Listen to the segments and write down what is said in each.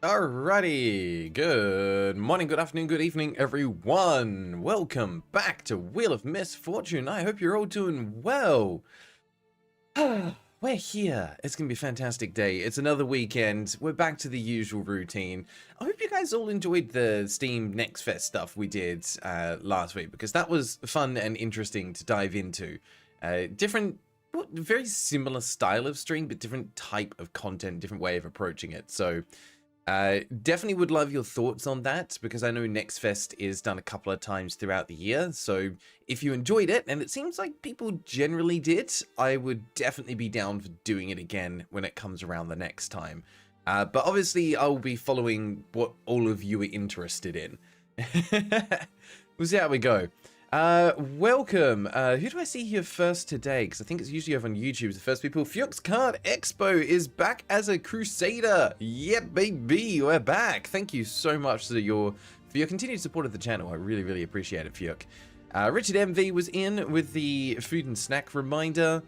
Alrighty, good morning, good afternoon, good evening, everyone. Welcome back to Wheel of Misfortune. I hope you're all doing well. We're here. It's going to be a fantastic day. It's another weekend. We're back to the usual routine. I hope you guys all enjoyed the Steam Next Fest stuff we did last week, because that was fun and interesting to dive into. Very similar style of stream, but different type of content, different way of approaching it. So definitely would love your thoughts on that, because I know Next Fest is done a couple of times throughout the year. So if you enjoyed it, and it seems like people generally did, I would definitely be down for doing it again when it comes around the next time. But obviously I'll be following what all of you are interested in. We'll see how we go. Welcome. Who do I see here first today? Because I think it's usually over on YouTube. The first people. Fuchs Card Expo is back as a Crusader. Yeah, baby, we're back. Thank you so much for your continued support of the channel. I really appreciate it, Fuchs. Richard MV was in with the food and snack reminder.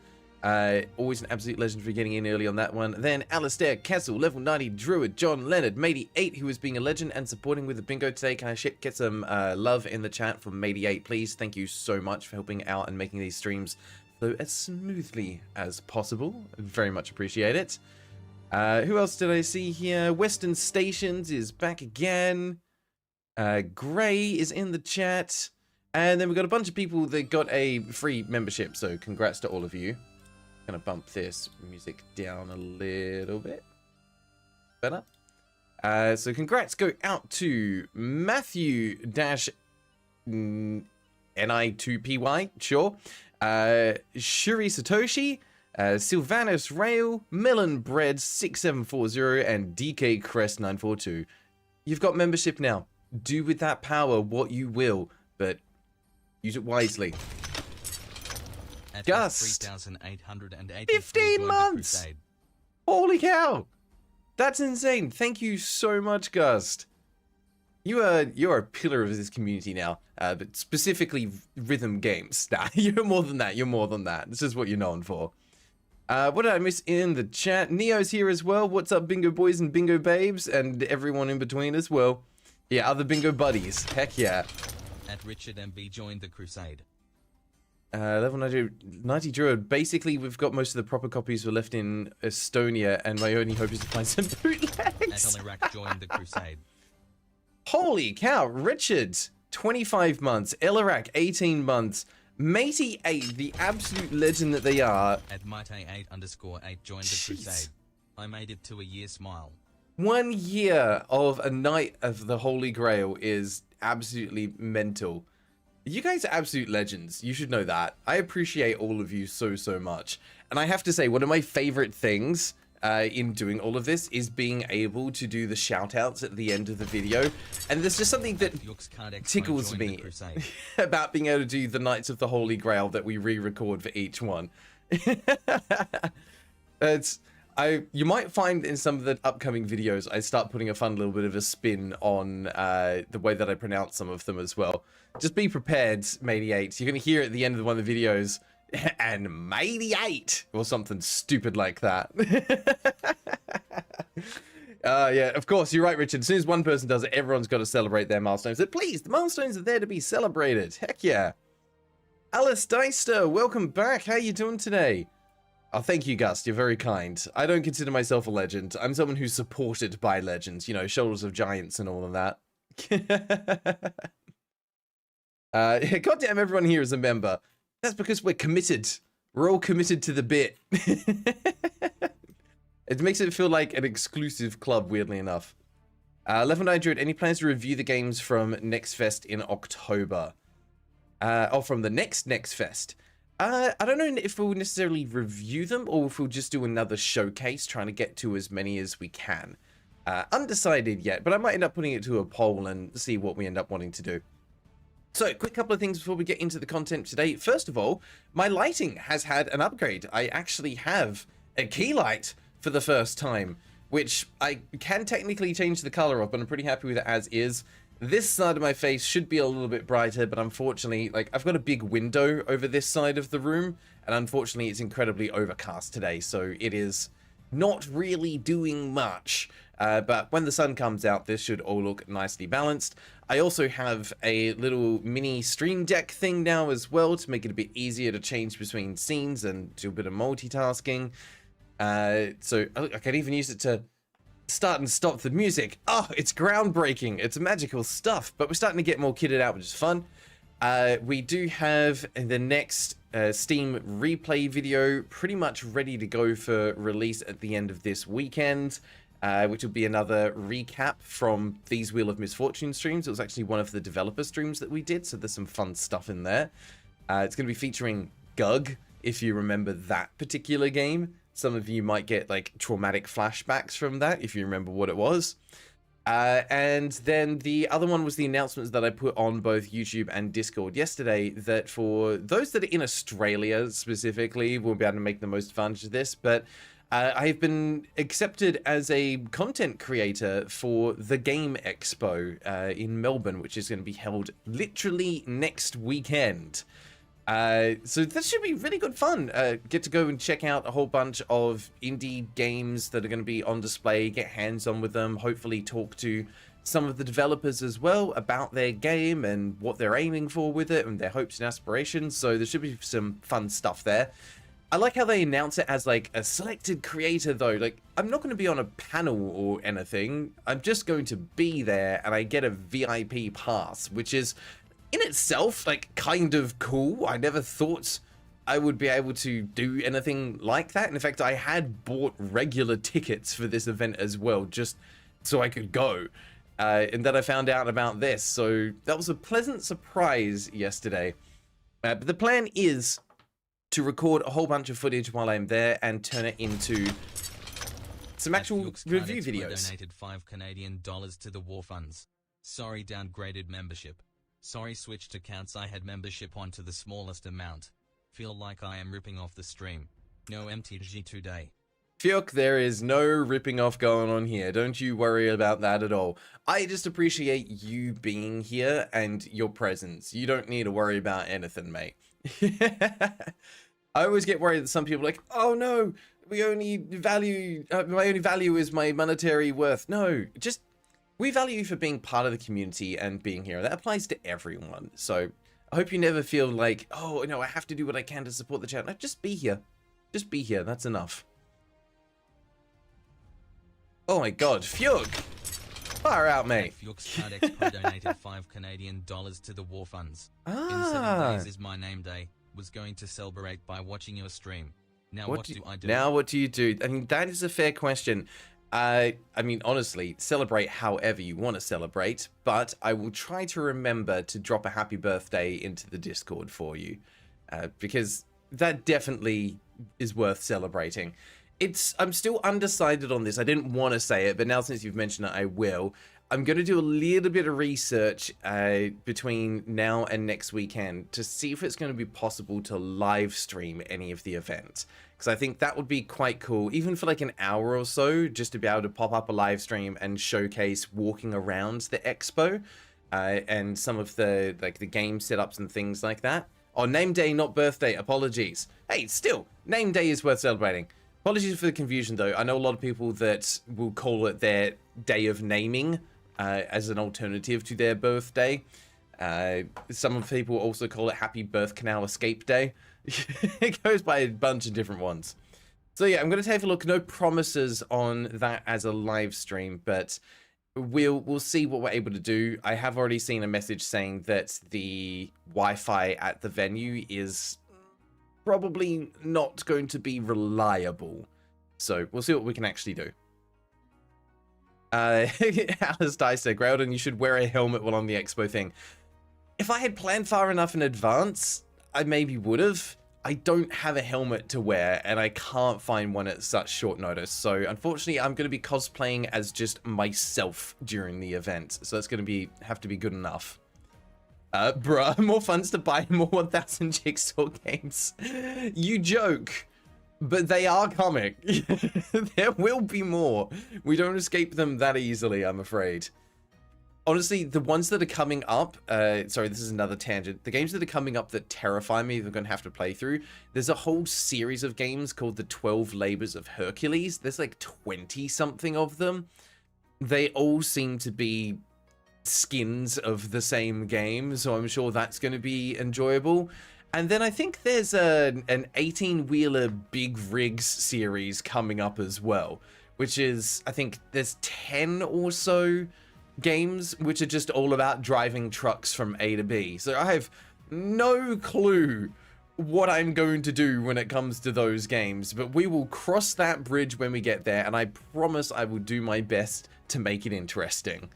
Always an absolute legend for getting in early on that one. Then Alistair Castle, level 90 Druid, John Leonard, Matey8, who is being a legend and supporting with the bingo today. Can I get some love in the chat from Matey8, please? Thank you so much for helping out and making these streams flow as smoothly as possible. Very much appreciate it. Who else did I see here? Western Stations is back again. Gray is in the chat. And then we've got a bunch of people that got a free membership, so congrats to all of you. Gonna bump this music down a little bit better. So congrats go out to Matthew-Ni2PY, sure. Shuri Satoshi, Sylvanus Rail, Melon Bread 6740, and DK Crest 942. You've got membership now. Do with that power what you will, but use it wisely. Gust, 15 months! Holy cow! That's insane. Thank you so much, Gust. You're a pillar of this community now, but specifically rhythm games. Nah, you're more than that. You're more than that. This is what you're known for. What did I miss in the chat? Neo's here as well. What's up, bingo boys and bingo babes, and everyone in between as well. Yeah, other bingo buddies. Heck yeah. At Richard MB joined the crusade. Level 90 Druid. Basically, we've got most of the proper copies were left in Estonia, and my only hope is to find some bootlegs. At Iraq joined the crusade. Holy cow, Richard, 25 months. Elarak, 18 months. Matey8, the absolute legend that they are. At Matey8_8 joined the crusade. I made it to a year smile. 1 year of a night of the Holy Grail is absolutely mental. You guys are absolute legends. You should know that. I appreciate all of you so much. And I have to say, one of my favorite things in doing all of this is being able to do the shout outs at the end of the video. And there's just something that tickles me about being able to do the Knights of the Holy Grail that we re-record for each one. You might find in some of the upcoming videos, I start putting a fun little bit of a spin on the way that I pronounce some of them as well. Just be prepared, Matey8. You're going to hear at the end of one of the videos, and Matey8, or something stupid like that. Yeah, of course, you're right, Richard. As soon as one person does it, everyone's got to celebrate their milestones. So please, the milestones are there to be celebrated. Heck yeah. Alice Deister, welcome back. How you doing today? Oh, thank you, Gust. You're very kind. I don't consider myself a legend. I'm someone who's supported by legends. You know, Shoulders of Giants and all of that. Goddamn, everyone here is a member. That's because we're committed. We're all committed to the bit. It makes it feel like an exclusive club, weirdly enough. Level 9 Druid, any plans to review the games from Next Fest in October? From the next Fest. I don't know if we'll necessarily review them or if we'll just do another showcase, trying to get to as many as we can. Undecided yet, but I might end up putting it to a poll and see what we end up wanting to do. So, quick couple of things before we get into the content today. First of all, my lighting has had an upgrade. I actually have a key light for the first time, which I can technically change the color of, but I'm pretty happy with it as is. This side of my face should be a little bit brighter, but unfortunately, like, I've got a big window over this side of the room, and unfortunately it's incredibly overcast today, so it is not really doing much. But when the sun comes out, this should all look nicely balanced. I also have a little mini stream deck thing now as well to make it a bit easier to change between scenes and do a bit of multitasking. So I can even use it to start and stop the music. Oh, it's groundbreaking. It's magical stuff, but we're starting to get more kitted out, which is fun. We do have the next Steam replay video pretty much ready to go for release at the end of this weekend, which will be another recap from these Wheel of Misfortune streams. It was actually one of the developer streams that we did, so there's some fun stuff in there. It's going to be featuring Gug, if you remember that particular game. Some of you might get like traumatic flashbacks from that if you remember what it was. And then the other one was the announcements that I put on both YouTube and Discord yesterday, that for those that are in Australia specifically, we'll be able to make the most advantage of this, but I've been accepted as a content creator for the Game Expo in Melbourne, which is going to be held literally next weekend. So this should be really good fun. Get to go and check out a whole bunch of indie games that are going to be on display, get hands-on with them, hopefully talk to some of the developers as well about their game and what they're aiming for with it and their hopes and aspirations. So there should be some fun stuff there. I like how they announce it as like a selected creator though. Like, I'm not going to be on a panel or anything. I'm just going to be there and I get a VIP pass, which is in itself, like, kind of cool. I never thought I would be able to do anything like that. And in fact, I had bought regular tickets for this event as well, just so I could go. And then I found out about this. So that was a pleasant surprise yesterday. But the plan is to record a whole bunch of footage while I'm there and turn it into some actual review videos. Donated $5 Canadian to the war funds. Sorry, downgraded membership. Sorry, switched accounts. I had membership on to the smallest amount. Feel like I am ripping off the stream. No MTG today. Fiok, there is no ripping off going on here. Don't you worry about that at all. I just appreciate you being here and your presence. You don't need to worry about anything, mate. I always get worried that some people are like, oh no, we only value, my only value is my monetary worth. No, just, we value you for being part of the community and being here. That applies to everyone. So I hope you never feel like, oh, no, I have to do what I can to support the channel. No, just be here. Just be here. That's enough. Oh my god, Fiuk! Far out, mate. Fiuk's Card Expo donated $5 Canadian to the war funds. In 7 days is my name day. Was going to celebrate by watching your stream. Now what do I do? Now what do you do? I mean, that is a fair question. I mean, honestly, celebrate however you want to celebrate, but I will try to remember to drop a happy birthday into the Discord for you, because that definitely is worth celebrating. I'm still undecided on this. I didn't want to say it, but now since you've mentioned it, I will. I'm going to do a little bit of research between now and next weekend to see if it's going to be possible to live stream any of the events. Because I think that would be quite cool, even for like an hour or so, just to be able to pop up a live stream and showcase walking around the expo and some of the the game setups and things like that. Oh, name day, not birthday. Apologies. Hey, still, name day is worth celebrating. Apologies for the confusion, though. I know a lot of people that will call it their day of naming as an alternative to their birthday. Some people also call it Happy Birth Canal Escape Day. It goes by a bunch of different ones. So yeah, I'm going to take a look. No promises on that as a live stream, but we'll see what we're able to do. I have already seen a message saying that the Wi-Fi at the venue is probably not going to be reliable. So we'll see what we can actually do. Alice Dice said, Graeldon, you should wear a helmet while on the expo thing. If I had planned far enough in advance, I maybe would have. I don't have a helmet to wear, and I can't find one at such short notice. So unfortunately, I'm going to be cosplaying as just myself during the event. So that's going to have to be good enough. Bruh, more funds to buy more 1000 Jigsaw games. You joke, but they are coming. There will be more. We don't escape them that easily, I'm afraid. Honestly, the ones that are coming up, sorry, this is another tangent. The games that are coming up that terrify me, that I'm going to have to play through, there's a whole series of games called the 12 Labors of Hercules. There's like 20 something of them. they all seem to be skins of the same game, so I'm sure that's going to be enjoyable. And then I think there's an 18-wheeler big rigs series coming up as well, which is, I think there's 10 or so games which are just all about driving trucks from A to B. So I have no clue what I'm going to do when it comes to those games, but we will cross that bridge when we get there, and I promise I will do my best to make it interesting.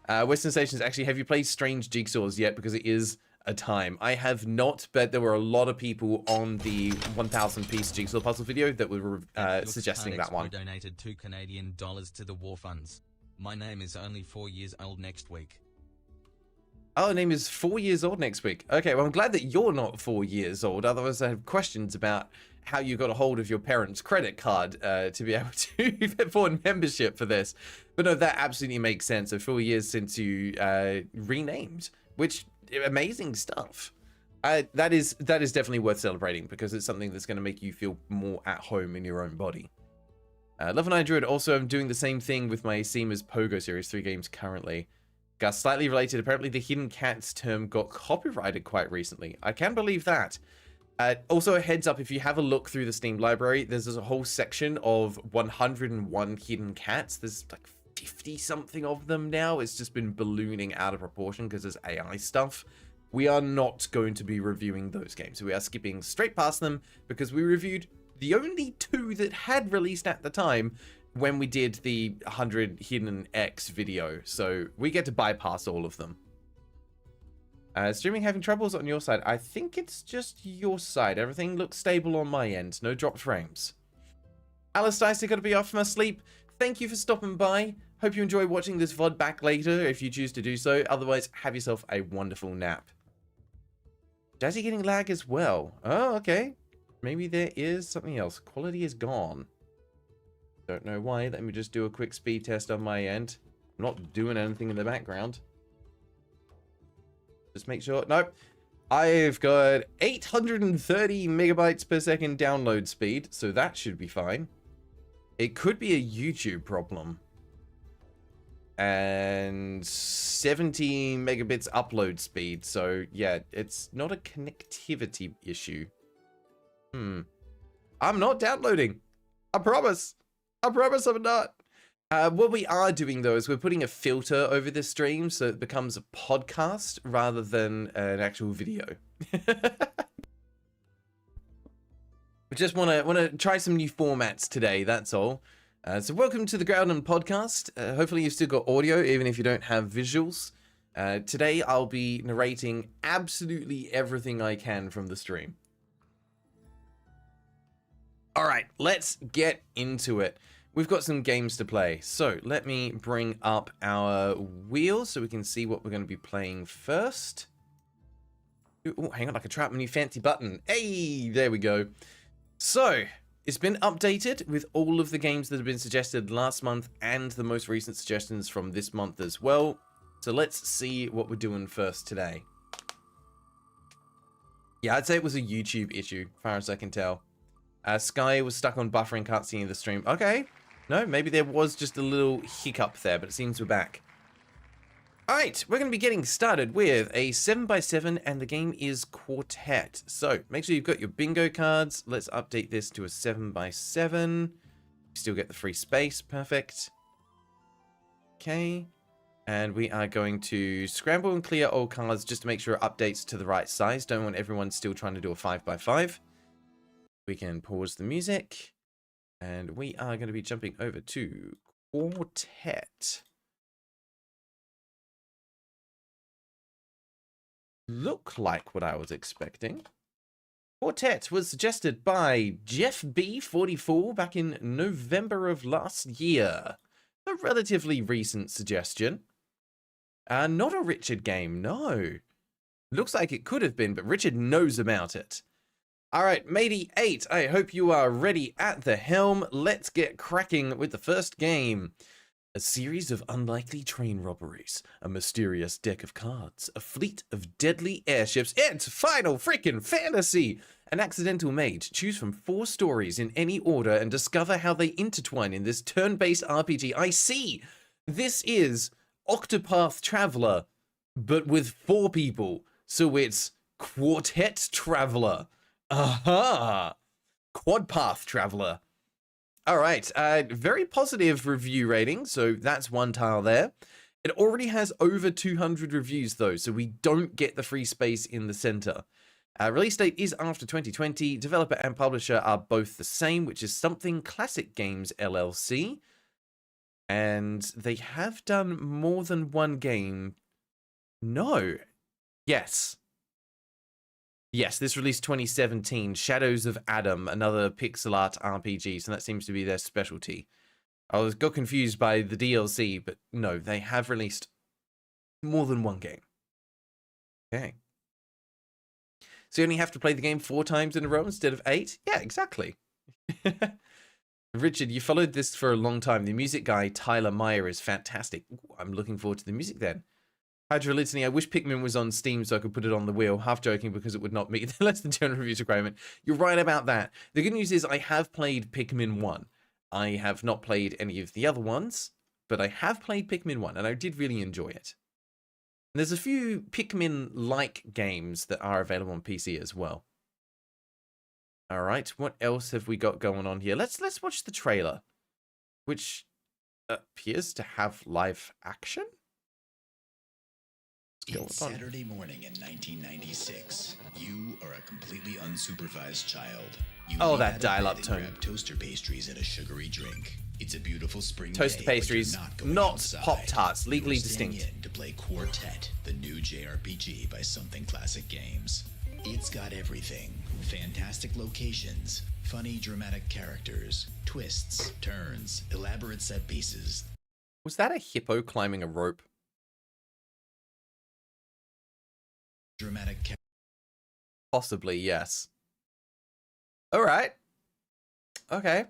Western Stations, actually, have you played Strange Jigsaws yet? Because it is a time. I have not, but there were a lot of people on the 1,000-piece jigsaw puzzle video that were suggesting that one. Donated $2 Canadian to the war funds. My name is only 4 years old next week. Oh, name is 4 years old next week. Okay, well, I'm glad that you're not 4 years old. Otherwise, I have questions about how you got a hold of your parents' credit card to be able to afford membership for this. But no, that absolutely makes sense. So 4 years since you renamed, which amazing stuff. That is definitely worth celebrating because it's something that's going to make you feel more at home in your own body. Love and I Druid, also I'm doing the same thing with my Seema's Pogo series, 3 games currently. Gus, slightly related, apparently the hidden cats term got copyrighted quite recently. I can believe that. Also a heads up, if you have a look through the Steam library, there's a whole section of 101 hidden cats. There's like 50 something of them now. It's just been ballooning out of proportion because there's AI stuff. We are not going to be reviewing those games. We are skipping straight past them because we reviewed the only 2 that had released at the time when we did the 100 Hidden X video. So we get to bypass all of them. Streaming having troubles on your side? I think it's just your side. Everything looks stable on my end. No dropped frames. Alice Dicey, gotta be off from sleep. Thank you for stopping by. Hope you enjoy watching this VOD back later if you choose to do so. Otherwise, have yourself a wonderful nap. Jazzy getting lag as well. Oh, okay. Maybe there is something else. Quality is gone. Don't know why. Let me just do a quick speed test on my end. I'm not doing anything in the background. Just make sure. Nope. I've got 830 megabytes per second download speed, so that should be fine. It could be a YouTube problem. And 70 megabits upload speed, so yeah, it's not a connectivity issue. I'm not downloading. I promise. I promise I'm not. What we are doing, though, is we're putting a filter over this stream so it becomes a podcast rather than an actual video. We just want to try some new formats today, that's all. So welcome to the Graeldon podcast. Hopefully you've still got audio, even if you don't have visuals. Today I'll be narrating absolutely everything I can from the stream. All right, let's get into it. We've got some games to play. So let me bring up our wheel so we can see what we're going to be playing first. Oh, hang on, I can try out my new fancy button. Hey, there we go. So it's been updated with all of the games that have been suggested last month and the most recent suggestions from this month as well. So let's see what we're doing first today. Yeah, I'd say it was a YouTube issue, as far as I can tell. Sky was stuck on buffering, can't see in the stream. Okay. No, maybe there was just a little hiccup there, but it seems we're back. Alright, we're going to be getting started with a 7x7, and the game is Quartet. So, make sure you've got your bingo cards. Let's update this to a 7x7. Still get the free space. Perfect. Okay. And we are going to scramble and clear all cards just to make sure it updates to the right size. Don't want everyone still trying to do a 5x5. We can pause the music. And we are going to be jumping over to Quartet. Look like what I was expecting. Quartet was suggested by Jeff B44 back in November of last year. A relatively recent suggestion. Not a Richard game, no. Looks like it could have been, but Richard knows about it. Alright, Matey 8, I hope you are ready at the helm. Let's get cracking with the first game. A series of unlikely train robberies, a mysterious deck of cards, a fleet of deadly airships. It's Final Freaking Fantasy! An accidental mage. Choose from 4 stories in any order and discover how they intertwine in this turn-based RPG. I see! This is Octopath Traveller, but with 4 people. So it's Quartet Traveller. Aha! Quadpath Traveller. All right, very positive review rating, so that's one tile there. It already has over 200 reviews though, so we don't get the free space in the center. Release date is after 2020. Developer and publisher are both the same, which is Something Classic Games LLC. And they have done more than one game. No. Yes. Yes, this released 2017. Shadows of Adam, another pixel art RPG, so that seems to be their specialty. I got confused by the DLC, but no, they have released more than one game. Okay. So you only have to play the game 4 times in a row instead of 8? Yeah, exactly. Richard, you followed this for a long time. The music guy, Tyler Meyer, is fantastic. Ooh, I'm looking forward to the music then. Hydrolitany, I wish Pikmin was on Steam so I could put it on the wheel. Half joking because it would not meet the less than 200 reviews requirement. You're right about that. The good news is I have played Pikmin 1. I have not played any of the other ones, but I have played Pikmin 1 and I did really enjoy it. And there's a few Pikmin-like games that are available on PC as well. All right, what else have we got going on here? Let's watch the trailer, which appears to have live action. It's Saturday morning in 1996. You are a completely unsupervised child. You oh, leave that out of dial-up bed and tone. grab toaster pastries and a sugary drink. It's a beautiful spring Toaster day, pastries, but you're not outside. Pop-Tarts, legally You're staying distinct. in to play Quartet, the new JRPG by Something Classic Games. It's got everything. Fantastic locations, funny dramatic characters, twists, turns, elaborate set pieces. Was that a hippo climbing a rope? Dramatic Possibly, yes. All right. Okay.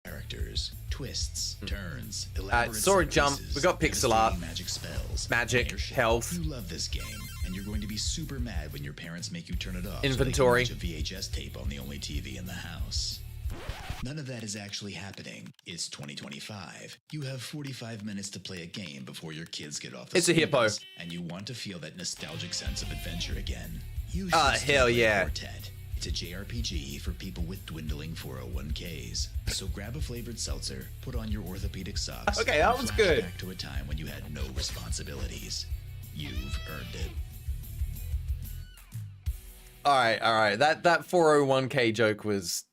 characters, twists, turns, elaborate sword set jump. pieces, We got pixel art. devastating magic spells, Magic, airship. health. You love this game, and you're going to be super mad when your parents make you turn it off. Inventory. So they can watch a VHS tape on the only TV in the house. None of that is actually happening. It's 2025. You have 45 minutes to play a game before your kids get off the It's a hippo. screens, and you want to feel that nostalgic sense of adventure again. You Ah, should still hell play yeah. Quartet. It's a JRPG for people with dwindling 401ks. So grab a flavored seltzer, put on your orthopedic socks. Okay, that and was flash good. Back to a time when you had no responsibilities. You've earned it. All right. That 401k joke was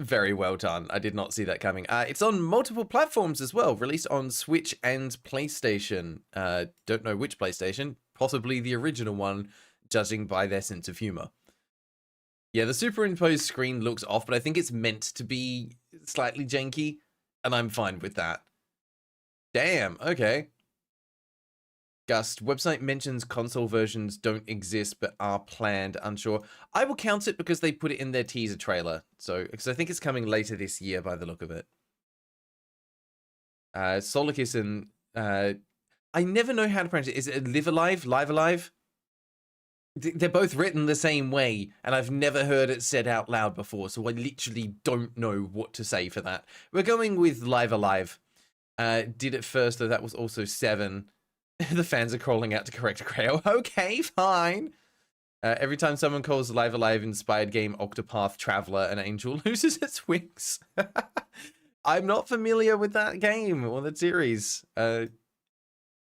very well done. I did not see that coming. It's on multiple platforms as well, released on Switch and PlayStation. Don't know which PlayStation, possibly the original one, judging by their sense of humor. Yeah, the superimposed screen looks off, but I think it's meant to be slightly janky, and I'm fine with that. Damn, okay. Gust, website mentions console versions don't exist but are planned, unsure. I will count it because they put it in their teaser trailer, so because I think it's coming later this year by the look of it. Solikis and I never know how to pronounce it. Is it Live Alive? Live Alive? They're both written the same way, and I've never heard it said out loud before, so I literally don't know what to say for that. We're going with Live Alive. Did it first, though that was also 7. The fans are crawling out to correct Grail. Okay, fine. Every time someone calls Live Alive inspired game Octopath Traveller, an angel loses its wings. I'm not familiar with that game or that series.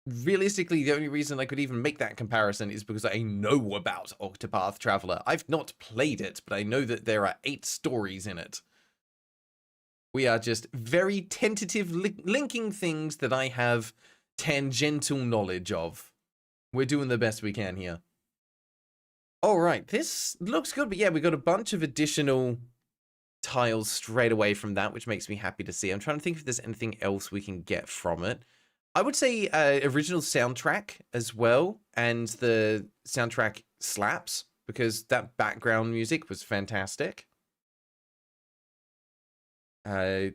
Realistically, the only reason I could even make that comparison is because I know about Octopath Traveller. I've not played it, but I know that there are 8 stories in it. We are just very tentative linking things that I have tangential knowledge of. We're doing the best we can here. All right, this looks good, but yeah, we got a bunch of additional tiles straight away from that, which makes me happy to see. I'm trying to think if there's anything else we can get from it. I would say original soundtrack as well, and the soundtrack slaps, because that background music was fantastic. Why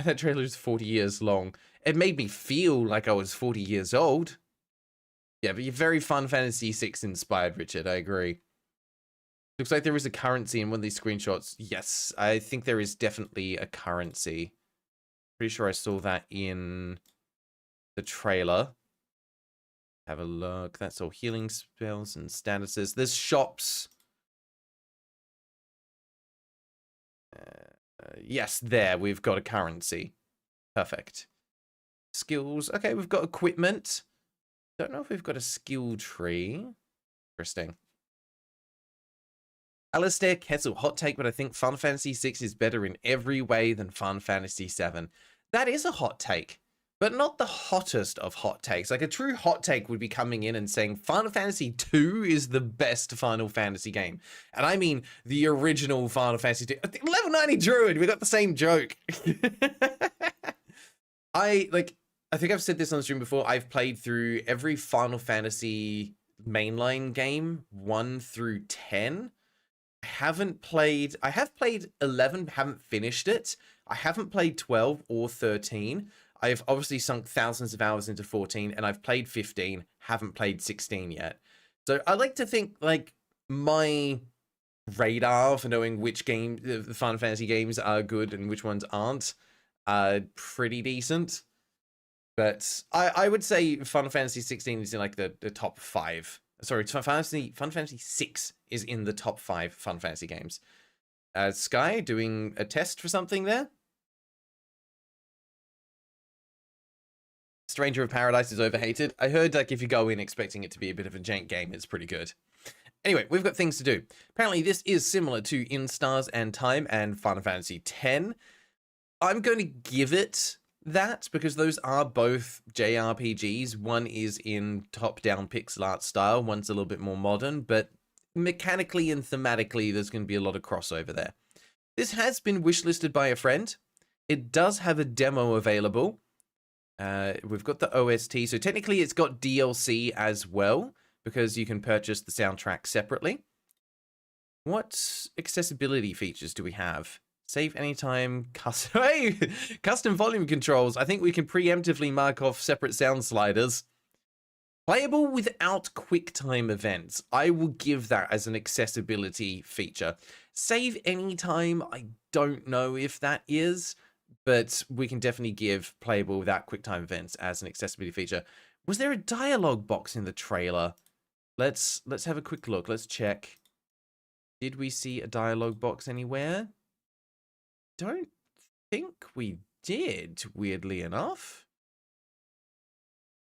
that trailer is 40 years long. It made me feel like I was 40 years old. Yeah, but you're very Final Fantasy VI inspired, Richard, I agree. Looks like there is a currency in one of these screenshots. Yes, I think there is definitely a currency. Pretty sure I saw that in the trailer. Have a look. That's all healing spells and statuses. There's shops. Yes, there. We've got a currency. Perfect. Skills. Okay, we've got equipment. Don't know if we've got a skill tree. Interesting. Alistair Kessel, hot take, but I think Final Fantasy VI is better in every way than Final Fantasy VII. That is a hot take, but not the hottest of hot takes. Like a true hot take would be coming in and saying Final Fantasy II is the best Final Fantasy game. And I mean the original Final Fantasy II. Level 90 Druid, we got the same joke. I think I've said this on the stream before. I've played through every Final Fantasy mainline game, 1 through 10. I have played 11, haven't finished it. I haven't played 12 or 13. I've obviously sunk thousands of hours into 14, and I've played 15, haven't played 16 yet. So I like to think like my radar for knowing which game the Final Fantasy games are good and which ones aren't pretty decent. But I would say Final Fantasy 16 is in like the top 5. Sorry, Final Fantasy 6 is in the top 5 Final Fantasy games. Sky doing a test for something there. Stranger of Paradise is overhated. I heard like if you go in expecting it to be a bit of a jank game, it's pretty good. Anyway, we've got things to do. Apparently this is similar to Instars and Time and Final Fantasy X. I'm going to give it that because those are both JRPGs. One is in top-down pixel art style, one's a little bit more modern, but mechanically and thematically there's going to be a lot of crossover there. This has been wishlisted by a friend. It does have a demo available. We've got the OST, so technically it's got DLC as well because you can purchase the soundtrack separately. What accessibility features do we have? Save anytime, custom volume controls. I think we can preemptively mark off separate sound sliders. Playable without QuickTime events. I will give that as an accessibility feature. Save anytime, I don't know if that is, but we can definitely give playable without QuickTime events as an accessibility feature. Was there a dialogue box in the trailer? Let's have a quick look. Let's check. Did we see a dialogue box anywhere? Don't think we did, weirdly enough.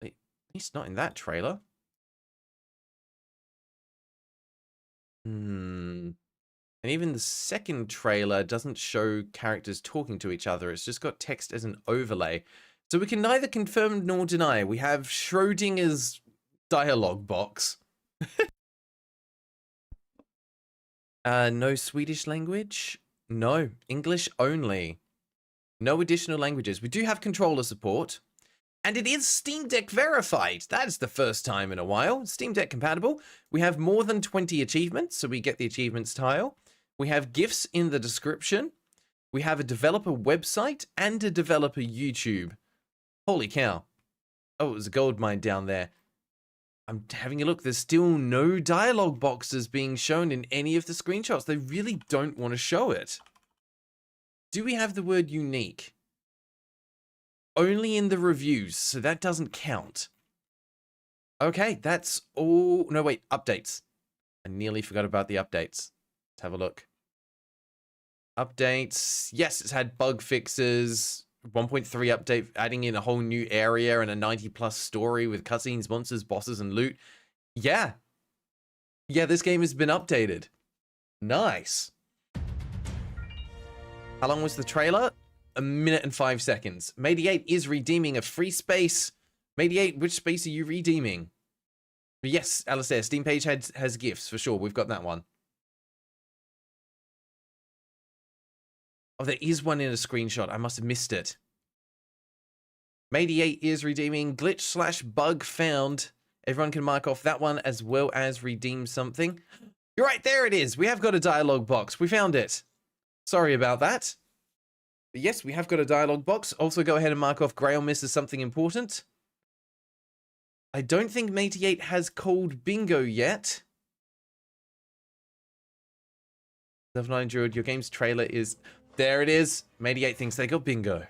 At least not in that trailer. And even the second trailer doesn't show characters talking to each other. It's just got text as an overlay. So we can neither confirm nor deny. We have Schrodinger's dialogue box. No Swedish language. No, English only. No additional languages. We do have controller support. And it is Steam Deck verified. That is the first time in a while. Steam Deck compatible. We have more than 20 achievements, so we get the achievements tile. We have GIFs in the description. We have a developer website and a developer YouTube. Holy cow. Oh, it was a gold mine down there. I'm having a look. There's still no dialogue boxes being shown in any of the screenshots. They really don't want to show it. Do we have the word unique? Only in the reviews, so that doesn't count. Okay, that's all. No, wait, updates. I nearly forgot about the updates. Let's have a look. Updates. Yes, it's had bug fixes. 1.3 update, adding in a whole new area and a 90+ story with cutscenes, monsters, bosses, and loot. Yeah. Yeah, this game has been updated. Nice. How long was the trailer? 1 minute and 5 seconds. Mediate is redeeming a free space. Mediate, which space are you redeeming? Yes, Alistair, Steam page has gifts, for sure. We've got that one. Oh, there is one in a screenshot. I must have missed it. Mediate is redeeming glitch/bug found. Everyone can mark off that one as well as redeem something. You're right, there it is. We have got a dialogue box. We found it. Sorry about that. But yes, we have got a dialogue box. Also, go ahead and mark off Grail Miss as something important. I don't think Mediate has called bingo yet. Level 9 Druid, your game's trailer is... There it is. Mediate thinks they got bingo.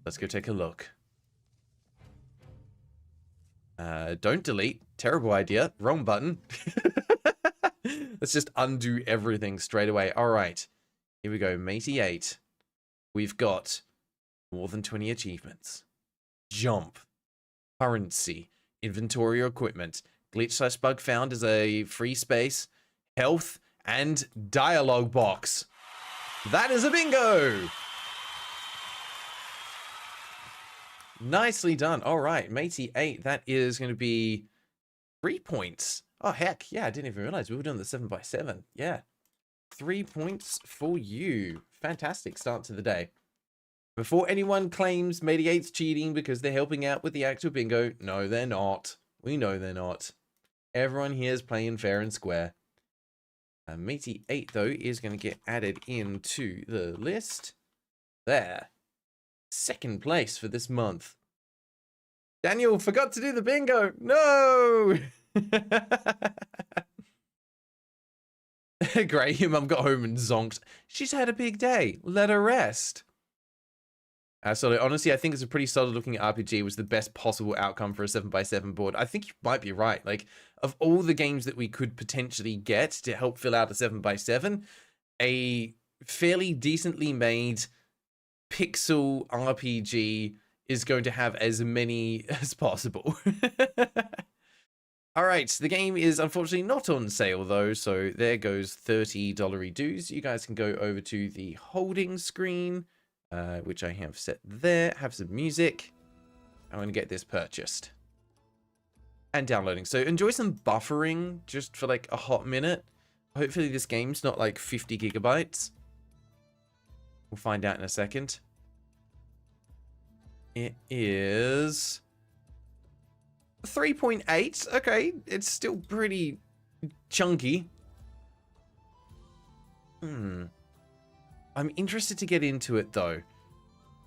Let's go take a look. Don't delete. Terrible idea. Wrong button. Let's just undo everything straight away. All right. Here we go. Matey 8. We've got more than 20 achievements. Jump. Currency. Inventory or equipment. Glitch/bug found as a free space. Health. And dialogue box. That is a bingo! Nicely done. All right, Matey 8, that is going to be 3 points. Oh, heck. Yeah, I didn't even realize we were doing the 7x7. Yeah. 3 points for you. Fantastic start to the day. Before anyone claims Matey 8's cheating because they're helping out with the actual bingo, no, they're not. We know they're not. Everyone here is playing fair and square. Matey 8, though, is going to get added into the list. There. Second place for this month. Daniel forgot to do the bingo. No! Great, your mum got home and zonked. She's had a big day. Let her rest. So honestly, I think it's a pretty solid looking RPG. It was the best possible outcome for a 7x7 board. I think you might be right. Like, of all the games that we could potentially get to help fill out a 7x7, a fairly decently made pixel RPG is going to have as many as possible. All right, the game is unfortunately not on sale though, so there goes $30 dues. You guys can go over to the holding screen, which I have set there, have some music. I'm going to get this purchased. And downloading. So enjoy some buffering just for like a hot minute. Hopefully this game's not like 50 gigabytes. We'll find out in a second. It is 3.8. Okay, it's still pretty chunky. I'm interested to get into it though.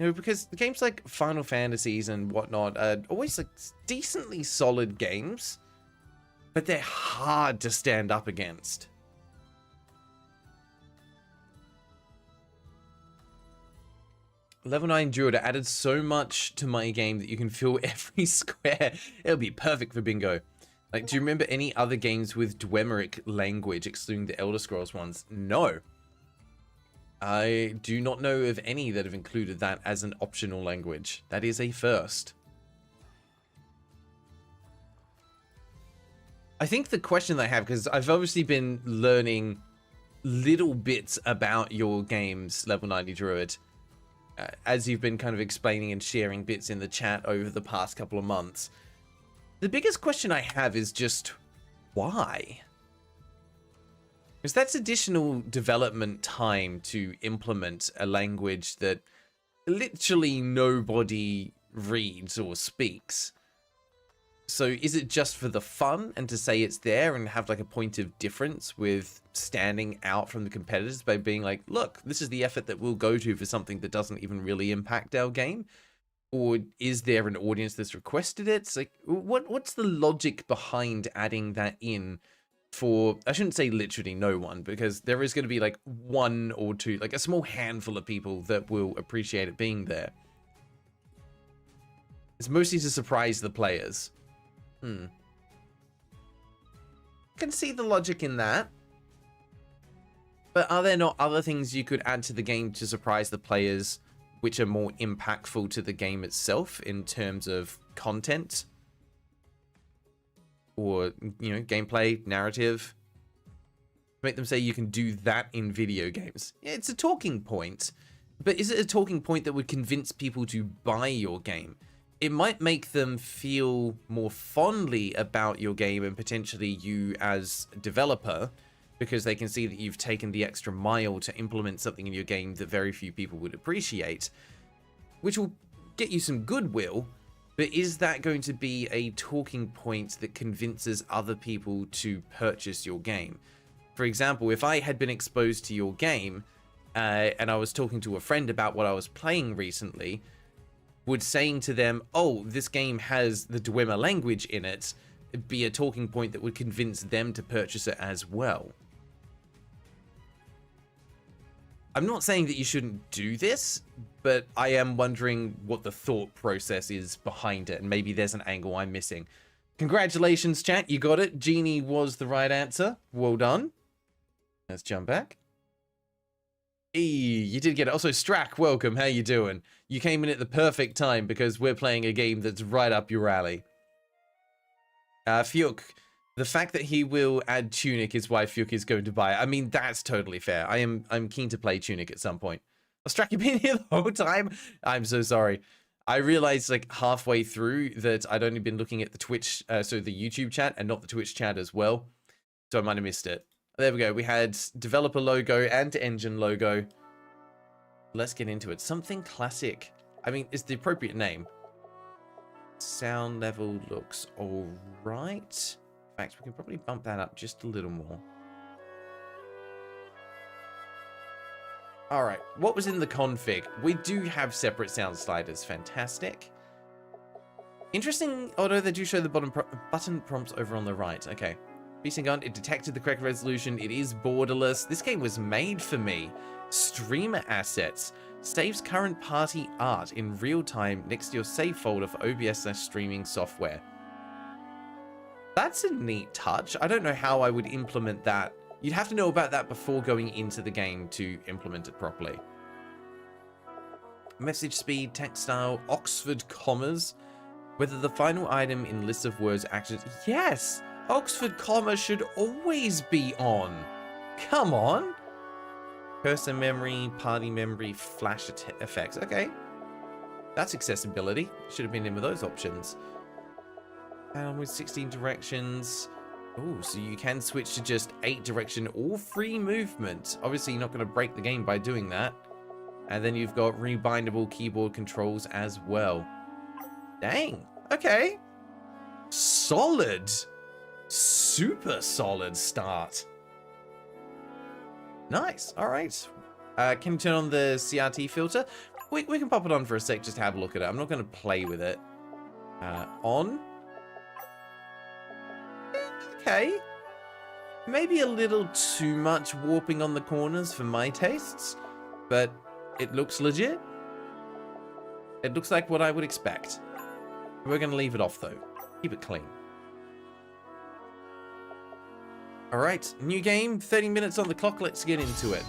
You know, because games like Final Fantasies and whatnot are always like decently solid games, but they're hard to stand up against. Level 9 Druid added so much to my game that you can fill every square. It'll be perfect for bingo. Like, do you remember any other games with Dwemer language, excluding the Elder Scrolls ones? No. I do not know of any that have included that as an optional language. That is a first. I think the question that I have, because I've obviously been learning little bits about your games, Level 90 Druid, as you've been kind of explaining and sharing bits in the chat over the past couple of months. The biggest question I have is just why? Because that's additional development time to implement a language that literally nobody reads or speaks. So is it just for the fun and to say it's there and have like a point of difference with standing out from the competitors by being like, look, this is the effort that we'll go to for something that doesn't even really impact our game? Or is there an audience that's requested it? It's like, what's the logic behind adding that in for, I shouldn't say literally no one, because there is going to be like one or two, like a small handful of people that will appreciate it being there. It's mostly to surprise the players. Can see the logic in that. But are there not other things you could add to the game to surprise the players which are more impactful to the game itself in terms of content? Or, you know, gameplay, narrative? Make them say you can do that in video games. Yeah, it's a talking point. But is it a talking point that would convince people to buy your game? It might make them feel more fondly about your game and potentially you as a developer, because they can see that you've taken the extra mile to implement something in your game that very few people would appreciate, which will get you some goodwill. But is that going to be a talking point that convinces other people to purchase your game? For example, if I had been exposed to your game and I was talking to a friend about what I was playing recently, would saying to them, oh, this game has the Dwemer language in it, be a talking point that would convince them to purchase it as well? I'm not saying that you shouldn't do this, but I am wondering what the thought process is behind it, and maybe there's an angle I'm missing. Congratulations, chat, you got it. Genie was the right answer. Well done. Let's jump back. You did get it. Also, Strack, welcome. How you doing? You came in at the perfect time because we're playing a game that's right up your alley. Fiuk, the fact that he will add Tunic is why Fiuk is going to buy it. I mean, that's totally fair. I'm keen to play Tunic at some point. Strack, you've been here the whole time? I'm so sorry. I realized like halfway through that I'd only been looking at the Twitch, so the YouTube chat and not the Twitch chat as well. So I might have missed it. There we go. We had developer logo and engine logo. Let's get into it. Something classic. I mean, it's the appropriate name. Sound level looks all right. In fact, we can probably bump that up just a little more. All right. What was in the config? We do have separate sound sliders. Fantastic. Interesting, although they do show the button prompts over on the right. Okay. Beasting Gun, it detected the correct resolution. It is borderless. This game was made for me. Streamer assets. Saves current party art in real time next to your save folder for OBS/streaming software. That's a neat touch. I don't know how I would implement that. You'd have to know about that before going into the game to implement it properly. Message speed, text style, Oxford commas. Whether the final item in list of words actions. Yes! Oxford comma should always be on. Come on. Cursor memory, party memory, flash effects. Okay. That's accessibility. Should have been in with those options. And with 16 directions. Oh, so you can switch to just 8 direction or free movement. Obviously, you're not going to break the game by doing that. And then you've got rebindable keyboard controls as well. Dang. Okay. Solid. Super solid start. Nice. All right. Can you turn on the CRT filter? We can pop it on for a sec just to have a look at it. I'm not going to play with it. On. Okay. Maybe a little too much warping on the corners for my tastes, but it looks legit. It looks like what I would expect. We're going to leave it off though. Keep it clean. Alright, new game, 30 minutes on the clock, let's get into it.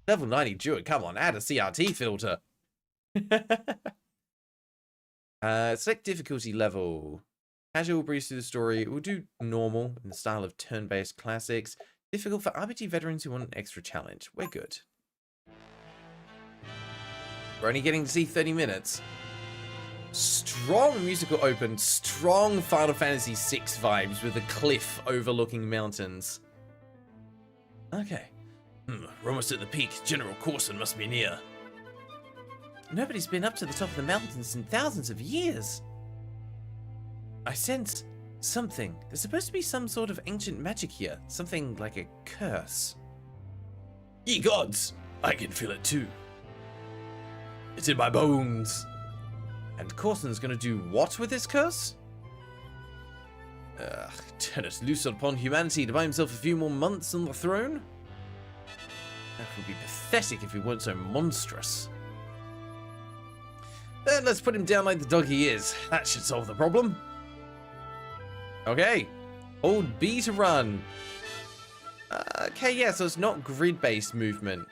Level 90 Druid, come on, add a CRT filter. Select difficulty level. Casual breeze through the story, we'll do normal in the style of turn-based classics. Difficult for RPG veterans who want an extra challenge. We're good. We're only getting to see 30 minutes. Strong musical open, strong Final Fantasy VI vibes with a cliff overlooking mountains. Okay. We're almost at the peak. General Corson must be near. Nobody's been up to the top of the mountains in thousands of years. I sense something. There's supposed to be some sort of ancient magic here. Something like a curse. Ye gods! I can feel it too. It's in my bones. And Corson's gonna do what with this curse? Turn us loose upon humanity to buy himself a few more months on the throne? That would be pathetic if he weren't so monstrous. Then let's put him down like the dog he is. That should solve the problem. Okay. Hold B to run. Okay, yeah, so it's not grid-based movement.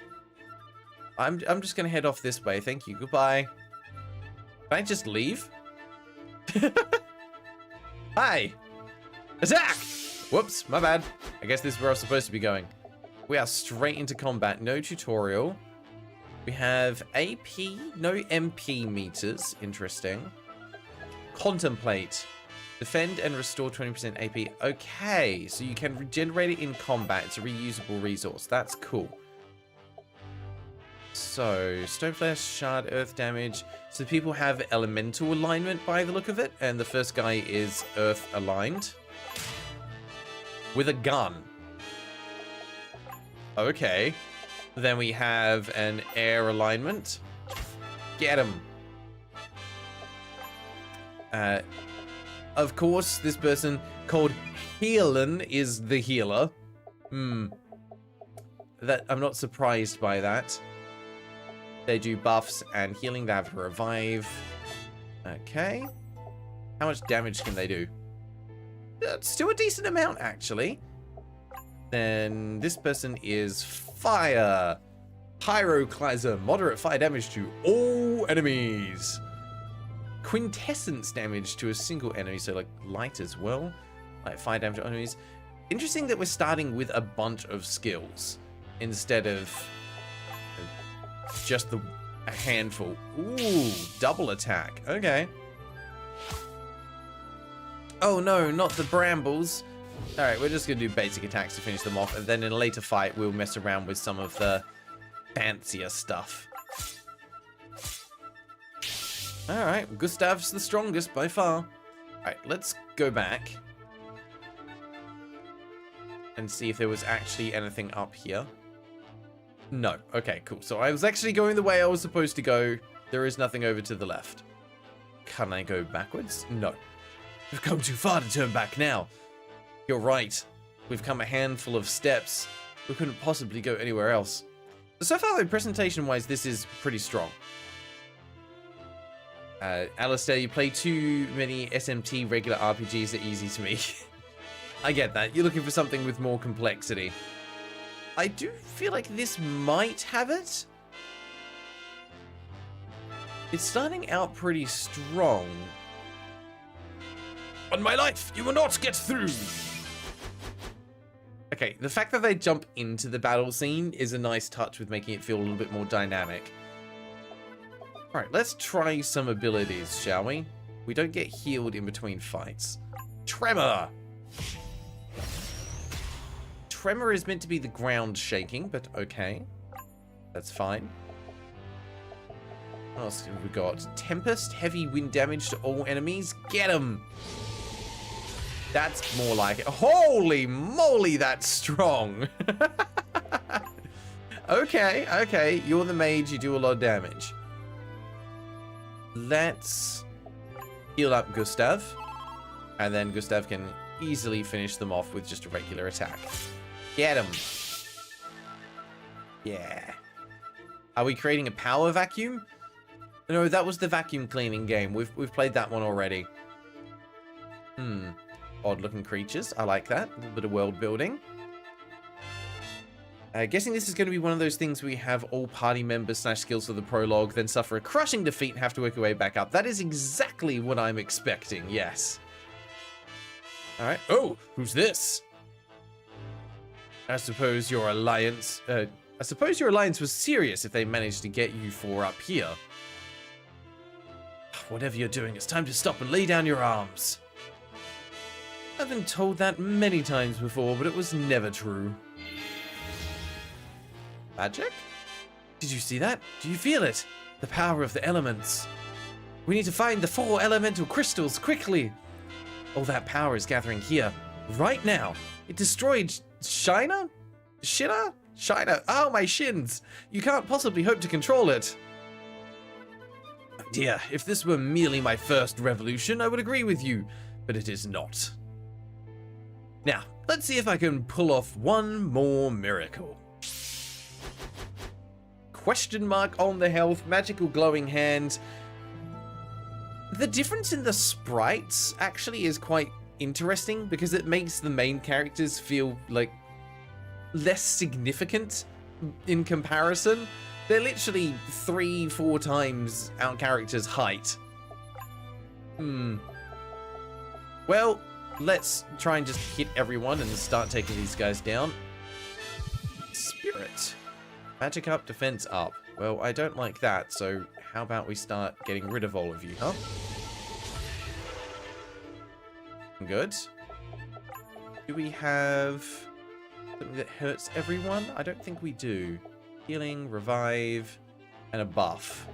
I'm just gonna head off this way. Thank you. Goodbye. Can I just leave? Hi! Attack! Whoops, my bad. I guess this is where I'm supposed to be going. We are straight into combat. No tutorial. We have AP, no MP meters. Interesting. Contemplate. Defend and restore 20% AP. Okay, so you can regenerate it in combat. It's a reusable resource. That's cool. So, Stone Flash, Shard, Earth damage. So people have elemental alignment by the look of it. And the first guy is Earth aligned. With a gun. Okay. Then we have an air alignment. Get him. Of course, this person called Healan is the healer. that I'm not surprised by that. They do buffs and healing. They have revive. Okay. How much damage can they do? Still a decent amount, actually. Then this person is fire. Pyroclasm. Moderate fire damage to all enemies. Quintessence damage to a single enemy. So like light as well. Like fire damage to enemies. Interesting that we're starting with a bunch of skills instead of just a handful. Ooh, double attack. Okay. Oh no, not the brambles. Alright, we're just going to do basic attacks to finish them off. And then in a later fight, we'll mess around with some of the fancier stuff. Alright, Gustav's the strongest by far. Alright, let's go back. And see if there was actually anything up here. No. Okay, cool. So I was actually going the way I was supposed to go. There is nothing over to the left. Can I go backwards? No. We've come too far to turn back now. You're right. We've come a handful of steps. We couldn't possibly go anywhere else. So far, though, presentation-wise, this is pretty strong. Alistair, you play too many SMT regular RPGs are easy to me. I get that. You're looking for something with more complexity. I do feel like this might have it. It's starting out pretty strong. On my life, you will not get through. Okay, the fact that they jump into the battle scene is a nice touch with making it feel a little bit more dynamic. Alright, let's try some abilities, shall we? We don't get healed in between fights. Tremor! Tremor is meant to be the ground shaking, but okay. That's fine. What else have we got? Tempest, heavy wind damage to all enemies. Get 'em! That's more like it. Holy moly, that's strong! Okay. You're the mage, you do a lot of damage. Let's heal up Gustav. And then Gustav can easily finish them off with just a regular attack. Get him. Yeah. Are we creating a power vacuum? No, that was the vacuum cleaning game. We've played that one already. Odd looking creatures. I like that. A little bit of world building. Guessing this is going to be one of those things where we have all party members / skills for the prologue, then suffer a crushing defeat and have to work your way back up. That is exactly what I'm expecting, yes. Alright. Oh, who's this? I suppose your alliance was serious if they managed to get you four up here. Whatever you're doing, it's time to stop and lay down your arms. I've been told that many times before, but it was never true. Magic? Did you see that? Do you feel it? The power of the elements. We need to find the 4 elemental crystals quickly. All that power is gathering here, right now. It destroyed Shiner? Shiner? Shiner. Oh, my shins. You can't possibly hope to control it. Dear, if this were merely my first revolution, I would agree with you, but it is not. Now, let's see if I can pull off one more miracle. Question mark on the health, magical glowing hands. The difference in the sprites actually is quite interesting because it makes the main characters feel like less significant in comparison. They're literally 3-4 times our character's height. Well, let's try and just hit everyone and start taking these guys down. Spirit. Magic up, defense up. Well, I don't like that, so how about we start getting rid of all of you, huh? Good. Do we have something that hurts everyone? I don't think we do. Healing, revive, and a buff.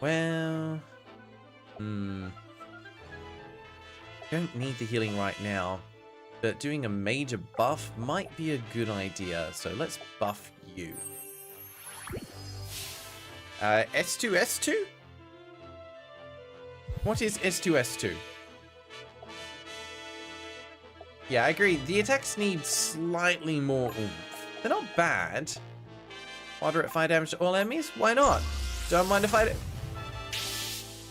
Well... Don't need the healing right now, but doing a major buff might be a good idea, so let's buff you. S2, S2? What is S2, S2? Yeah, I agree. The attacks need slightly more oomph. They're not bad. Moderate fire damage to all enemies? Why not? Don't mind if I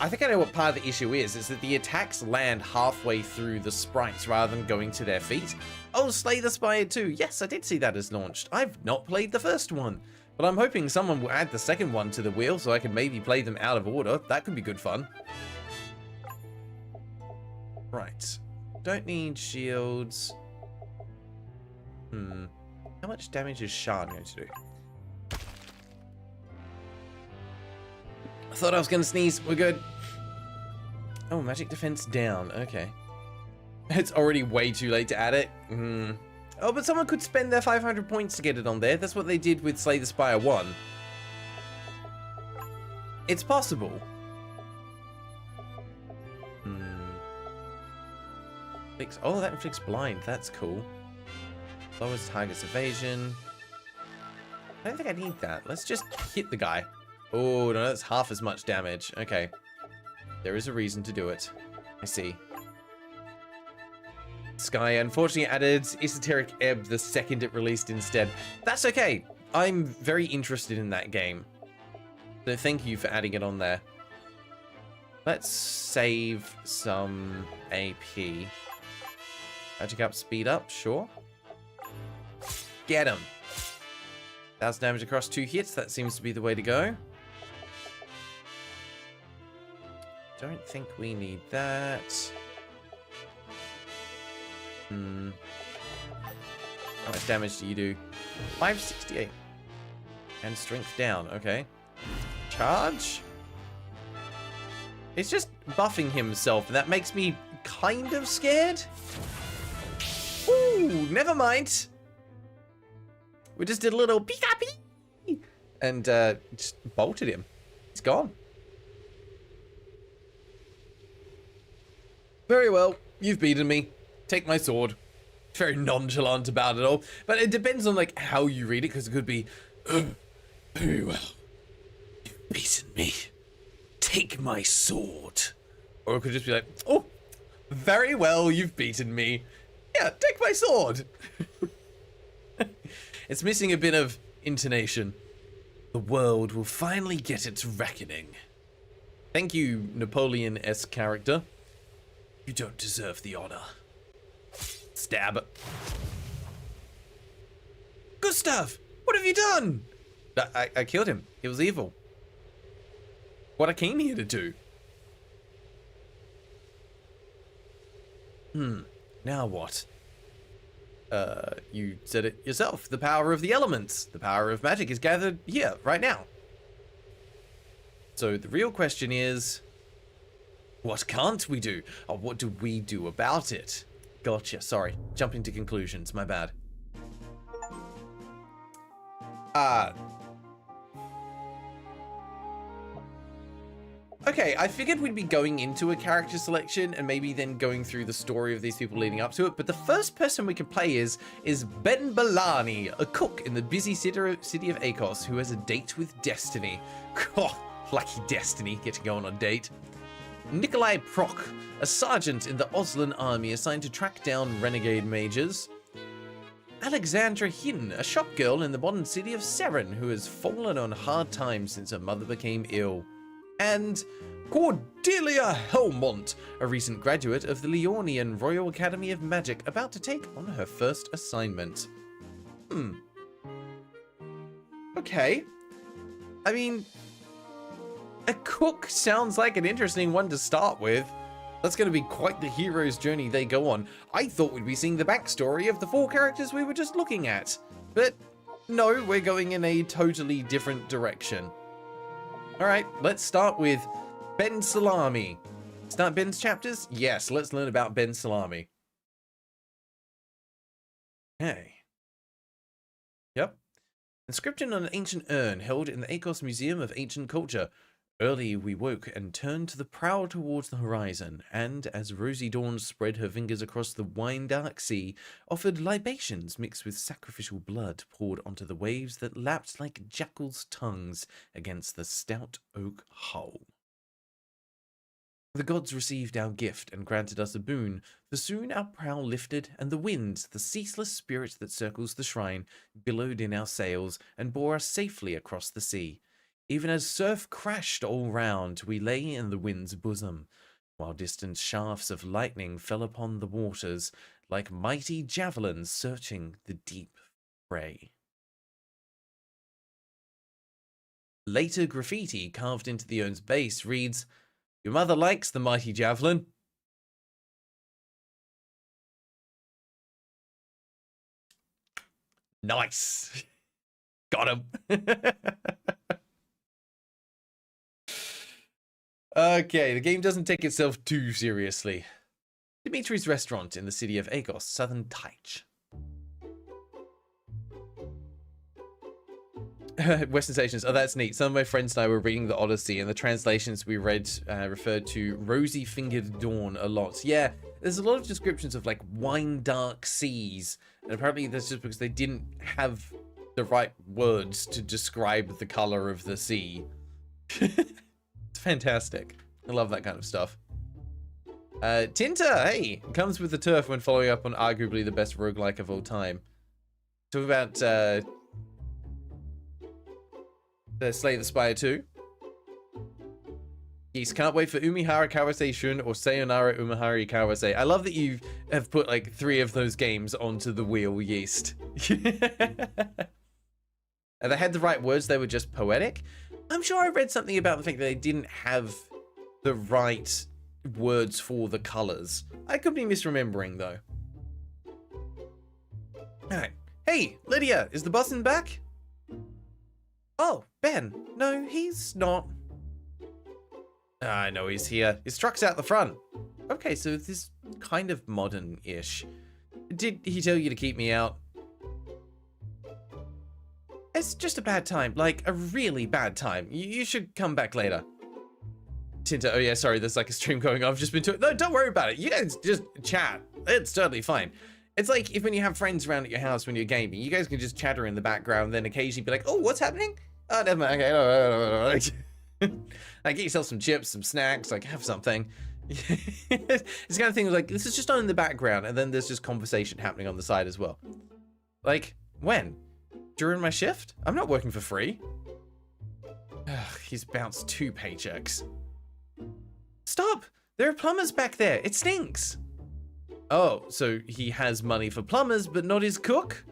think I know what part of the issue is that the attacks land halfway through the sprites rather than going to their feet. Oh, Slay the Spire 2. Yes, I did see that as launched. I've not played the first one, but I'm hoping someone will add the second one to the wheel so I can maybe play them out of order. That could be good fun. Right. Don't need shields. How much damage is Shard going to do? I thought I was going to sneeze. We're good. Oh, magic defense down. Okay. It's already way too late to add it. Oh, but someone could spend their 500 points to get it on there. That's what they did with Slay the Spire 1. It's possible. Oh, that inflicts blind. That's cool. Lowers target's evasion. I don't think I need that. Let's just hit the guy. Oh, no, that's half as much damage. Okay. There is a reason to do it. I see. Sky unfortunately added Esoteric Ebb the second it released instead. That's okay. I'm very interested in that game. So thank you for adding it on there. Let's save some AP. Magic up, speed up, sure. Get him. 1000 damage across 2 hits. That seems to be the way to go. Don't think we need that. How much damage do you do? 568. And strength down. Okay. Charge? It's just buffing himself. That makes me kind of scared. Ooh, never mind. We just did a little pee-ka-pee and just bolted him. He's gone. Very well, you've beaten me. Take my sword. Very nonchalant about it all. But it depends on like how you read it, because it could be, very well, you've beaten me. Take my sword. Or it could just be like, oh, very well, you've beaten me. Yeah, take my sword. It's missing a bit of intonation. The world will finally get its reckoning. Thank you, Napoleon-esque character. You don't deserve the honor. Stab. Gustav, what have you done? I killed him. He was evil. What I came here to do. Now what? You said it yourself. The power of the elements. The power of magic is gathered here, right now. So the real question is, what can't we do? Or what do we do about it? Gotcha, sorry. Jumping to conclusions, my bad. Okay, I figured we'd be going into a character selection and maybe then going through the story of these people leading up to it, but the first person we can play is Ben Balani, a cook in the busy city of Akos who has a date with Destiny. Oh, lucky Destiny, get to go on a date. Nikolai Proc, a sergeant in the Oslan army assigned to track down renegade mages. Alexandra Hin, a shop girl in the modern city of Seren who has fallen on hard times since her mother became ill. And Cordelia Helmont, a recent graduate of the Leonian Royal Academy of Magic about to take on her first assignment. Okay. I mean, a cook sounds like an interesting one to start with. That's going to be quite the hero's journey they go on. I thought we'd be seeing the backstory of the 4 characters we were just looking at. But no, we're going in a totally different direction. Alright, let's start with Ben Salami. Start Ben's chapters? Yes, let's learn about Ben Salami. Okay. Yep. Inscription on an ancient urn held in the Akos Museum of Ancient Culture. Early we woke and turned to the prow towards the horizon, and as rosy dawn spread her fingers across the wine-dark sea, offered libations mixed with sacrificial blood poured onto the waves that lapped like jackals' tongues against the stout oak hull. The gods received our gift and granted us a boon, for soon our prow lifted, and the wind, the ceaseless spirit that circles the shrine, billowed in our sails and bore us safely across the sea. Even as surf crashed all round, we lay in the wind's bosom, while distant shafts of lightning fell upon the waters like mighty javelins searching the deep fray. Later graffiti carved into the urn's base reads, "Your mother likes the mighty javelin." Nice. Got him. Okay, the game doesn't take itself too seriously. Dimitri's restaurant in the city of Agos, southern Taich. Western Stations. Oh, that's neat. Some of my friends and I were reading the Odyssey, and the translations we read referred to rosy-fingered dawn a lot. Yeah, there's a lot of descriptions of like wine-dark seas, and apparently that's just because they didn't have the right words to describe the color of the sea. It's fantastic. I love that kind of stuff. Tinta, hey, comes with the turf when following up on arguably the best roguelike of all time. Talk about the Slay the Spire 2. Geese, can't wait for Umihara Kawase Shun or Sayonara Umihari Kawase. I love that you have put like 3 of those games onto the wheel, Yeast. And they had the right words, they were just poetic. I'm sure I read something about the fact that they didn't have the right words for the colors. I could be misremembering though. Alright. Hey, Lydia, is the bussin' back? Oh, Ben. No, he's not. I know he's here. His truck's out the front. Okay, so this is kind of modern-ish. Did he tell you to keep me out? It's just a bad time. Like, a really bad time. You should come back later. Tinta, oh yeah, sorry, there's like a stream going on. I've just been no, don't worry about it. You guys just chat. It's totally fine. It's like if when you have friends around at your house when you're gaming, you guys can just chatter in the background, then occasionally be like, oh, what's happening? Oh, never mind. Okay, like, get yourself some chips, some snacks, like, have something. It's the kind of thing like, this is just on in the background, and then there's just conversation happening on the side as well. Like, when? During my shift? I'm not working for free. Ugh, he's bounced 2 paychecks. Stop! There are plumbers back there. It stinks. Oh, so he has money for plumbers, but not his cook?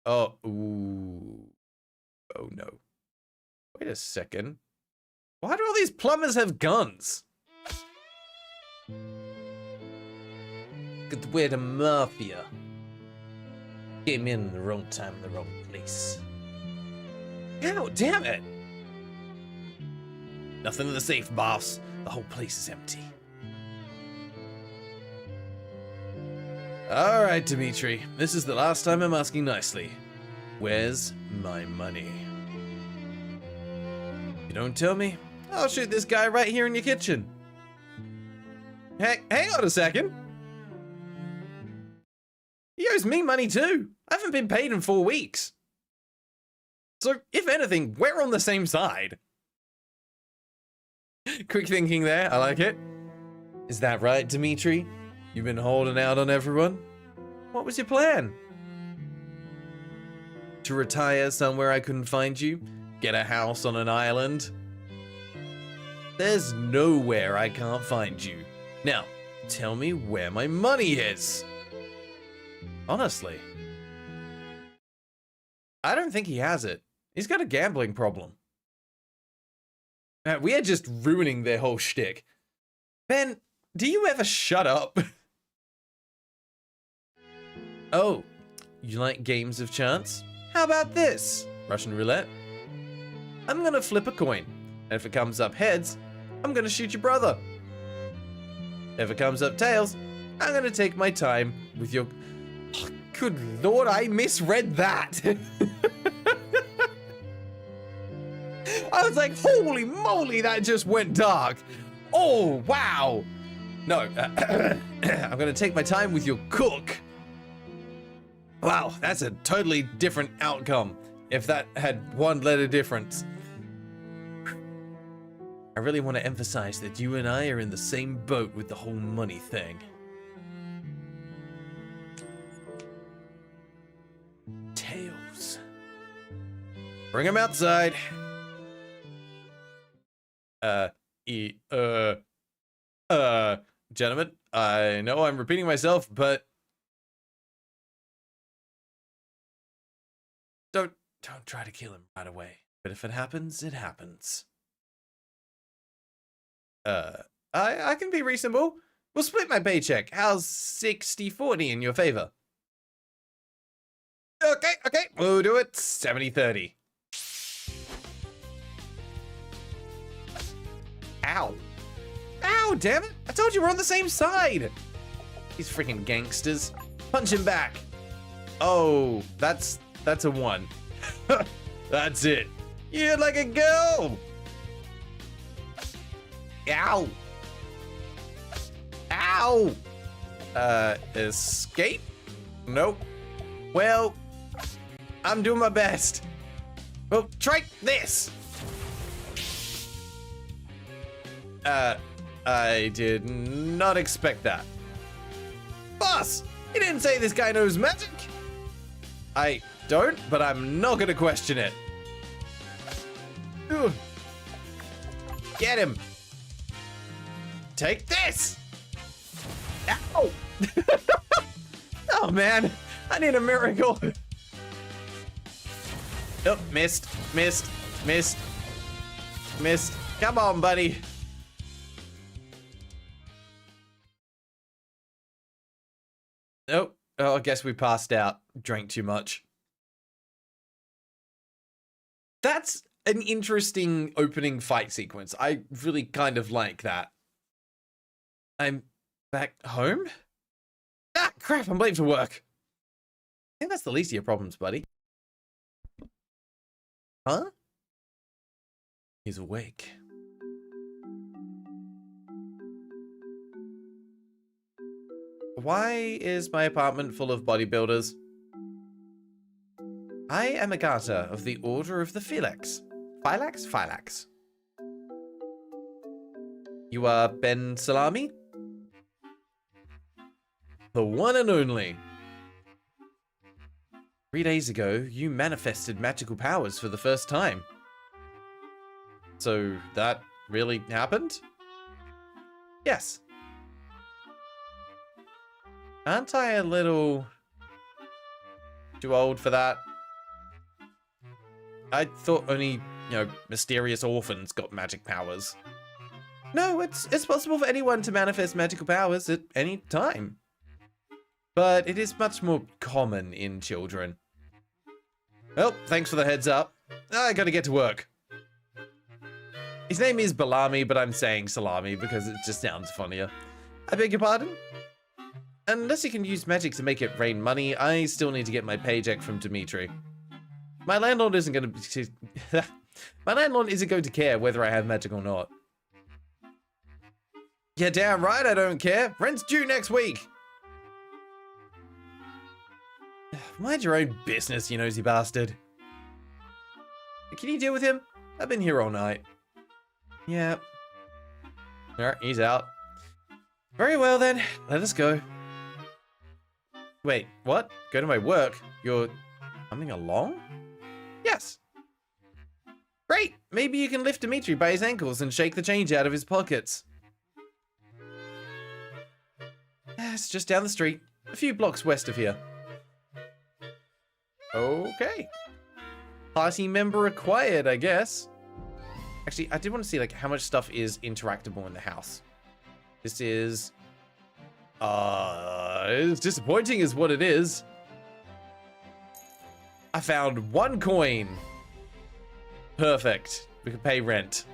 Oh, ooh. Oh no. Wait a second. Why do all these plumbers have guns? Good way to mafia. Came in the wrong time, the wrong place. Ow, damn it! Nothing in the safe, boss. The whole place is empty. Alright, Dimitri. This is the last time I'm asking nicely. Where's my money? You don't tell me, I'll shoot this guy right here in your kitchen. Hey, hang on a second. He owes me money too. I haven't been paid in 4 weeks. So, if anything, we're on the same side. Quick thinking there, I like it. Is that right, Dimitri? You've been holding out on everyone? What was your plan? To retire somewhere I couldn't find you? Get a house on an island? There's nowhere I can't find you. Now, tell me where my money is. Honestly. I don't think he has it. He's got a gambling problem. We are just ruining their whole shtick. Ben, do you ever shut up? Oh, you like games of chance? How about this? Russian roulette? I'm gonna flip a coin, and if it comes up heads, I'm gonna shoot your brother. If it comes up tails, I'm gonna take my time with your... Oh, good lord, I misread that! I was like, holy moly, that just went dark. Oh, wow. No, I'm gonna take my time with your cook. Wow, that's a totally different outcome if that had 1 letter difference. I really want to emphasize that you and I are in the same boat with the whole money thing. Tails. Bring him outside. Gentlemen, I know I'm repeating myself, but don't try to kill him right away. But if it happens, it happens. I can be reasonable. We'll split my paycheck. How's 60-40 in your favor? Okay, we'll do it 70-30. Ow. Ow, damn it. I told you we're on the same side. These freaking gangsters. Punch him back. Oh, that's a 1. That's it. You're like a girl. Ow. Ow. Escape? Nope. Well, I'm doing my best. Well, try this. I did not expect that. Boss, you didn't say this guy knows magic. I don't, but I'm not gonna question it. Ugh. Get him. Take this. Ow. Oh man, I need a miracle. Oh, missed. Come on, buddy. Nope. Oh, I guess we passed out. Drank too much. That's an interesting opening fight sequence. I really kind of like that. I'm back home? Ah, crap, I'm late for work. I think that's the least of your problems, buddy. Huh? He's awake. Why is my apartment full of bodybuilders? I am a garter of the Order of the Philax. Philax? You are Ben Salami? The one and only. 3 days ago, you manifested magical powers for the first time. So, that really happened? Yes. Aren't I a little too old for that? I thought only, mysterious orphans got magic powers. No, it's possible for anyone to manifest magical powers at any time. But it is much more common in children. Well, thanks for the heads up. I gotta get to work. His name is Balami, but I'm saying Salami because it just sounds funnier. I beg your pardon? Unless you can use magic to make it rain money, I still need to get my paycheck from Dimitri. My landlord isn't going to My landlord isn't going to care whether I have magic or not. Yeah, damn right I don't care. Rent's due next week. Mind your own business, you nosy bastard. Can you deal with him? I've been here all night. Yeah. Alright, he's out. Very well then, let us go. Wait, what? Go to my work? You're coming along? Yes. Great! Maybe you can lift Dimitri by his ankles and shake the change out of his pockets. It's just down the street, a few blocks west of here. Okay. Party member acquired, I guess. Actually, I did want to see how much stuff is interactable in the house. This is... it's disappointing is what it is. I found 1 coin. Perfect. We can pay rent.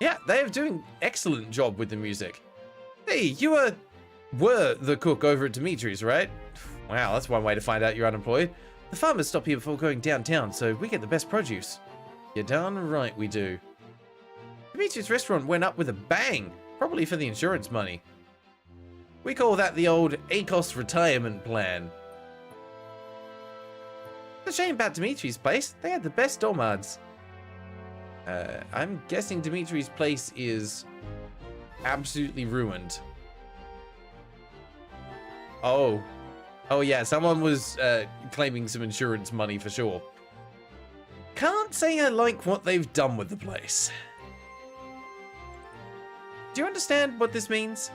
Yeah, they are doing excellent job with the music. Hey, you were the cook over at Dimitri's, right? Wow, that's one way to find out you're unemployed. The farmers stop here before going downtown, so we get the best produce. You're darn right we do. Dimitri's restaurant went up with a bang, probably for the insurance money. We call that the old ACOS retirement plan. The shame about Dimitri's place, they had the best dolmades. I'm guessing Dimitri's place is absolutely ruined. Oh. Oh yeah, someone was claiming some insurance money for sure. Can't say I like what they've done with the place. Do you understand what this means?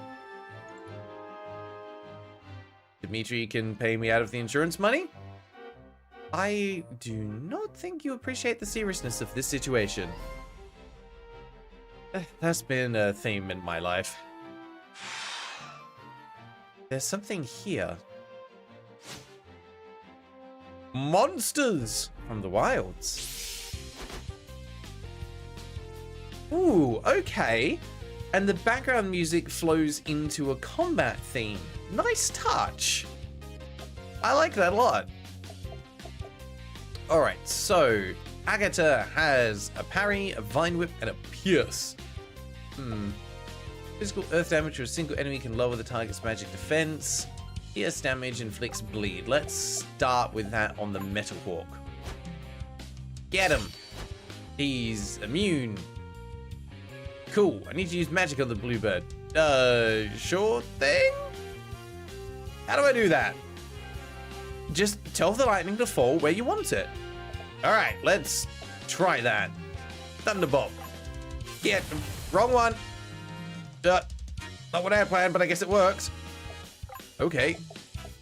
Dimitri can pay me out of the insurance money? I do not think you appreciate the seriousness of this situation. That's been a theme in my life. There's something here. Monsters from the wilds. Ooh, okay. And the background music flows into a combat theme. Nice touch. I like that a lot. Alright, so Agatha has a parry, a vine whip, and a pierce. Physical earth damage to a single enemy can lower the target's magic defense. Pierce damage inflicts bleed. Let's start with that on the Metal Hawk. Get him. He's immune. Cool. I need to use magic on the bluebird. Sure thing? How do I do that? Just tell the lightning to fall where you want it. Alright, let's try that. Thunderbolt. Yeah, wrong one. Not what I had planned, but I guess it works. Okay,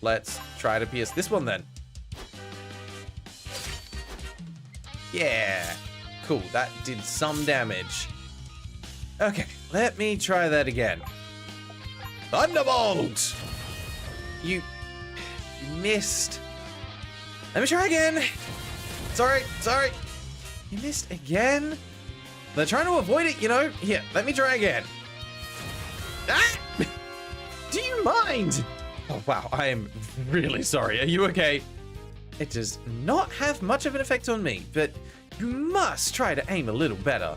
let's try to pierce this one then. Yeah, cool, that did some damage. Okay, let me try that again. Thunderbolt! You missed. Let me try again. Sorry. You missed again? They're trying to avoid it, you know? Here, let me try again. Ah! Do you mind? Oh, wow, I am really sorry. Are you okay? It does not have much of an effect on me, but you must try to aim a little better.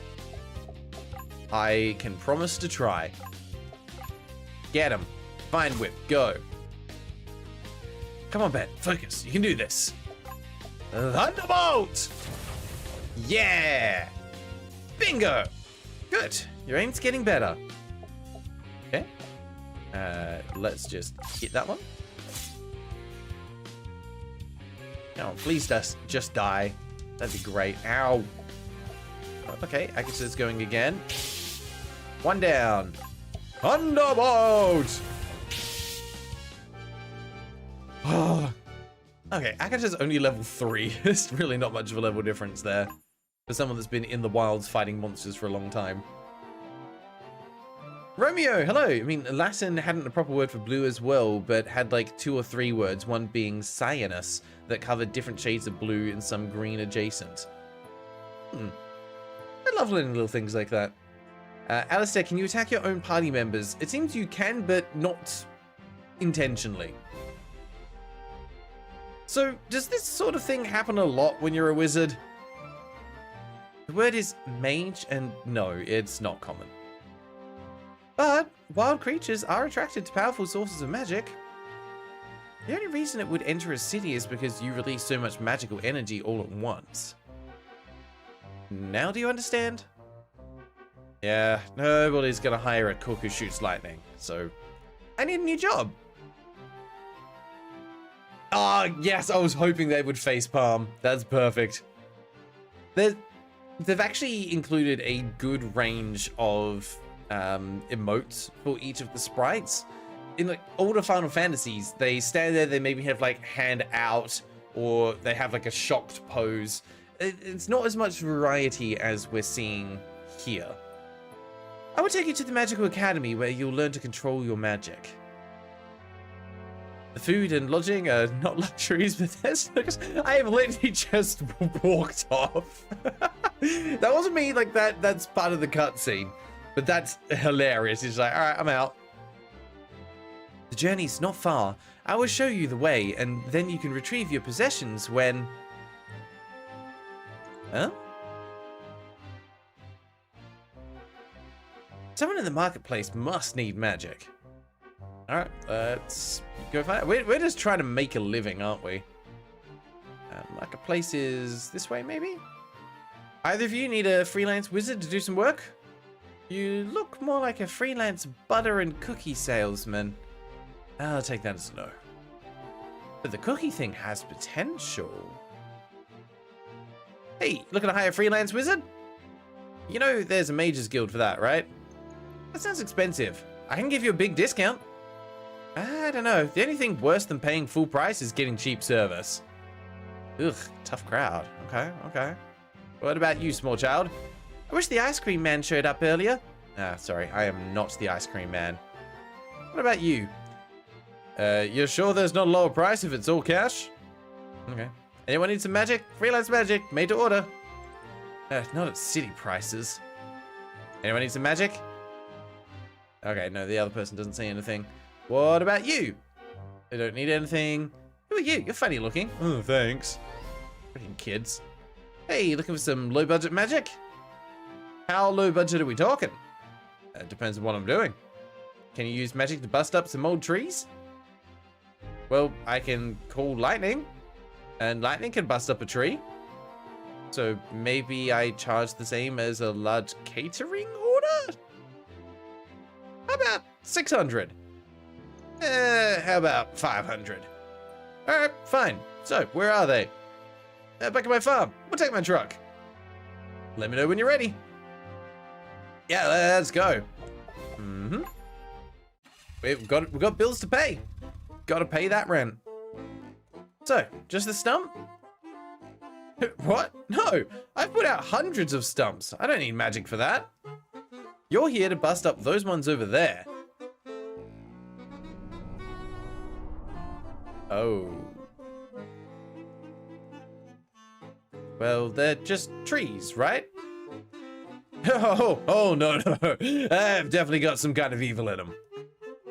I can promise to try. Get him. Vine whip, go. Come on, Ben, focus. You can do this. Thunderbolt! Yeah! Bingo! Good. Your aim's getting better. Okay. Let's just hit that one. Oh, please just die. That'd be great. Ow. Okay, Agatha's going again. One down. Thunderbolt! Oh. Okay, Agatha's only level 3. There's really not much of a level difference there. For someone that's been in the wilds fighting monsters for a long time. Romeo, hello. I mean, Latin hadn't a proper word for blue as well, but had like 2 or 3 words, one being cyanus, that covered different shades of blue and some green adjacent. I love learning little things like that. Alistair, can you attack your own party members? It seems you can, but not intentionally. So, does this sort of thing happen a lot when you're a wizard? The word is mage, and no, it's not common. But wild creatures are attracted to powerful sources of magic. The only reason it would enter a city is because you release so much magical energy all at once. Now do you understand? Yeah, nobody's gonna hire a cook who shoots lightning, so I need a new job. Ah, yes, I was hoping they would facepalm. That's perfect. They've actually included a good range of emotes for each of the sprites. In like older Final Fantasies, they stand there, they maybe have like hand out, or they have like a shocked pose. It's not as much variety as we're seeing here. I will take you to the Magical Academy where you'll learn to control your magic. The food and lodging are not luxuries, but I have literally just walked off. That wasn't me, like that's part of the cutscene. But that's hilarious. It's like, alright, I'm out. The journey's not far. I will show you the way, and then you can retrieve your possessions when... Huh? Someone in the marketplace must need magic. Alright, let's go find it. We're just trying to make a living, aren't we? Marketplace is this way, maybe? Either of you need a freelance wizard to do some work? You look more like a freelance butter and cookie salesman. I'll take that as a no. But the cookie thing has potential. Hey, looking to hire a freelance wizard? You know there's a mages guild for that, right? That sounds expensive. I can give you a big discount. I don't know. The only thing worse than paying full price is getting cheap service. Ugh, tough crowd. Okay. What about you, small child? I wish the ice cream man showed up earlier. Ah, sorry, I am not the ice cream man. What about you? You're sure there's not a lower price if it's all cash? Okay. Anyone need some magic? Freelance magic, made to order. Not at city prices. Anyone need some magic? Okay, no, the other person doesn't say anything. What about you? I don't need anything. Who are you? You're funny looking. Oh, thanks. Freaking kids. Hey, looking for some low budget magic? How low budget are we talking? Depends on what I'm doing. Can you use magic to bust up some old trees? Well, I can call lightning, and lightning can bust up a tree. So maybe I charge the same as a large catering order? How about 600? How about 500? All right, fine. So, where are they? Back at my farm. We'll take my truck. Let me know when you're ready. Yeah, let's go. We've got bills to pay. Got to pay that rent. So, just the stump? What? No, I've put out hundreds of stumps. I don't need magic for that. You're here to bust up those ones over there. Oh. Well, they're just trees, right? Oh, no. I've definitely got some kind of evil in them.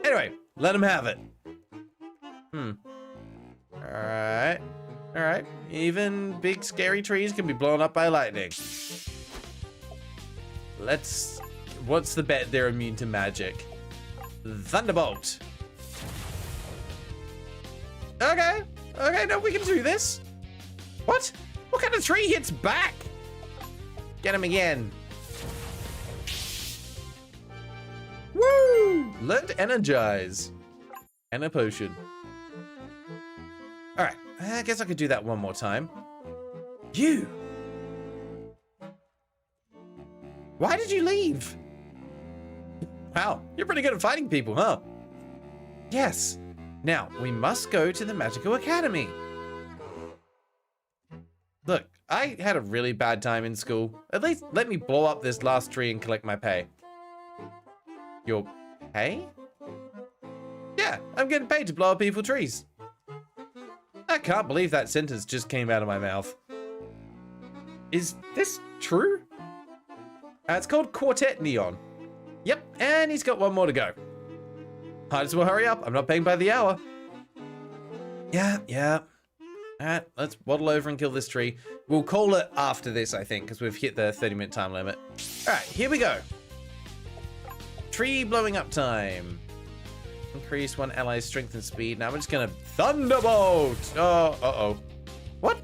Anyway, let them have it. Alright. Even big scary trees can be blown up by lightning. What's the bet they're immune to magic? Thunderbolt. Okay, no, we can do this. What? What kind of tree hits back? Get him again. Woo! Learn to energize. And a potion. Alright, I guess I could do that one more time. You! Why did you leave? Wow, you're pretty good at fighting people, huh? Yes. Now, we must go to the Magical Academy. Look, I had a really bad time in school. At least let me blow up this last tree and collect my pay. Your pay? Yeah, I'm getting paid to blow up evil trees. I can't believe that sentence just came out of my mouth. Is this true? It's called Quartet Neon. Yep, and he's got one more to go. Might as well hurry up. I'm not paying by the hour. Yeah. Alright, let's waddle over and kill this tree. We'll call it after this, I think, because we've hit the 30-minute time limit. Alright, here we go. Tree blowing up time. Increase one ally's strength and speed. Now we're just gonna Thunderbolt! Oh, uh-oh. What?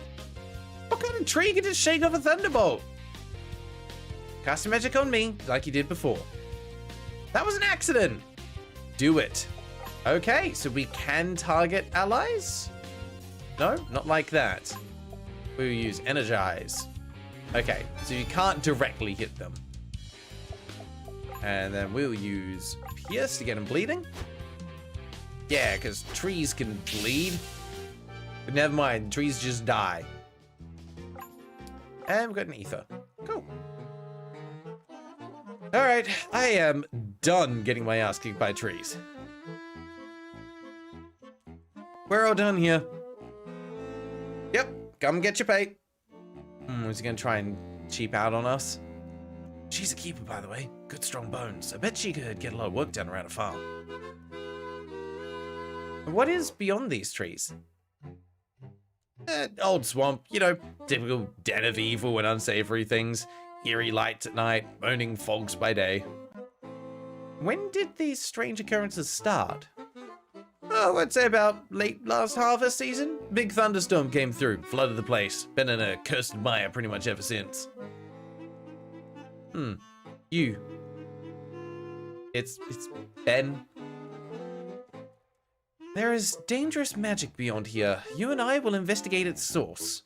What kind of tree can just shake off a Thunderbolt? Cast your magic on me, like you did before. That was an accident! Do it. Okay, so we can target allies? No, not like that. We'll use Energize. Okay, so you can't directly hit them. And then we'll use Pierce to get them bleeding. Yeah, because trees can bleed. But never mind, trees just die. And we've got an Ether. Cool. Alright, I am done getting my ass kicked by trees. We're all done here. Yep, come get your pay. Is he gonna try and cheap out on us? She's a keeper, by the way. Good strong bones. I bet she could get a lot of work done around a farm. What is beyond these trees? Old swamp, you know, typical den of evil and unsavory things. Eerie lights at night, moaning fogs by day. When did these strange occurrences start? Oh, I'd say about late last harvest season. Big thunderstorm came through, flooded the place. Been in a cursed mire pretty much ever since. You. It's Ben. There is dangerous magic beyond here. You and I will investigate its source.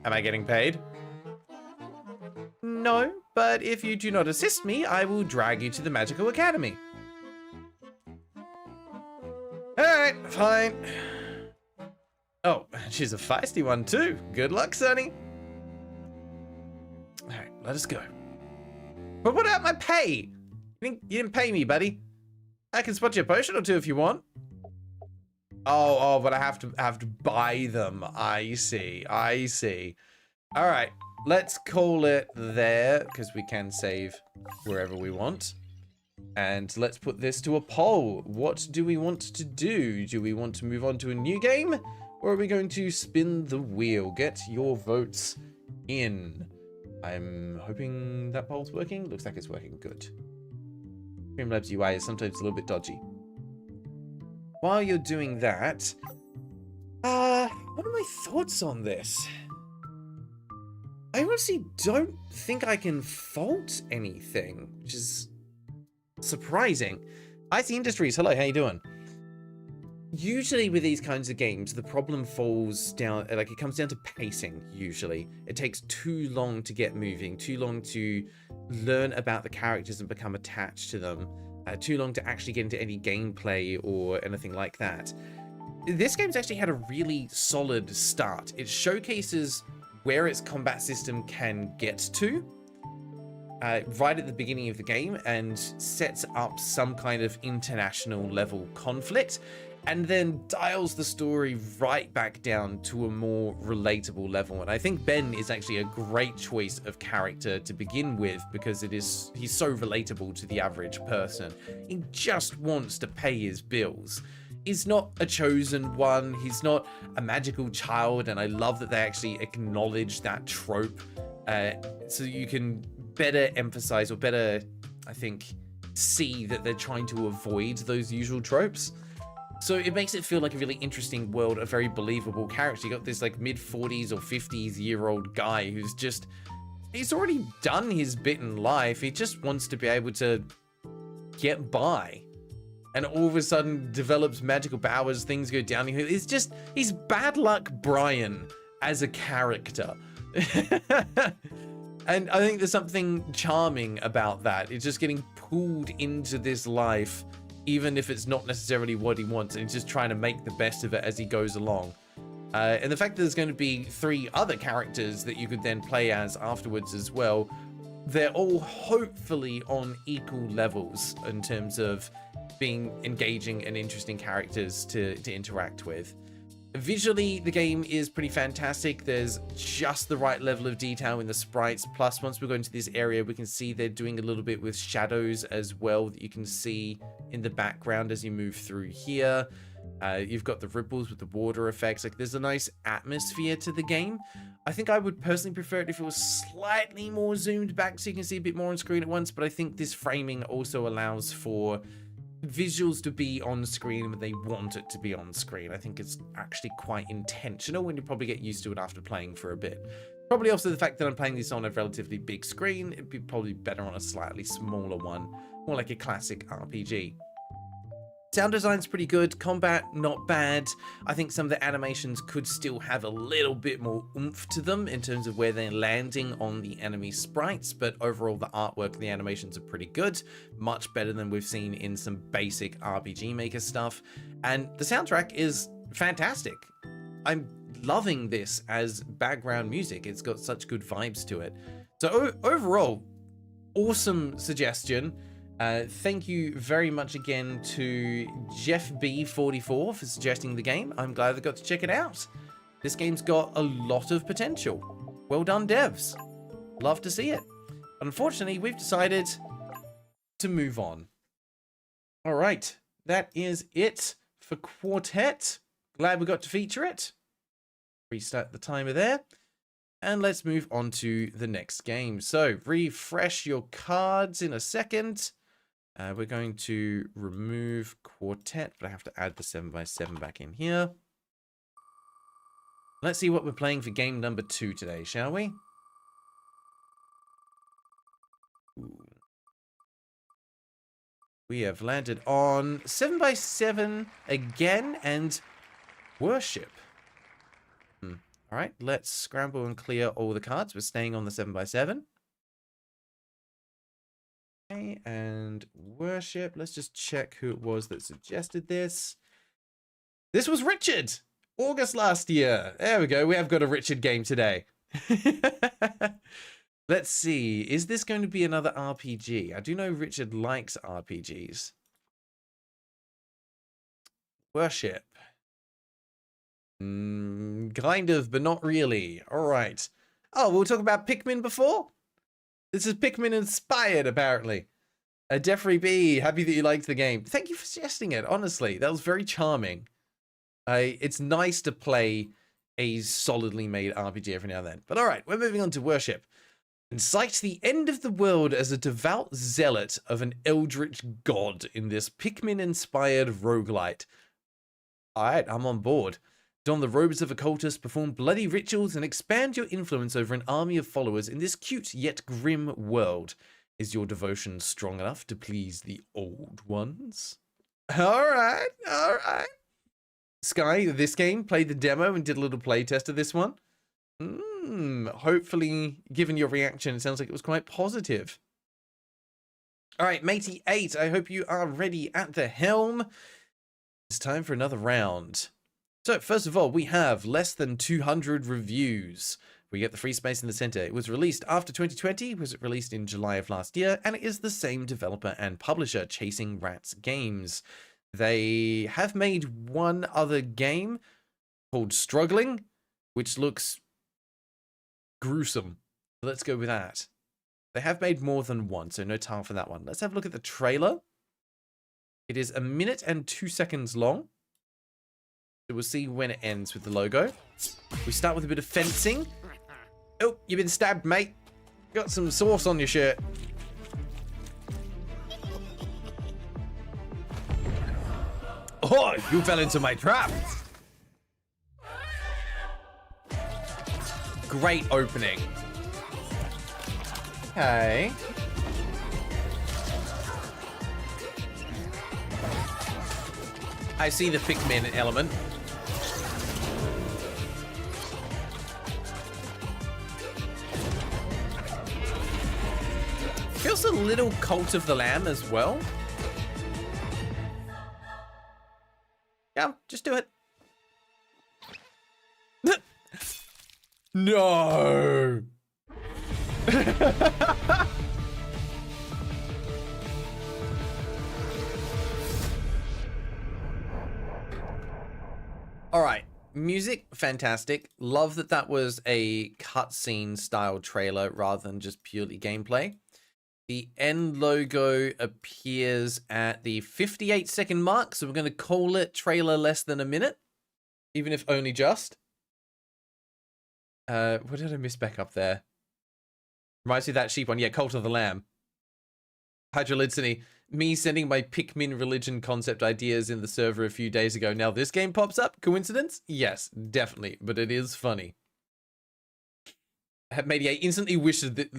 Am I getting paid? No, but if you do not assist me, I will drag you to the Magical Academy. Alright, fine. Oh, she's a feisty one too. Good luck, Sonny. Alright, let us go. But what about my pay? You didn't pay me, buddy. I can spot you a potion or two if you want. Oh, but I have to buy them. I see. All right, let's call it there because we can save wherever we want. And let's put this to a poll. What do we want to do? Do we want to move on to a new game, or are we going to spin the wheel? Get your votes in. I'm hoping that poll's working. Looks like it's working good. Streamlabs UI is sometimes a little bit dodgy. While you're doing that, what are my thoughts on this? I honestly don't think I can fault anything, which is surprising. IT Industries, hello, how you doing? Usually with these kinds of games, the problem falls down, like it comes down to pacing, usually. It takes too long to get moving, too long to learn about the characters and become attached to them, too long to actually get into any gameplay or anything like that. This game's actually had a really solid start. It showcases where its combat system can get to right at the beginning of the game and sets up some kind of international level conflict, and then dials the story right back down to a more relatable level. And I think Ben is actually a great choice of character to begin with because he's so relatable to the average person. He just wants to pay his bills. He's not a chosen one, he's not a magical child, and I love that they actually acknowledge that trope so you can better emphasize or better, I think, see that they're trying to avoid those usual tropes. So it makes it feel like a really interesting world, a very believable character. You got this like mid-40s or 50s-year-old guy who's just, he's already done his bit in life. He just wants to be able to get by. And all of a sudden develops magical powers, things go downhill. It's just, he's bad luck Brian as a character. And I think there's something charming about that. It's just getting pulled into this life, even if it's not necessarily what he wants, and he's just trying to make the best of it as he goes along. And the fact that there's going to be 3 other characters that you could then play as afterwards as well, they're all hopefully on equal levels in terms of being engaging and interesting characters to interact with. Visually, the game is pretty fantastic. There's just the right level of detail in the sprites. Plus, once we go into this area, we can see they're doing a little bit with shadows as well that you can see in the background as you move through here. You've got the ripples with the water effects. Like, there's a nice atmosphere to the game. I think I would personally prefer it if it was slightly more zoomed back so you can see a bit more on screen at once, but I think this framing also allows for visuals to be on screen when they want it to be on screen. I think it's actually quite intentional, and you probably get used to it after playing for a bit. Probably also the fact that I'm playing this on a relatively big screen. It'd be probably better on a slightly smaller one, more like a classic RPG. Sound design's pretty good, combat not bad. I think some of the animations could still have a little bit more oomph to them in terms of where they're landing on the enemy sprites, but overall the artwork and the animations are pretty good, much better than we've seen in some basic RPG Maker stuff, and the soundtrack is fantastic. I'm loving this as background music. It's got such good vibes to it. So overall, awesome suggestion. Thank you very much again to JeffB44 for suggesting the game. I'm glad I got to check it out. This game's got a lot of potential. Well done, devs. Love to see it. But unfortunately, we've decided to move on. All right, that is it for Quartet. Glad we got to feature it. Restart the timer there. And let's move on to the next game. So refresh your cards in a second. We're going to remove Quartet, but I have to add the 7x7 back in here. Let's see what we're playing for game number 2 today, shall we? We have landed on 7x7 again and worship. All right, let's scramble and clear all the cards. We're staying on the 7x7. Okay, and worship. Let's just check who it was that suggested this. This was Richard. August last year. There we go. We have got a Richard game today. Let's see. Is this going to be another RPG? I do know Richard likes RPGs. Worship. Kind of, but not really. All right. Oh, we'll talk about Pikmin before? This is Pikmin inspired, apparently. Jeffrey B, happy that you liked the game. Thank you for suggesting it, honestly. That was very charming. It's nice to play a solidly made RPG every now and then. But all right, we're moving on to worship. Incite the end of the world as a devout zealot of an eldritch god in this Pikmin-inspired roguelite. All right, I'm on board. Don the robes of occultists, perform bloody rituals, and expand your influence over an army of followers in this cute yet grim world. Is your devotion strong enough to please the old ones? All right, all right. Sky, this game, played the demo and did a little play test of this one. Hopefully, given your reaction, it sounds like it was quite positive. All right, Matey 8, I hope you are ready at the helm. It's time for another round. So, first of all, we have less than 200 reviews. We get the free space in the center. It was released after 2020, was released in July of last year, and it is the same developer and publisher, Chasing Rats Games. They have made one other game called Struggling, which looks gruesome. Let's go with that. They have made more than one, so no time for that one. Let's have a look at the trailer. It is 1 minute and 2 seconds long. So we'll see when it ends with the logo. We start with a bit of fencing. Oh, you've been stabbed, mate. Got some sauce on your shirt. Oh, you fell into my trap. Great opening. Okay. I see the Pikmin element. Feels a little Cult of the Lamb as well. Yeah, just do it. No. All right, music, fantastic. Love that that was a cutscene style trailer rather than just purely gameplay. The end logo appears at the 58-second mark, so we're going to call it trailer less than a minute, even if only just. What did I miss back up there? Reminds me of that sheep one. Yeah, Cult of the Lamb. Hydrolitsony. Me sending my Pikmin religion concept ideas in the server a few days ago. Now this game pops up. Coincidence? Yes, definitely. But it is funny. Media instantly wishlisted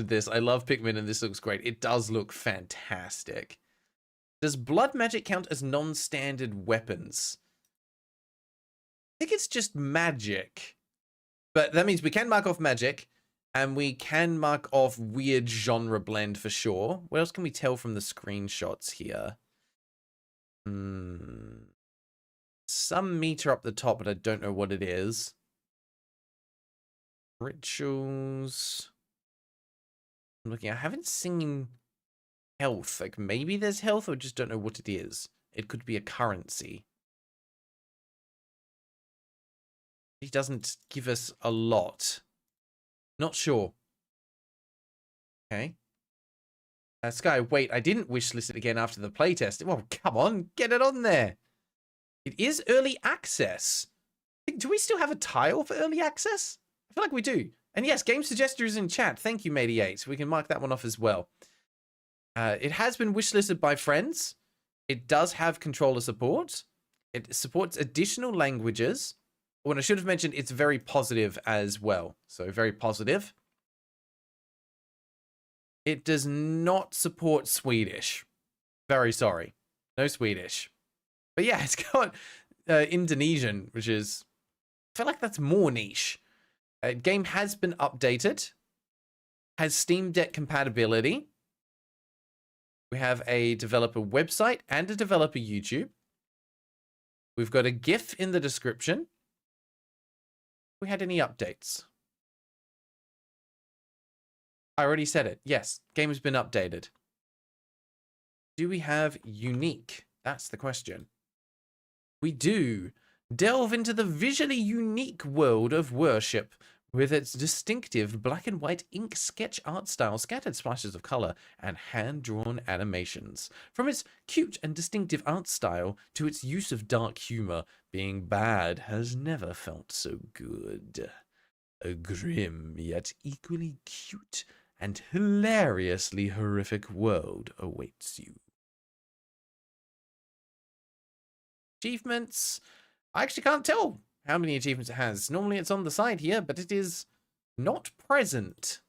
this. I love Pikmin and this looks great. It does look fantastic. Does blood magic count as non-standard weapons? I think it's just magic. But that means we can mark off magic. And we can mark off weird genre blend for sure. What else can we tell from the screenshots here? Some meter up the top, but I don't know what it is. Rituals. I'm looking. I haven't seen health. Like maybe there's health, or just don't know what it is. It could be a currency. He doesn't give us a lot. Not sure. Okay. Sky, wait, I didn't wishlist it again after the playtest. Well, come on, get it on there. It is early access. Do we still have a tile for early access? I feel like we do. And yes, game suggester is in chat. Thank you, Matey8. We can mark that one off as well. It has been wishlisted by friends. It does have controller support. It supports additional languages. When I should have mentioned, it's very positive as well. So very positive. It does not support Swedish. Very sorry. No Swedish. But yeah, it's got Indonesian, which is... I feel like that's more niche. Game has been updated. Has Steam Deck compatibility. We have a developer website and a developer YouTube. We've got a GIF in the description. We had any updates? I already said it. Yes, game has been updated. Do we have unique? That's the question. We do. Delve into the visually unique world of worship with its distinctive black and white ink sketch art style, scattered splashes of color, and hand-drawn animations. From its cute and distinctive art style to its use of dark humor, being bad has never felt so good. A grim yet equally cute and hilariously horrific world awaits you. Achievements. I actually can't tell how many achievements it has. Normally it's on the side here, but it is not present.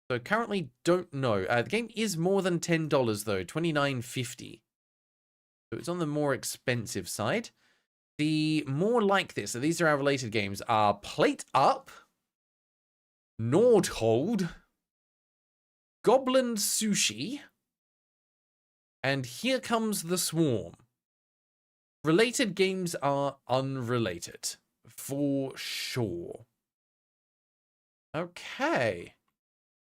So currently don't know. The game is more than $10 though, $29.50. So it's on the more expensive side. The more like this, so these are our related games, are Plate Up, Nordhold, Goblin Sushi, and Here Comes the Swarm. Related games are unrelated, for sure. Okay.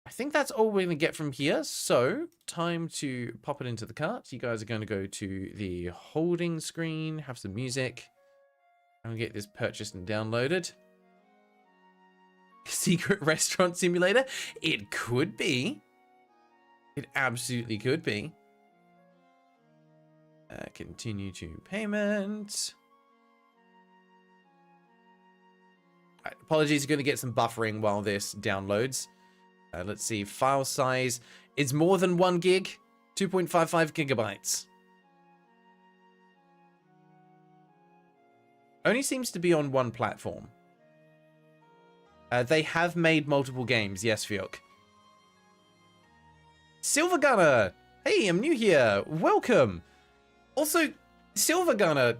I think that's all we're going to get from here, so time to pop it into the cart. You guys are going to go to the holding screen, have some music, and get this purchased and downloaded. Secret restaurant simulator? It could be. It absolutely could be. Continue to payment. Right, apologies, you're going to get some buffering while this downloads. Let's see, file size is more than 1 gig, 2.55 gigabytes. Only seems to be on one platform. They have made multiple games, yes, Fiok. Silver Gunner! Hey, I'm new here. Welcome! Also, Silver Gunner,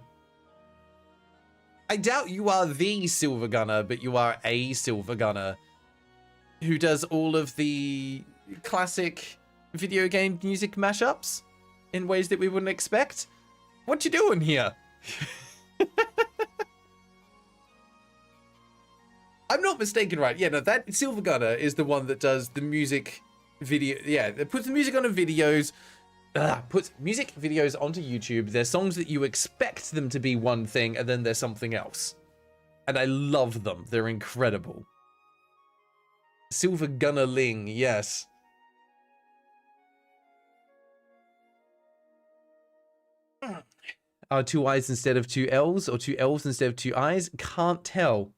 I doubt you are the Silver Gunner, but you are a Silver Gunner who does all of the classic video game music mashups in ways that we wouldn't expect. What you doing here? I'm not mistaken, right? Yeah, no, that Silver Gunner is the one that does the music video. Yeah, that puts the music on the videos. Puts music videos onto YouTube. They're songs that you expect them to be one thing, and then there's something else. And I love them. They're incredible. Silver Gunner Ling, yes. Two I's instead of two L's, or two L's instead of two I's? Can't tell.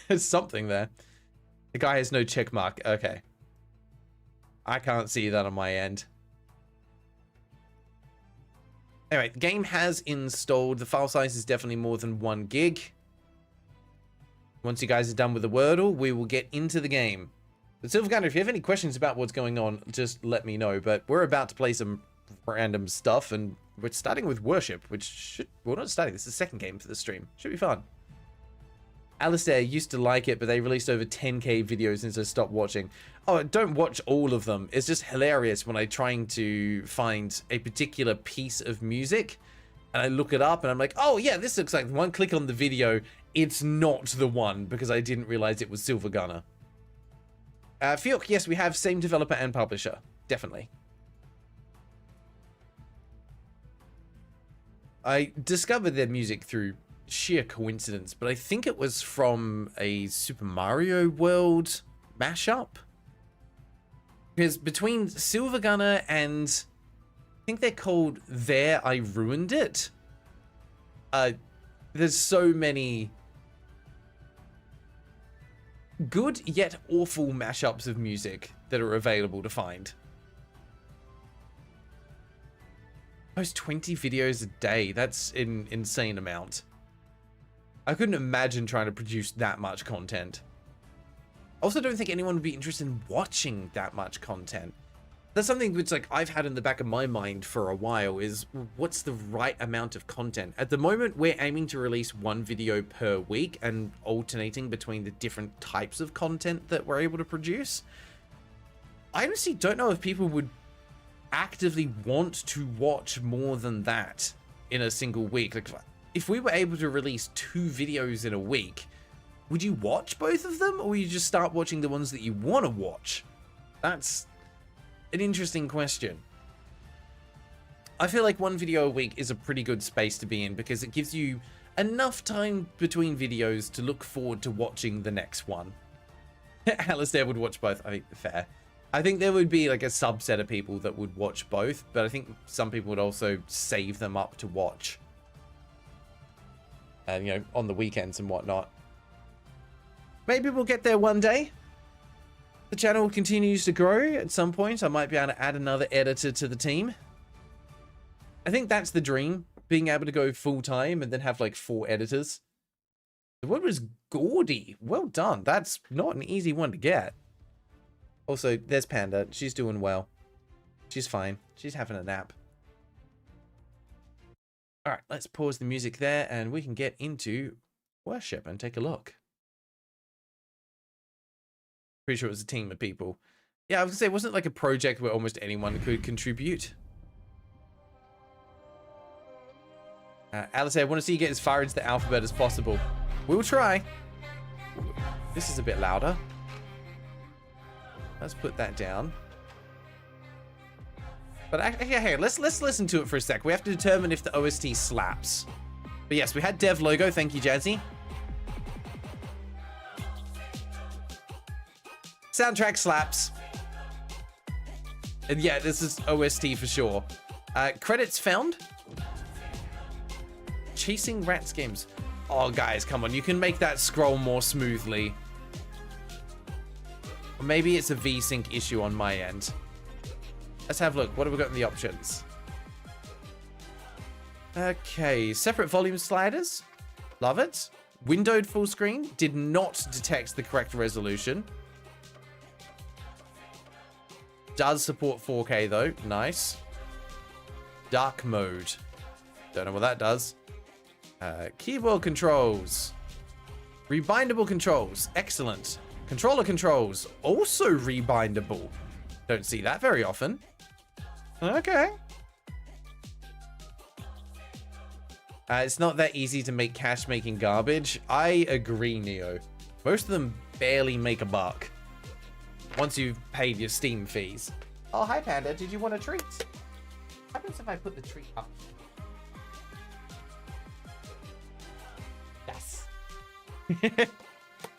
There's something there. The guy has no check mark. Okay. I can't see that on my end. Anyway, the game has installed. The file size is definitely more than 1 gig. Once you guys are done with the Wordle, we will get into the game. But Silver Gunner, if you have any questions about what's going on, just let me know. But we're about to play some random stuff, and we're starting with Worship, which should... Well, not starting. This is the second game for the stream. Should be fun. Alistair used to like it, but they released over 10k videos since I stopped watching. Oh, don't watch all of them. It's just hilarious when I'm trying to find a particular piece of music and I look it up and I'm like, oh yeah, this looks like the one. Click on the video. It's not the one because I didn't realize it was Silver Gunner. Fiok, yes, we have same developer and publisher. Definitely. I discovered their music through sheer coincidence, but I think it was from a Super Mario World mashup. Because between Silver Gunner and I think they're called There I Ruined It. There's so many good yet awful mashups of music that are available to find. Post 20 videos a day. That's an insane amount. I couldn't imagine trying to produce that much content. I also don't think anyone would be interested in watching that much content. That's something which, like, I've had in the back of my mind for a while, is what's the right amount of content? At the moment, we're aiming to release one video per week and alternating between the different types of content that we're able to produce. I honestly don't know if people would actively want to watch more than that in a single week. Like, if we were able to release 2 videos in a week, would you watch both of them, or would you just start watching the ones that you want to watch? That's an interesting question. I feel like 1 video a week is a pretty good space to be in, because it gives you enough time between videos to look forward to watching the next one. Alistair would watch both. I think fair. I think there would be like a subset of people that would watch both, but I think some people would also save them up to watch. And, you know, on the weekends and whatnot. Maybe we'll get there one day. The channel continues to grow. At some point, I might be able to add another editor to the team. I think that's the dream, being able to go full-time and then have like 4 editors. The word was gaudy. Well done. That's not an easy one to get. Also, there's Panda. She's doing well. She's fine. She's having a nap. All right, let's pause the music there and we can get into worship and take a look. Pretty sure it was a team of people. Yeah, I was gonna say, it wasn't like a project where almost anyone could contribute. Alice, I want to see you get as far into the alphabet as possible. We'll try. This is a bit louder. Let's put that down. But actually, hey, let's listen to it for a sec. We have to determine if the OST slaps. But yes, we had dev logo. Thank you, Jazzy. Soundtrack slaps. And yeah, this is OST for sure. Credits found. Chasing Rats games. Oh, guys, come on. You can make that scroll more smoothly. Or maybe it's a VSync issue on my end. Let's have a look. What have we got in the options? Okay, separate volume sliders. Love it. Windowed full screen. Did not detect the correct resolution. Does support 4K though. Nice. Dark mode. Don't know what that does. Keyboard controls. Rebindable controls. Excellent. Controller controls. Also rebindable. Don't see that very often. Okay. It's not that easy to make cash making garbage. I agree, Neo. Most of them barely make a buck once you've paid your Steam fees. Oh, hi, Panda. Did you want a treat? What happens if I put the treat up? Yes.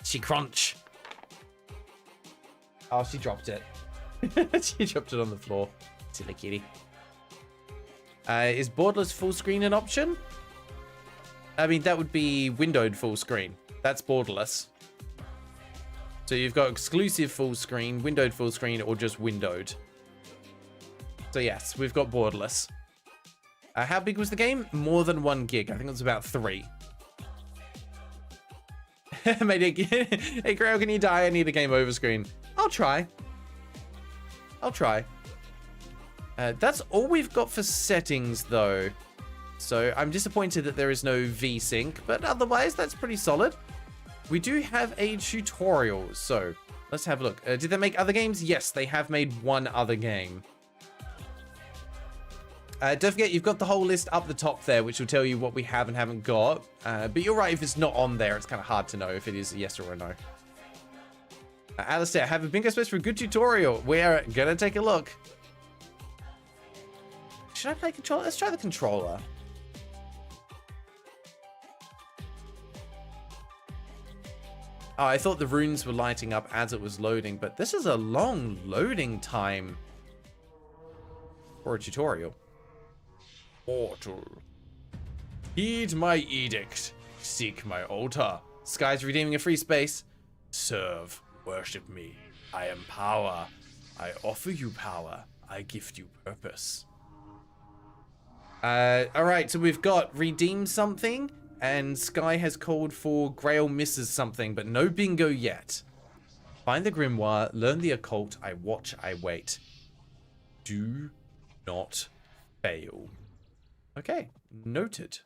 She crunch. Oh, she dropped it. She dropped it on the floor. Silly kitty. Is borderless full screen an option? I mean, that would be windowed full screen. That's borderless. So you've got exclusive full screen, windowed full screen, or just windowed. So yes, we've got borderless. How big was the game? More than 1 gig. I think it was about 3. Hey, Grail, can you die? I need a game over screen. I'll try. I'll try. That's all we've got for settings, though. So I'm disappointed that there is no VSync, but otherwise that's pretty solid. We do have a tutorial, so let's have a look. Did they make other games? Yes, they have made 1 other game. Don't forget, you've got the whole list up the top there, which will tell you what we have and haven't got. But you're right, if it's not on there, it's kind of hard to know if it is a yes or a no. Alistair, have a bingo space for a good tutorial. We're gonna take a look. Should I play controller? Let's try the controller. Oh, I thought the runes were lighting up as it was loading, but this is a long loading time for a tutorial. Portal. Heed my edict. Seek my altar. Sky's redeeming a free space. Serve. Worship me. I am power. I offer you power. I gift you purpose. Alright, so we've got redeem something, and Sky has called for Grail misses something, but no bingo yet. Find the grimoire, learn the occult, I watch, I wait. Do not fail. Okay, noted.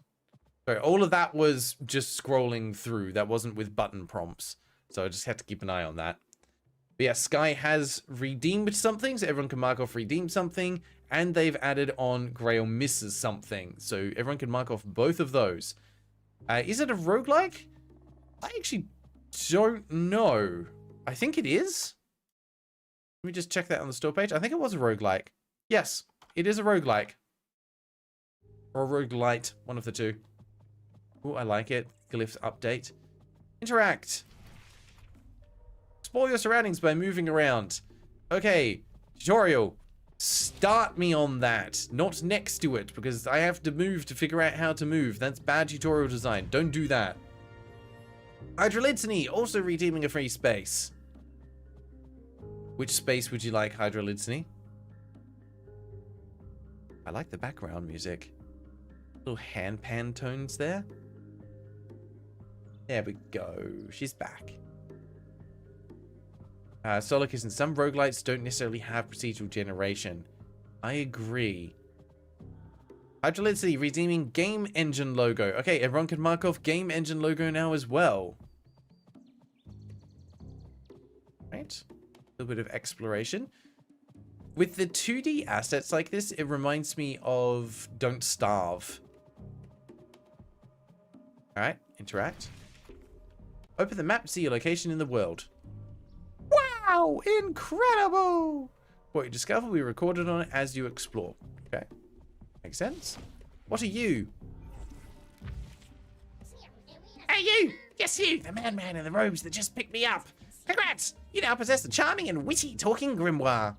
Sorry, all of that was just scrolling through. That wasn't with button prompts. So I just had to keep an eye on that. But yeah, Sky has redeemed something, so everyone can mark off redeem something. And they've added on Grail misses something. So everyone can mark off both of those. Is it a roguelike? I actually don't know. I think it is. Let me just check that on the store page. I think it was a roguelike. Yes, it is a roguelike. Or a roguelite, one of the two. Oh, I like it. Glyphs update. Interact. Explore your surroundings by moving around. Okay, tutorial. Start me on that, not next to it, because I have to move to figure out how to move. That's bad tutorial design. Don't do that. Hydrolidsony, also redeeming a free space. Which space would you like, Hydrolidsony? I like the background music. Little hand pan tones there. There we go. She's back. Solicus and some roguelites don't necessarily have procedural generation. I agree. Hydrolidsony redeeming game engine logo. Okay, everyone can mark off game engine logo now as well. Right. A little bit of exploration. With the 2D assets like this, it reminds me of Don't Starve. Alright, interact. Open the map to see your location in the world. Wow, incredible! What you discover will be recorded on it as you explore. Okay, makes sense. What are you? Hey you! Yes you, the man in the robes that just picked me up. Congrats! You now possess the charming and witty talking grimoire.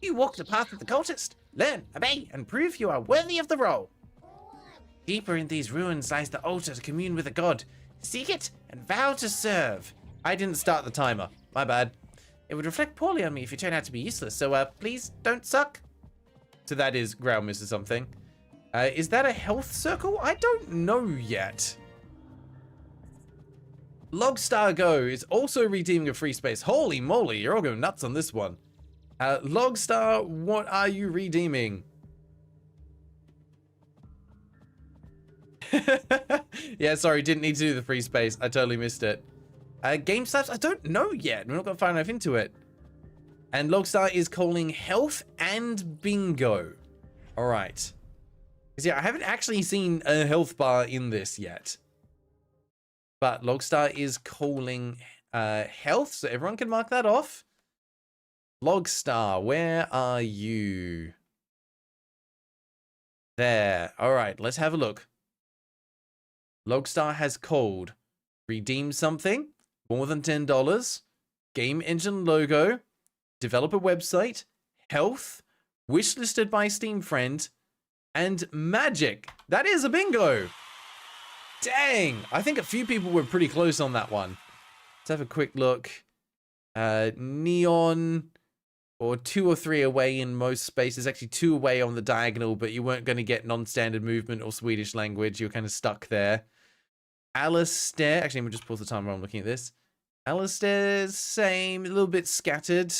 You walk the path of the cultist, learn, obey, and prove you are worthy of the role. Deeper in these ruins lies the altar to commune with a god. Seek it and vow to serve. I didn't start the timer. My bad. It would reflect poorly on me if you turn out to be useless, so please don't suck. So that is Grail misses something. Is that a health circle? I don't know yet. Logstar Go is also redeeming a free space. Holy moly, you're all going nuts on this one. Logstar, what are you redeeming? Yeah, sorry, didn't need to do the free space. I totally missed it. Game slaps, I don't know yet. We're not going to find enough into it. And Logstar is calling health and bingo. All right. Because yeah, I haven't actually seen a health bar in this yet. But Logstar is calling health, so everyone can mark that off. Logstar, where are you? There. All right, let's have a look. Logstar has called redeem something, more than $10, game engine logo, developer website, health, wishlisted by Steam friend, and magic. That is a bingo. Dang, I think a few people were pretty close on that one. Let's have a quick look. Neon, or 2 or 3 away in most spaces. Actually 2 away on the diagonal, but you weren't going to get non-standard movement or Swedish language. You're kind of stuck there. Alistair, actually, let me just pause the timer while I'm looking at this. Alistair's same, a little bit scattered.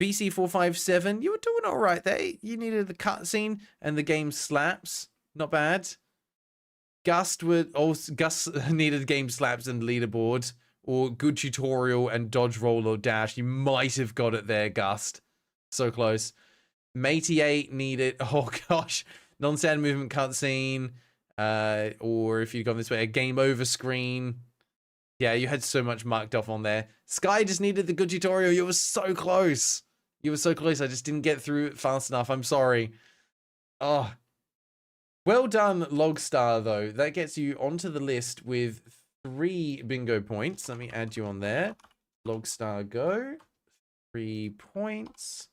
BC457, you were doing all right there. You needed the cutscene and the game slaps. Not bad. Gust needed game slaps and leaderboard, or good tutorial and dodge, roll, or dash. You might have got it there, Gust. So close. Matey8 needed, oh gosh, non-standard movement cutscene. Or if you'd gone this way, a game over screen. Yeah, you had so much marked off on there. Sky just needed the good tutorial. You were so close. You were so close. I just didn't get through it fast enough. I'm sorry. Oh. Well done, Logstar, though. That gets you onto the list with 3 bingo points. Let me add you on there. Logstar go. 3 points.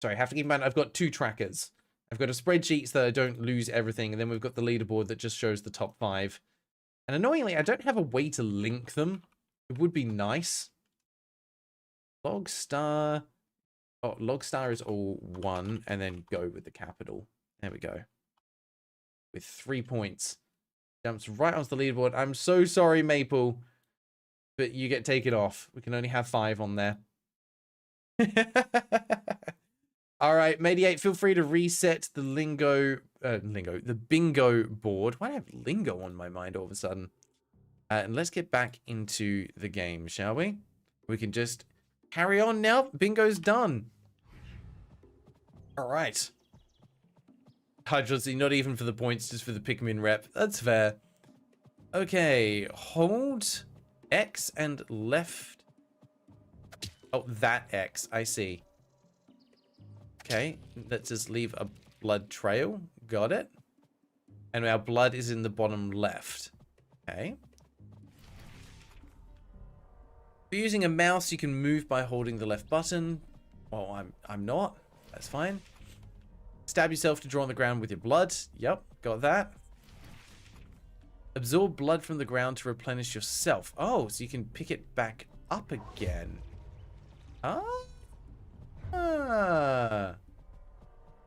Sorry, I have to keep in mind I've got 2 trackers. I've got a spreadsheet so that I don't lose everything, and then we've got the leaderboard that just shows the top 5. And annoyingly, I don't have a way to link them. It would be nice. Logstar. Oh, Logstar is all 1, and then go with the capital. There we go. With 3 points. Jumps right onto the leaderboard. I'm so sorry, Maple. but you get taken off. We can only have 5 on there. All right, Mediate, feel free to reset the the bingo board. Why do I have lingo on my mind all of a sudden? And let's get back into the game, shall we? We can just carry on now. Bingo's done. All right. Hydrocy, not even for the points, just for the Pikmin rep. That's fair. Okay, hold X and left. Oh, that X, I see. Okay, let's just leave a blood trail. Got it. And our blood is in the bottom left. Okay. If you're using a mouse, you can move by holding the left button. Well, I'm not. That's fine. Stab yourself to draw on the ground with your blood. Yep, got that. Absorb blood from the ground to replenish yourself. Oh, so you can pick it back up again. Absorb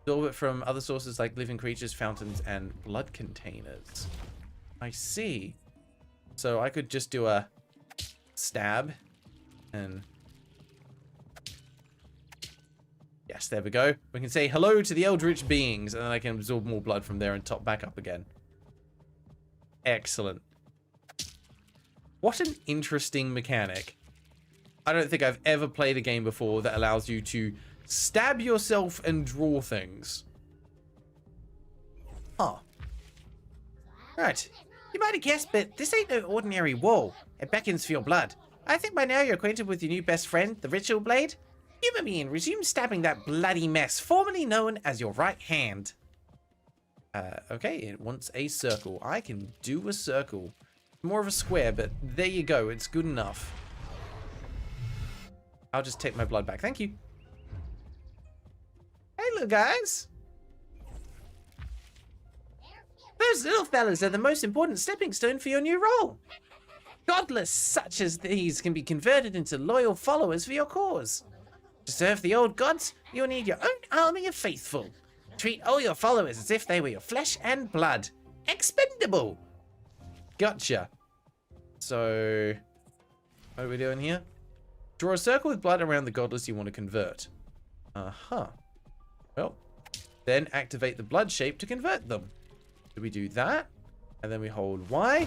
it from other sources like living creatures, fountains, and blood containers. I see. So I could just do a stab and... Yes, there we go. We can say hello to the eldritch beings, and then I can absorb more blood from there and top back up again. Excellent. What an interesting mechanic. I don't think I've ever played a game before that allows you to stab yourself and draw things. Huh. Right. You might have guessed, but this ain't no ordinary wall. It beckons for your blood. I think by now you're acquainted with your new best friend, the Ritual Blade. Humor me and resume stabbing that bloody mess, formerly known as your right hand. Okay, it wants a circle. I can do a circle. More of a square, but there you go. It's good enough. I'll just take my blood back. Thank you. Hey, little guys. Those little fellas are the most important stepping stone for your new role. Godless such as these can be converted into loyal followers for your cause. To serve the old gods, you'll need your own army of faithful. Treat all your followers as if they were your flesh and blood. Expendable! Gotcha. So, what are we doing here? Draw a circle with blood around the godless you want to convert. Uh-huh. Well, then activate the blood shape to convert them. Do we do that? And then we hold Y.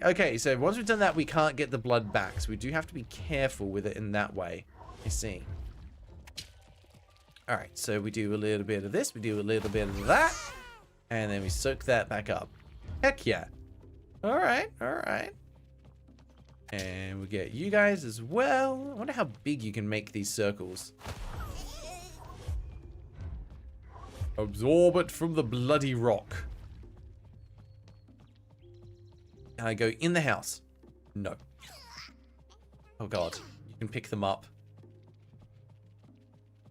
Okay, so once we've done that, we can't get the blood back. So we do have to be careful with it in that way. I see. Alright, so we do a little bit of this. We do a little bit of that. And then we soak that back up. Heck yeah. Alright, alright. And we get you guys as well. I wonder how big you can make these circles. Absorb it from the bloody rock. Can I go in the house? No. Oh god. You can pick them up.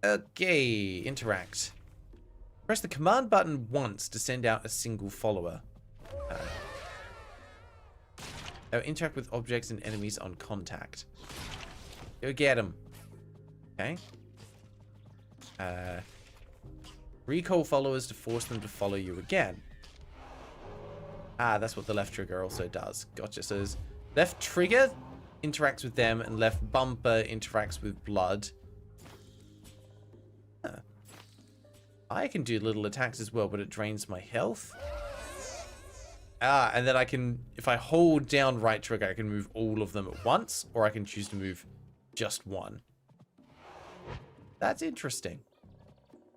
Okay. Interact. Press the command button once to send out a single follower. Interact with objects and enemies on contact. Go get them. Okay. Recall followers to force them to follow you again. Ah, that's what the left trigger also does. Gotcha. So left trigger interacts with them and left bumper interacts with blood. Huh. I can do little attacks as well, but it drains my health. Ah, and then I can, if I hold down right trigger, I can move all of them at once, or I can choose to move just one. That's interesting.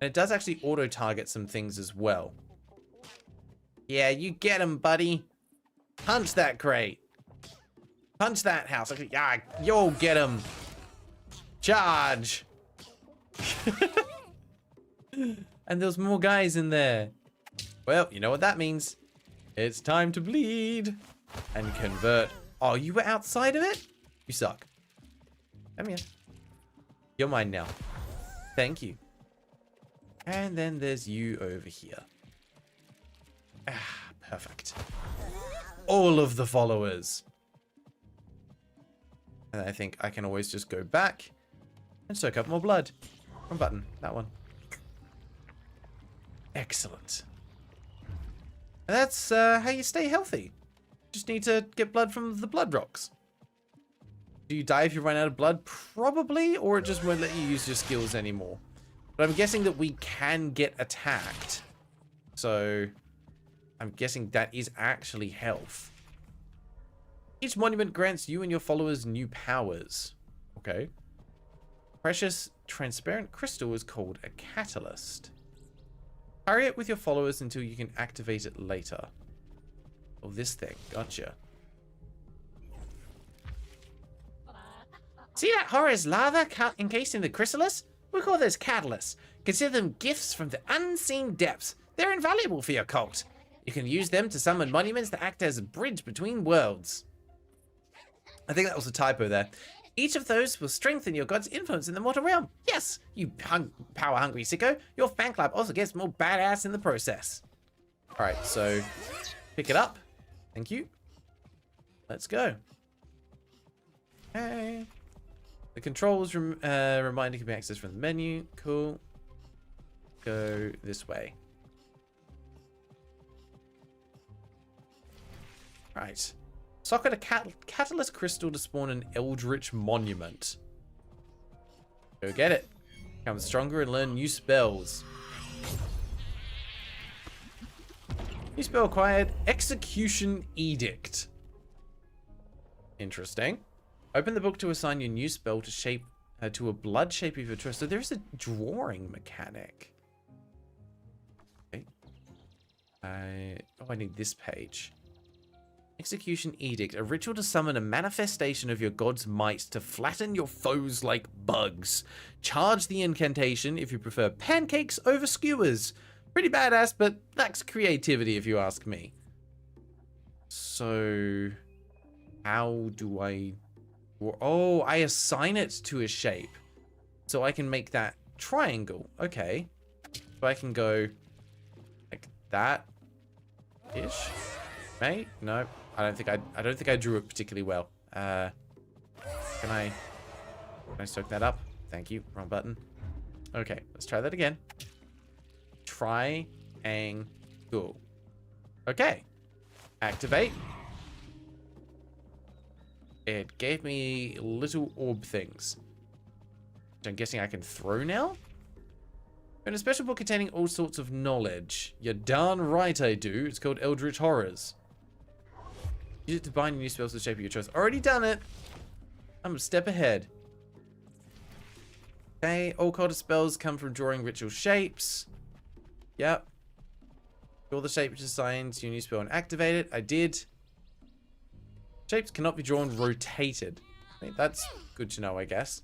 And it does actually auto-target some things as well. Yeah, you get him, buddy. Punch that crate. Punch that house. Okay, yeah, you'll get him. Charge. And there's more guys in there. Well, you know what that means. It's time to bleed. And convert. Oh, you were outside of it? You suck. Come here. You're mine now. Thank you. And then there's you over here. Ah, perfect. All of the followers. And I think I can always just go back and soak up more blood. Wrong button. That one. Excellent. And that's how you stay healthy. Just need to get blood from the blood rocks. Do you die if you run out of blood? Probably, or it just won't let you use your skills anymore. But I'm guessing that we can get attacked. So I'm guessing that is actually health. Each monument grants you and your followers new powers. Okay. Precious transparent crystal is called a catalyst. Carry it with your followers until you can activate it later. Oh, this thing. Gotcha. See that horror's lava encased in the chrysalis? We call those catalysts. Consider them gifts from the unseen depths. They're invaluable for your cult. You can use them to summon monuments that act as a bridge between worlds. I think that was a typo there. Each of those will strengthen your god's influence in the mortal realm. Yes, you power-hungry sicko. Your fan club also gets more badass in the process. Alright, so pick it up. Thank you. Let's go. Okay. The controls reminder can be accessed from the menu. Cool. Go this way. Right. Socket a catalyst crystal to spawn an eldritch monument. Go get it. Become stronger and learn new spells. New spell acquired. Execution Edict. Interesting. Open the book to assign your new spell to shape to a blood shape of your choice. So there's a drawing mechanic. Okay. I need this page. Execution Edict, a ritual to summon a manifestation of your god's might to flatten your foes like bugs. Charge the incantation if you prefer pancakes over skewers. Pretty badass, but lacks creativity if you ask me. So, how do I... Oh, I assign it to a shape. So I can make that triangle. Okay. So I can go like that-ish. Mate? No. I don't think I drew it particularly well. Can I soak that up? Thank you. Wrong button. Okay, let's try that again. Triangle. Okay. Activate. It gave me little orb things, which I'm guessing I can throw now? In a special book containing all sorts of knowledge. You're darn right I do. It's called Eldritch Horrors. Use it to bind new spells to the shape of your choice. Already done it. I'm a step ahead. Okay, all cultist spells come from drawing ritual shapes. Yep. Draw the shape which is assigned to your new spell and activate it. I did. Shapes cannot be drawn rotated. I think that's good to know, I guess.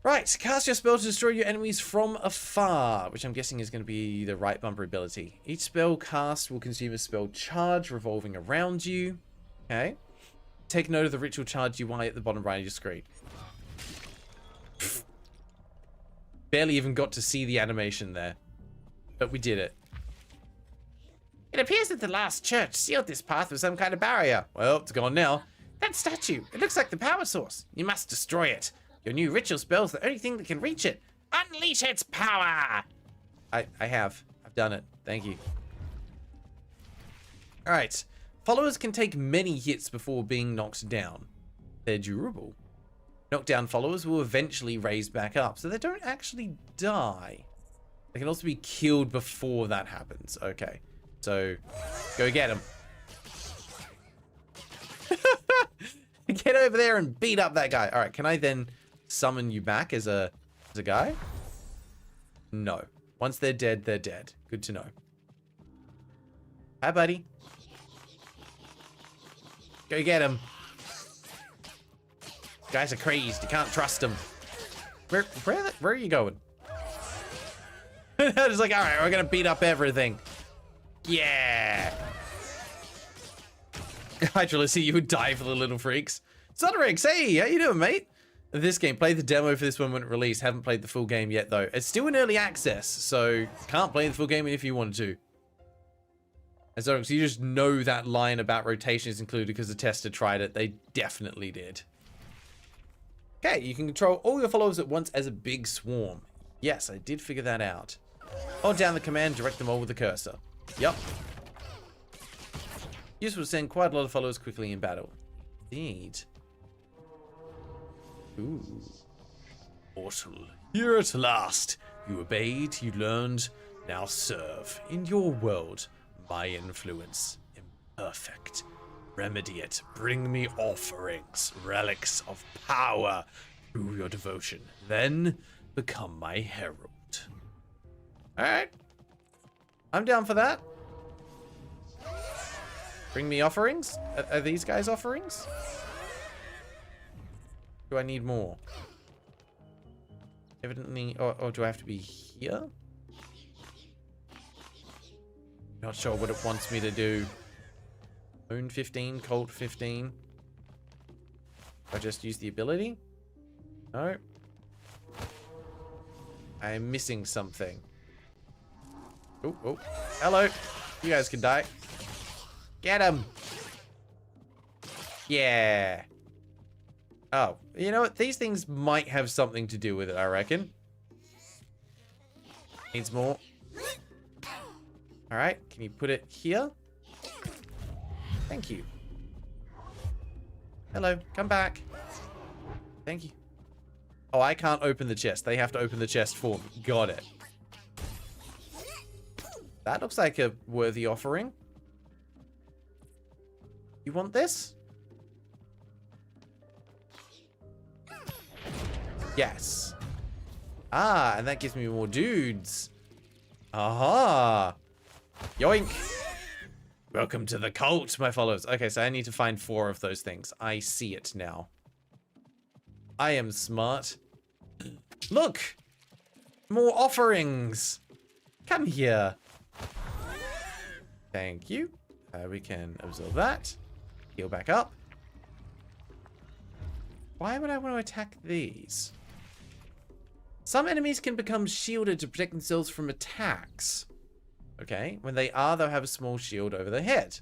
Right, cast your spell to destroy your enemies from afar, which I'm guessing is going to be the right bumper ability. Each spell cast will consume a spell charge revolving around you. Okay. Take note of the ritual charge UI at the bottom right of your screen. Barely even got to see the animation there, but we did it. It appears that the last church sealed this path with some kind of barrier. Well, it's gone now. That statue, it looks like the power source. You must destroy it. Your new ritual spell's the only thing that can reach it. Unleash its power! I've done it. Thank you. Alright. Followers can take many hits before being knocked down. They're durable. Knockdown followers will eventually raise back up, so they don't actually die. They can also be killed before that happens. Okay. So, go get him. Get over there and beat up that guy. Alright, can I then summon you back as a guy? No. Once they're dead, they're dead. Good to know. Hi, buddy. Go get him. Guys are crazed. You can't trust them. Where are you going? It's like, alright, we're gonna beat up everything. Yeah. Hydra, see you would die for the little freaks. Sonrix, hey, how you doing, mate? This game, played the demo for this one when it released. Haven't played the full game yet, though. It's still in early access, so can't play the full game if you wanted to. And so you just know that line about rotation is included because the tester tried it. They definitely did. Okay, you can control all your followers at once as a big swarm. Yes, I did figure that out. Hold down the command, direct them all with the cursor. Yep. Useful to send quite a lot of followers quickly in battle. Indeed. Ooh. Mortal. Here at last. You obeyed, you learned, now serve. In your world, my influence. Imperfect. Remedy it. Bring me offerings, relics of power. Through your devotion. Then become my herald. Alright. I'm down for that. Bring me offerings? Are these guys offerings? Do I need more? Evidently, or do I have to be here? Not sure what it wants me to do. Moon 15, Cult 15. I just use the ability? No. I am missing something. Oh, oh. Hello. You guys can die. Get him. Yeah. Oh, you know what? These things might have something to do with it, I reckon. Needs more. Alright, can you put it here? Thank you. Hello, come back. Thank you. Oh, I can't open the chest. They have to open the chest for me. Got it. That looks like a worthy offering. You want this? Yes. Ah, and that gives me more dudes. Aha. Yoink. Welcome to the cult, my followers. Okay, so I need to find 4 of those things. I see it now. I am smart. Look! More offerings! Come here. Thank you. We can absorb that. Heal back up. Why would I want to attack these? Some enemies can become shielded to protect themselves from attacks. Okay, when they are, they'll have a small shield over their head.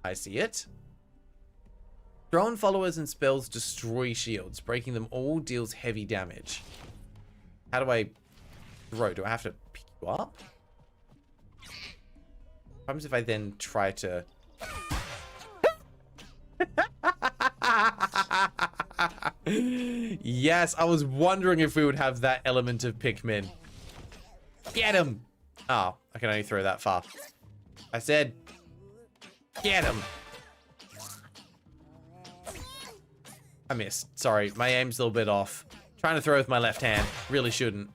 I see it. Thrown followers and spells destroy shields. Breaking them all deals heavy damage. How do I throw? Do I have to pick you up? What happens if I then try to... Yes, I was wondering if we would have that element of Pikmin. Get him! Oh, I can only throw that far. I said, get him! I missed. Sorry, my aim's a little bit off. Trying to throw with my left hand. Really shouldn't.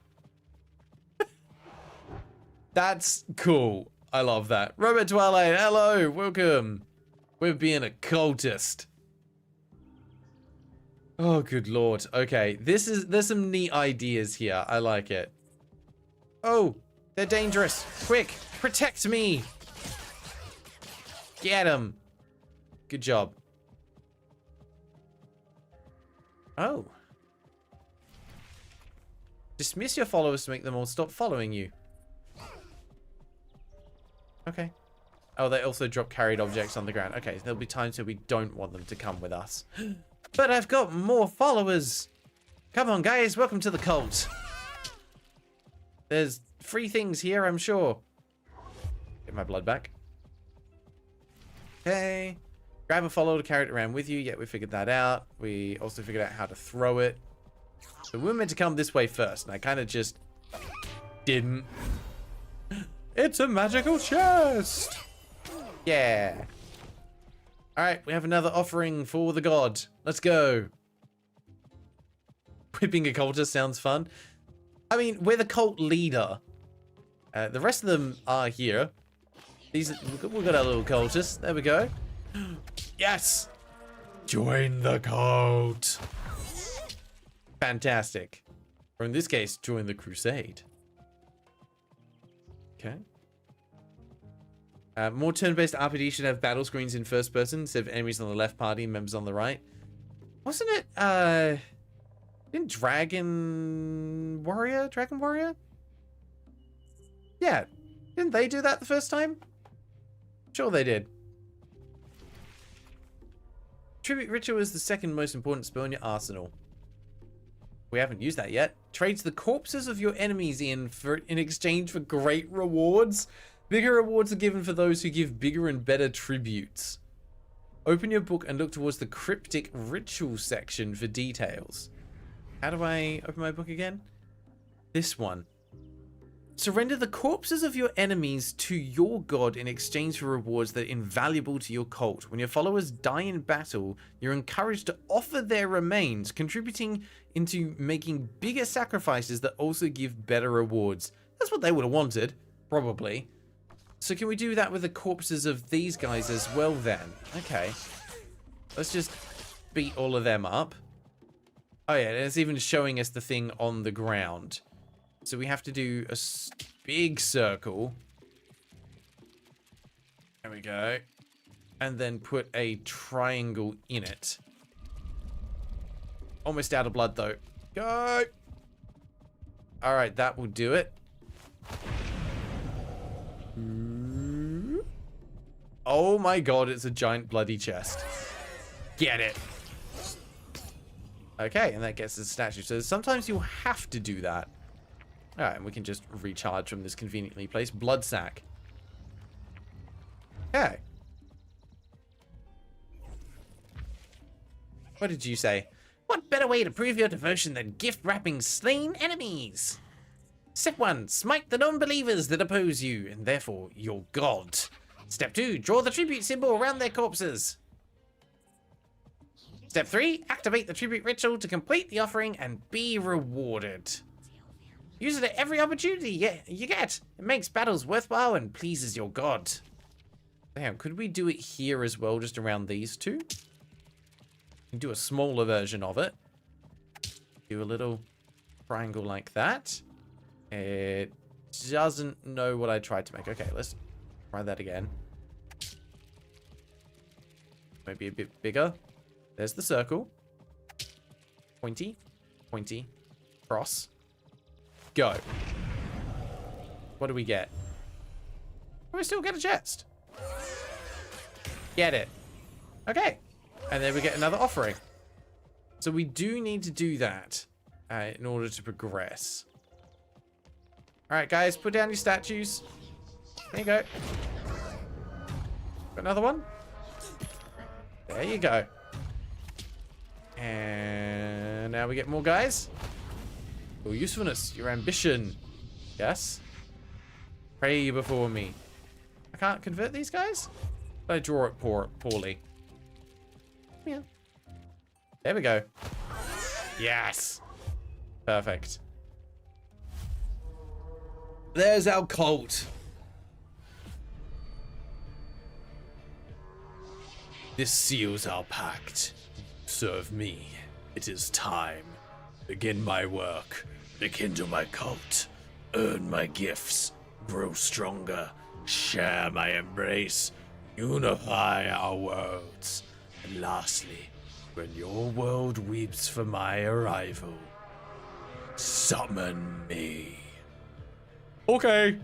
That's cool. I love that. Robert Twilight, hello, welcome. We're being a cultist. Oh, good lord. Okay, there's some neat ideas here. I like it. Oh, they're dangerous. Quick, protect me. Get him. Good job. Oh. Dismiss your followers to make them all stop following you. Okay. Oh, they also drop carried objects on the ground. Okay, so there'll be times where we don't want them to come with us. But I've got more followers. Come on, guys. Welcome to the cult. There's free things here, I'm sure. Get my blood back. Okay. Grab a follower to carry it around with you. Yeah, we figured that out. We also figured out how to throw it. So we were meant to come this way first, and I kind of just didn't. It's a magical chest! Yeah. Alright, we have another offering for the god. Let's go. Whipping a cultist sounds fun. I mean, we're the cult leader. The rest of them are here. We've got our little cultists. There we go. Yes! Join the cult. Fantastic. Or in this case, join the crusade. Okay. More turn-based RPG should have battle screens in first person instead of enemies on the left party and members on the right. Wasn't it, didn't Dragon Warrior? Yeah. Didn't they do that the first time? Sure they did. Tribute Ritual is the second most important spell in your arsenal. We haven't used that yet. Trades the corpses of your enemies in exchange for great rewards. Bigger rewards are given for those who give bigger and better tributes. Open your book and look towards the cryptic ritual section for details. How do I open my book again? This one. Surrender the corpses of your enemies to your god in exchange for rewards that are invaluable to your cult. When your followers die in battle, you're encouraged to offer their remains, contributing into making bigger sacrifices that also give better rewards. That's what they would have wanted, probably. So can we do that with the corpses of these guys as well then? Okay. Let's just beat all of them up. Oh yeah, it's even showing us the thing on the ground. So we have to do a big circle. There we go. And then put a triangle in it. Almost out of blood though. Go! Alright, that will do it. Oh my god, it's a giant bloody chest. Get it. Okay, and that gets the statue. So sometimes you'll have to do that. Alright, and we can just recharge from this conveniently placed blood sack. Okay. What did you say? What better way to prove your devotion than gift wrapping slain enemies? Step 1. Smite the non-believers that oppose you, and therefore your god. Step 2. Draw the tribute symbol around their corpses. Step 3. Activate the tribute ritual to complete the offering and be rewarded. Use it at every opportunity you get. It makes battles worthwhile and pleases your god. Damn, could we do it here as well, just around these two? Do a smaller version of it. Do a little triangle like that. It doesn't know what I tried to make. Okay, let's try that again. Maybe a bit bigger. There's the circle. Pointy, pointy, cross. Go. What do we get? We still get a chest. Get it. Okay. And then we get another offering. So we do need to do that in order to progress. Alright, guys. Put down your statues. There you go. Got another one. There you go. And now we get more guys. Your usefulness, your ambition. Yes. Pray before me. I can't convert these guys? I draw it poorly. Yeah. There we go. Yes. Perfect. There's our cult. This seals our pact. Serve me. It is time. Begin my work. Rekindle my cult. Earn my gifts. Grow stronger. Share my embrace. Unify our worlds. And lastly, when your world weeps for my arrival, summon me. Okay.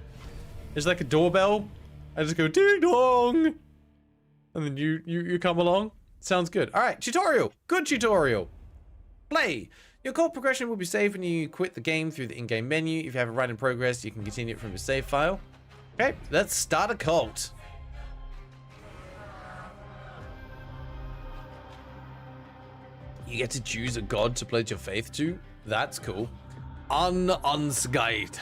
It's like a doorbell. I just go ding dong. And then you come along. Sounds good. All right, tutorial. Good tutorial. Play. Your cult progression will be saved when you quit the game through the in-game menu. If you have a run in progress, you can continue it from your save file. Okay, let's start a cult. You get to choose a god to pledge your faith to. That's cool. Unscathed.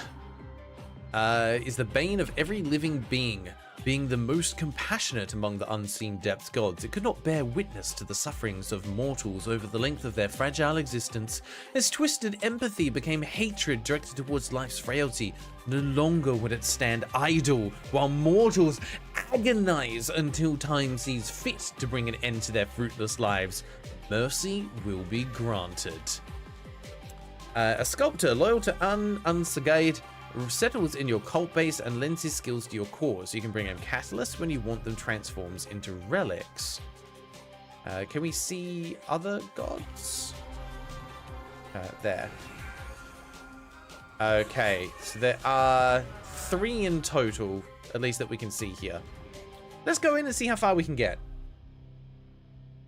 Is the bane of every living being. Being the most compassionate among the unseen depths gods, it could not bear witness to the sufferings of mortals over the length of their fragile existence. Its twisted empathy became hatred directed towards life's frailty. No longer would it stand idle while mortals agonize until time sees fit to bring an end to their fruitless lives. Mercy will be granted. A sculptor loyal to Unscathed settles in your cult base and lends his skills to your cause. You can bring in catalysts when you want them transforms into relics. Can we see other gods? There. Okay, so there are 3 in total, at least that we can see here. Let's go in and see how far we can get.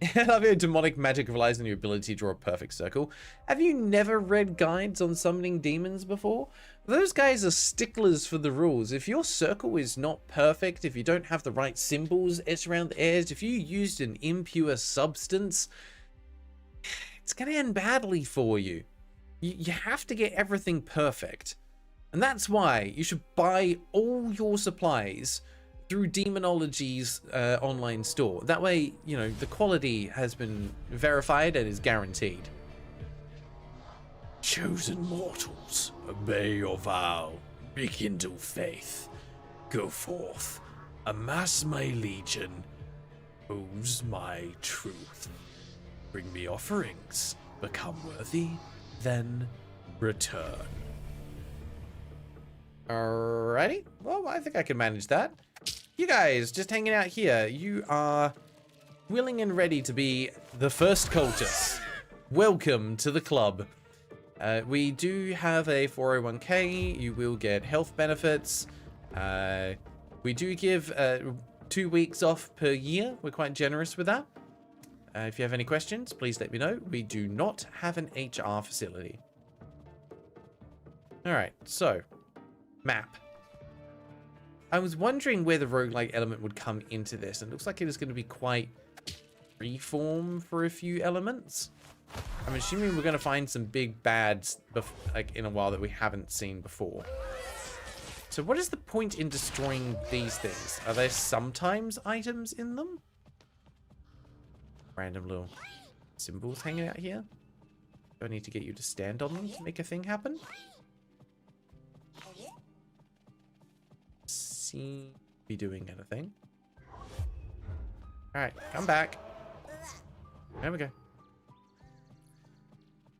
I love your demonic magic relies on your ability to draw a perfect circle. Have you never read guides on summoning demons before? Those guys are sticklers for the rules. If your circle is not perfect, if you don't have the right symbols etched around the edge, if you used an impure substance, it's going to end badly for you. You have to get everything perfect. And that's why you should buy all your supplies through Demonology's online store. That way, you know, the quality has been verified and is guaranteed. Chosen mortals, obey your vow, rekindle faith, go forth, amass my legion, ooze my truth, bring me offerings, become worthy, then return. Alrighty, well, I think I can manage that. You guys, just hanging out here, you are willing and ready to be the first cultists. Welcome to the club. We do have a 401k, you will get health benefits. We do give 2 weeks off per year, we're quite generous with that. If you have any questions, please let me know. We do not have an HR facility. Alright, so, map. I was wondering where the roguelike element would come into this, and it looks like it is going to be quite freeform for a few elements. I'm assuming we're going to find some big bads like in a while that we haven't seen before. So what is the point in destroying these things? Are there sometimes items in them? Random little symbols hanging out here. Do I need to get you to stand on them to make a thing happen? Be doing anything. Alright, come back. There we go.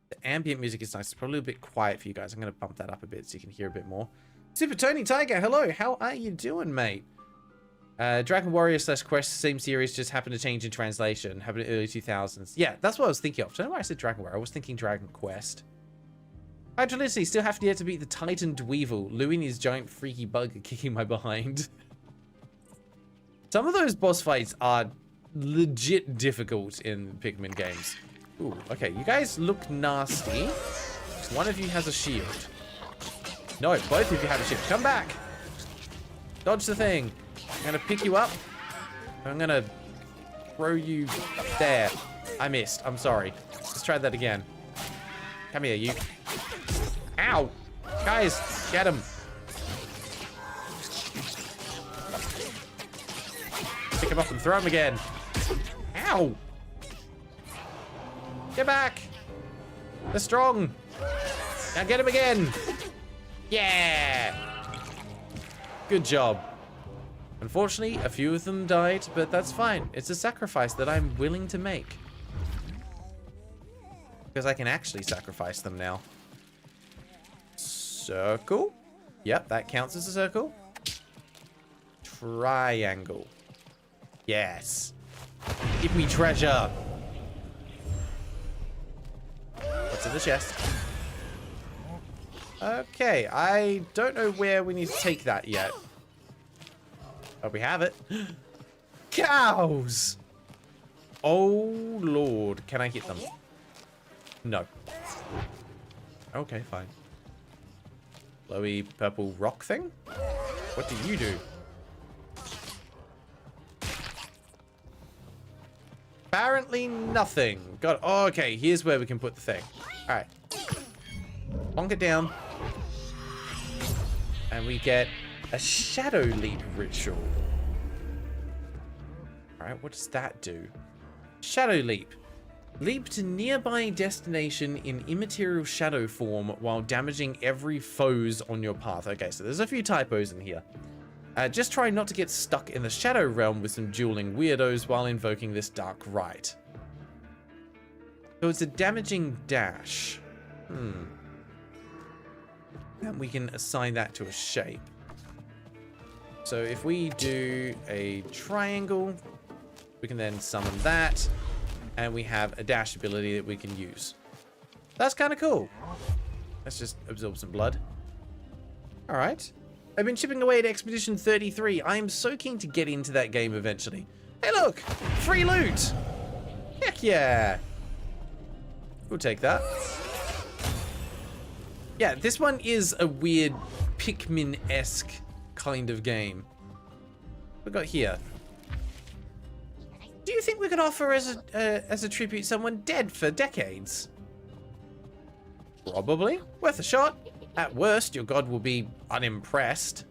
The ambient music is nice. It's probably a bit quiet for you guys. I'm going to bump that up a bit so you can hear a bit more. Super Tony Tiger, hello. How are you doing, mate? Dragon Warrior / Quest, same series, just happened to change in translation. Happened in the early 2000s. Yeah, that's what I was thinking of. I don't know why I said Dragon Warrior. I was thinking Dragon Quest. Hydrolicity, still have yet to beat the Titan Dweevil. Louie and his giant freaky bug are kicking my behind. Some of those boss fights are legit difficult in Pikmin games. Ooh, okay, you guys look nasty. One of you has a shield. No, both of you have a shield. Come back. Dodge the thing. I'm gonna pick you up. I'm gonna throw you there. I missed. I'm sorry. Let's try that again. Come here, you. Ow! Guys, get him. Pick him up and throw him again. Ow! Get back! They're strong. Now get him again. Yeah! Good job. Unfortunately, a few of them died, but that's fine. It's a sacrifice that I'm willing to make. Because I can actually sacrifice them now. Circle. Yep, that counts as a circle. Triangle. Yes. Give me treasure. What's in the chest? Okay, I don't know where we need to take that yet. Oh, we have it. Cows! Oh, Lord. Can I hit them? No. Okay, fine. Glowy purple rock thing? What do you do? Apparently nothing. Got. Oh, okay, here's where we can put the thing. Alright. Bonk it down. And we get a shadow leap ritual. Alright, what does that do? Shadow leap. Leap to nearby destination in immaterial shadow form while damaging every foes on your path. Okay, so there's a few typos in here. Just try not to get stuck in the shadow realm with some dueling weirdos while invoking this dark rite. So it's a damaging dash. And we can assign that to a shape. So if we do a triangle, we can then summon that. And we have a dash ability that we can use. That's kind of cool. Let's just absorb some blood. All right. I've been chipping away at Expedition 33. I am so keen to get into that game eventually. Hey, look! Free loot! Heck yeah. We'll take that. Yeah, this one is a weird Pikmin-esque kind of game. What we got here? Do you think we could offer as a tribute someone dead for decades? Probably. Worth a shot. At worst, your god will be unimpressed.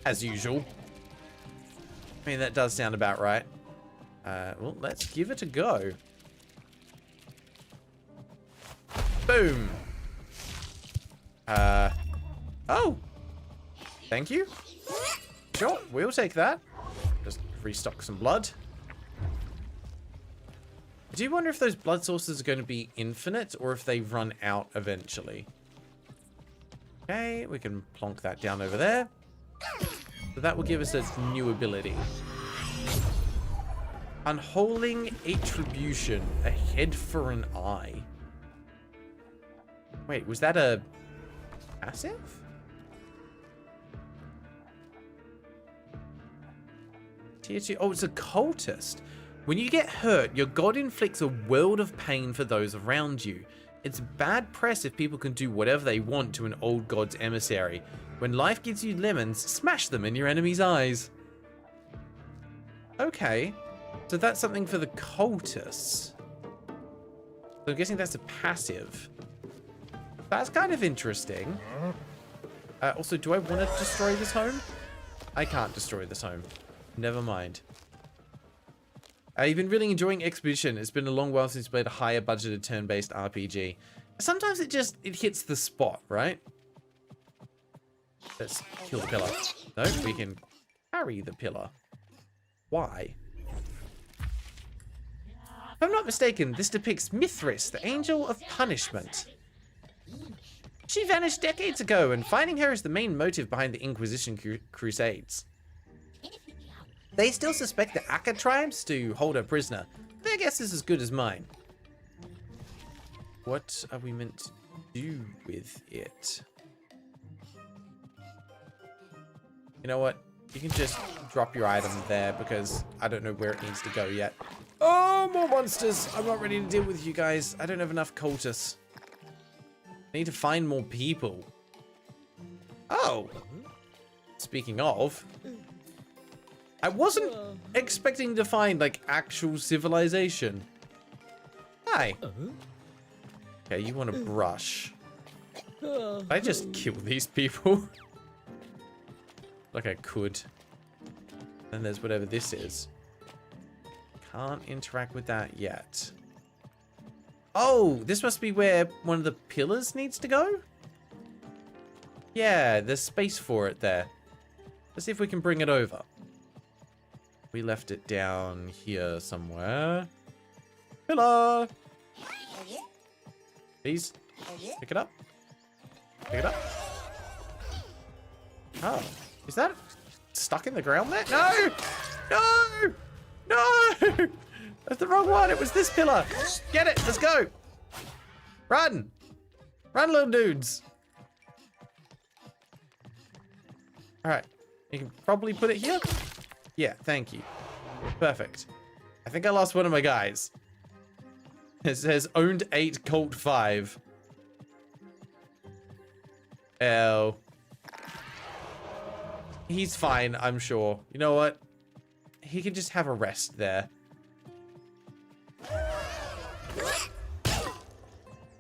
As usual. I mean, that does sound about right. Well, let's give it a go. Boom. Oh. Thank you. Sure, we'll take that. Just restock some blood. I do wonder if those blood sources are going to be infinite or if they run out eventually. Okay, we can plonk that down over there. So that will give us a new ability. Unholing Attribution. A head for an eye. Wait, was that a passive? Tier 2. Oh, it's a cultist. When you get hurt, your god inflicts a world of pain for those around you. It's bad press if people can do whatever they want to an old god's emissary. When life gives you lemons, smash them in your enemy's eyes. Okay. So that's something for the cultists. So I'm guessing that's a passive. That's kind of interesting. Also, do I want to destroy this home? I can't destroy this home. Never mind. You've been really enjoying Expedition. It's been a long while since you played a higher budgeted turn-based RPG. Sometimes it hits the spot, right? Let's kill the pillar. No, we can carry the pillar. Why? If I'm not mistaken, this depicts Mithras, the Angel of Punishment. She vanished decades ago, and finding her is the main motive behind the Inquisition Crusades. They still suspect the Akka tribes to hold her prisoner. Their guess is as good as mine. What are we meant to do with it? You know what? You can just drop your item there because I don't know where it needs to go yet. Oh, more monsters! I'm not ready to deal with you guys. I don't have enough cultists. I need to find more people. Oh! Speaking of... I wasn't expecting to find, like, actual civilization. Hi. Okay, you want to brush. I just kill these people. Like I could. Then there's whatever this is. Can't interact with that yet. Oh, this must be where one of the pillars needs to go? Yeah, there's space for it there. Let's see if we can bring it over. We left it down here somewhere. Pillar! Please, pick it up. Pick it up. Oh, is that stuck in the ground there? No! No! No! That's the wrong one. It was this pillar. Get it. Let's go. Run. Run, little dudes. All right. You can probably put it here. Yeah, thank you. Perfect. I think I lost one of my guys. It says owned 8, cult 5. L. He's fine, I'm sure. You know what? He can just have a rest there.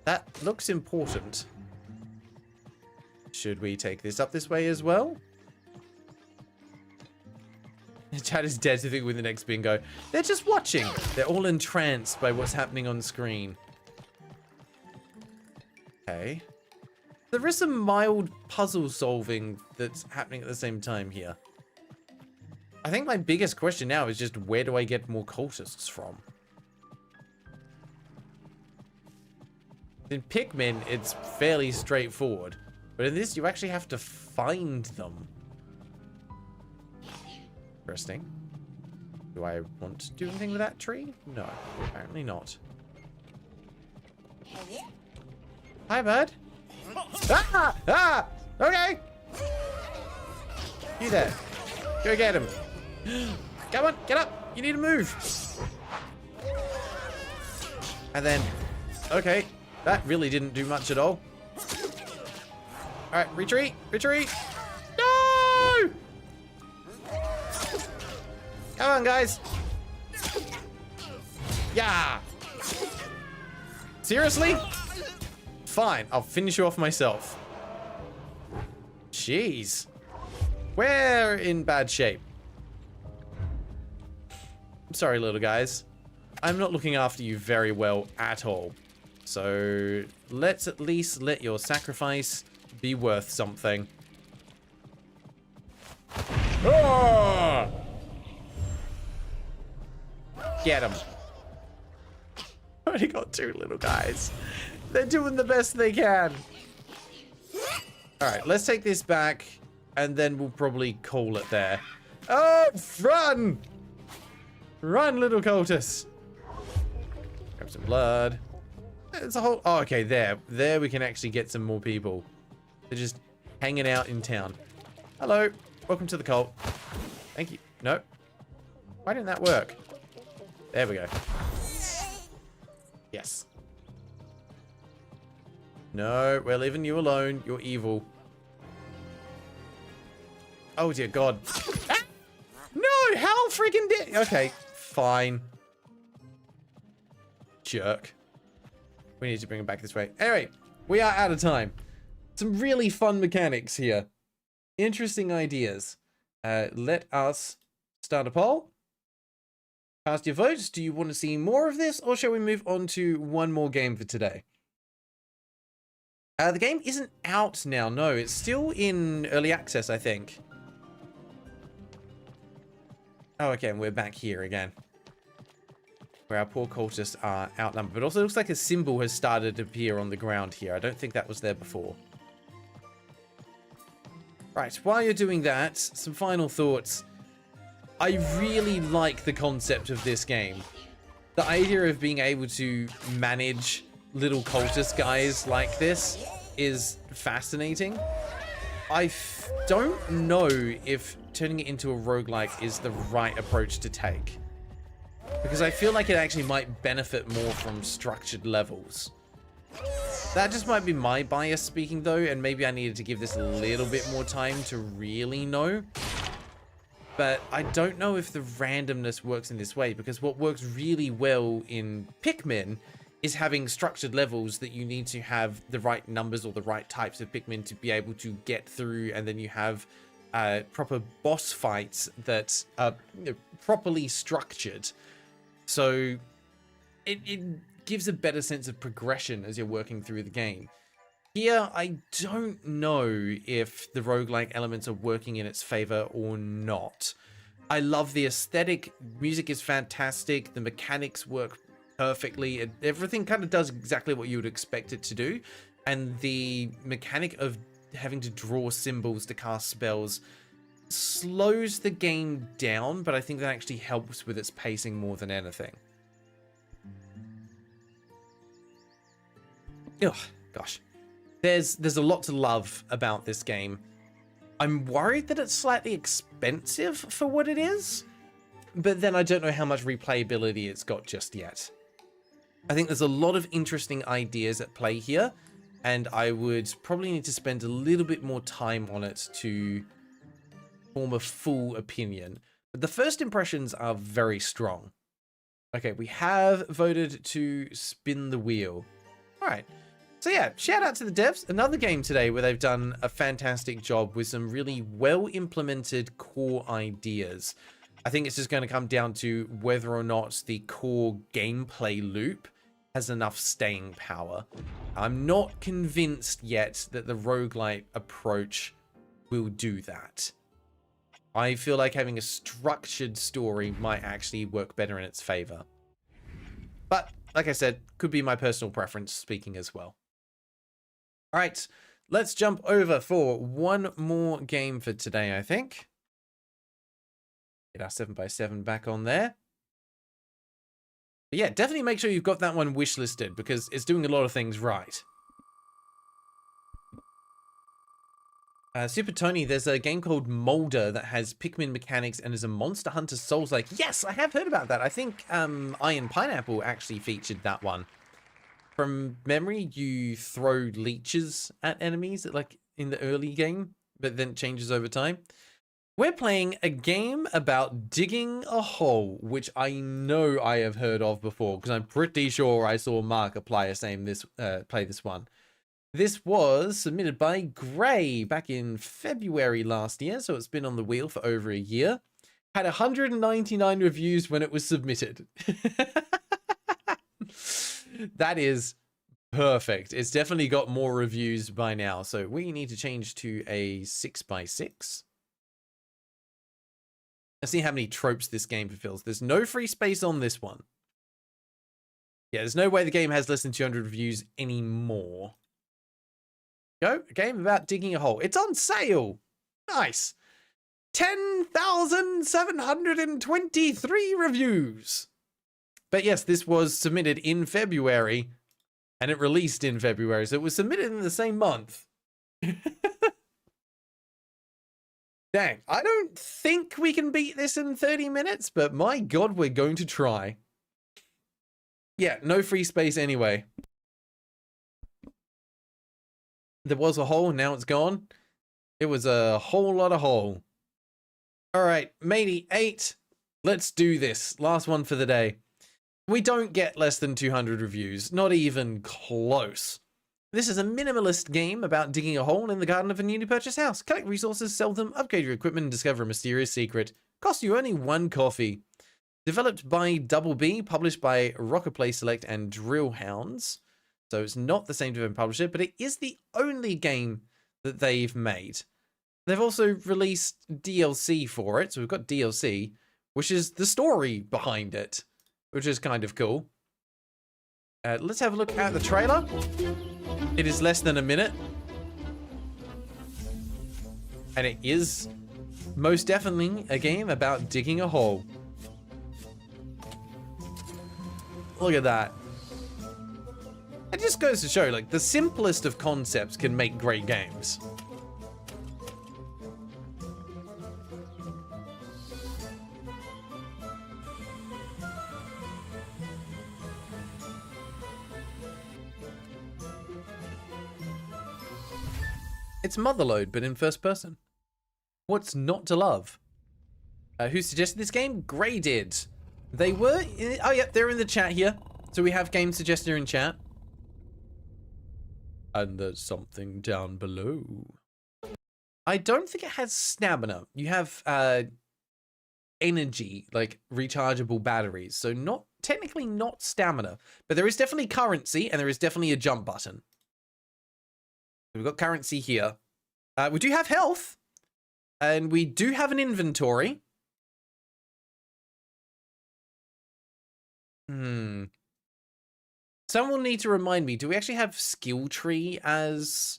That looks important. Should we take this up this way as well? Chat is dead to think with the next bingo. They're just watching. They're all entranced by what's happening on screen. Okay. There is some mild puzzle solving that's happening at the same time here. I think my biggest question now is just where do I get more cultists from? In Pikmin, it's fairly straightforward. But in this, you actually have to find them. Interesting. Do I want to do anything with that tree? No, apparently not. Hi, bud. Ah! Ah! Okay! You there. Go get him. Come on, get up. You need to move. And then, okay, that really didn't do much at all. All right, retreat, retreat. No! Come on, guys. Yeah. Seriously? Fine, I'll finish you off myself. Jeez. We're in bad shape. I'm sorry, little guys. I'm not looking after you very well at all. So let's at least let your sacrifice be worth something. Ah! Get him. Only got 2 little guys. They're doing the best they can. All right, let's take this back, and then we'll probably call it there. Oh, run! Run, little cultists. Grab some blood. There's a whole... Oh, okay, there. There we can actually get some more people. They're just hanging out in town. Hello. Welcome to the cult. Thank you. No. Why didn't that work? There we go. Yes. No, we're leaving you alone. You're evil. Oh, dear God. Ah! No, how freaking did... Okay, fine. Jerk. We need to bring him back this way. Anyway, we are out of time. Some really fun mechanics here. Interesting ideas. Let us start a poll. Cast your votes. Do you want to see more of this, or shall we move on to one more game for today? The game isn't out now. No, it's still in early access, I think. Oh, okay, and we're back here again. Where our poor cultists are outnumbered. But also looks like a symbol has started to appear on the ground here. I don't think that was there before. Right, while you're doing that, some final thoughts. I really like the concept of this game. The idea of being able to manage little cultist guys like this is fascinating. I don't know if turning it into a roguelike is the right approach to take. Because I feel like it actually might benefit more from structured levels. That just might be my bias speaking though, and maybe I needed to give this a little bit more time to really know. But I don't know if the randomness works in this way, because what works really well in Pikmin is having structured levels that you need to have the right numbers or the right types of Pikmin to be able to get through, and then you have proper boss fights that are properly structured. So it gives a better sense of progression as you're working through the game. Here, I don't know if the roguelike elements are working in its favor or not. I love the aesthetic. Music is fantastic. The mechanics work perfectly. Everything kind of does exactly what you would expect it to do. And the mechanic of having to draw symbols to cast spells slows the game down, but I think that actually helps with its pacing more than anything. Ugh, gosh. There's a lot to love about this game. I'm worried that it's slightly expensive for what it is, but then I don't know how much replayability it's got just yet. I think there's a lot of interesting ideas at play here, and I would probably need to spend a little bit more time on it to form a full opinion. But the first impressions are very strong. Okay, we have voted to spin the wheel. All right. So yeah, shout out to the devs. Another game today where they've done a fantastic job with some really well implemented core ideas. I think it's just going to come down to whether or not the core gameplay loop has enough staying power. I'm not convinced yet that the roguelite approach will do that. I feel like having a structured story might actually work better in its favor. But like I said, could be my personal preference speaking as well. All right, let's jump over for one more game for today, I think. Get our 7x7 back on there. But yeah, definitely make sure you've got that one wishlisted because it's doing a lot of things right. Super Tony, there's a game called Molder that has Pikmin mechanics and is a Monster Hunter Souls-like. Yes, I have heard about that. I think IronPineapple actually featured that one. from memory, you throw leeches at enemies like in the early game, but then it changes over time. We're playing a game about digging a hole, which I know I have heard of before because I'm pretty sure I saw Markiplier play this one. This was submitted by Gray back in February last year, so it's been on the wheel for over a year. Had 199 reviews when it was submitted. That is perfect. It's definitely got more reviews by now, so we need to change to a 6x6. Let's see how many tropes this game fulfills. There's no free space on this one. Yeah, there's no way the game has less than 200 reviews anymore. Go, a game about digging a hole. It's on sale. Nice. 10,723 reviews. But yes, this was submitted in February and it released in February. So it was submitted in the same month. Dang, I don't think we can beat this in 30 minutes, but my God, we're going to try. Yeah, no free space anyway. There was a hole, now it's gone. It was a whole lot of hole. All right, matey 8. Let's do this. Last one for the day. We don't get less than 200 reviews, not even close. This is a minimalist game about digging a hole in the garden of a newly purchased house. Collect resources, sell them, upgrade your equipment, and discover a mysterious secret. Costs you only 1 coffee. Developed by Double B, published by Rocker Play Select and Drill Hounds. So it's not the same development publisher, but it is the only game that they've made. They've also released DLC for it. So we've got DLC, which is the story behind it, which is kind of cool. Let's have a look at the trailer. It is less than a minute. And it is most definitely a game about digging a hole. Look at that. It just goes to show, like, the simplest of concepts can make great games. It's Motherload, but in first person. What's not to love? Who suggested this game? Gray did. They were... Oh, yeah, they're in the chat here. So we have game suggestor in chat. And there's something down below. I don't think it has stamina. You have energy, like rechargeable batteries. So not technically not stamina. But there is definitely currency, and there is definitely a jump button. We've got currency here. We do have health. And we do have an inventory. Someone will need to remind me, do we actually have skill tree as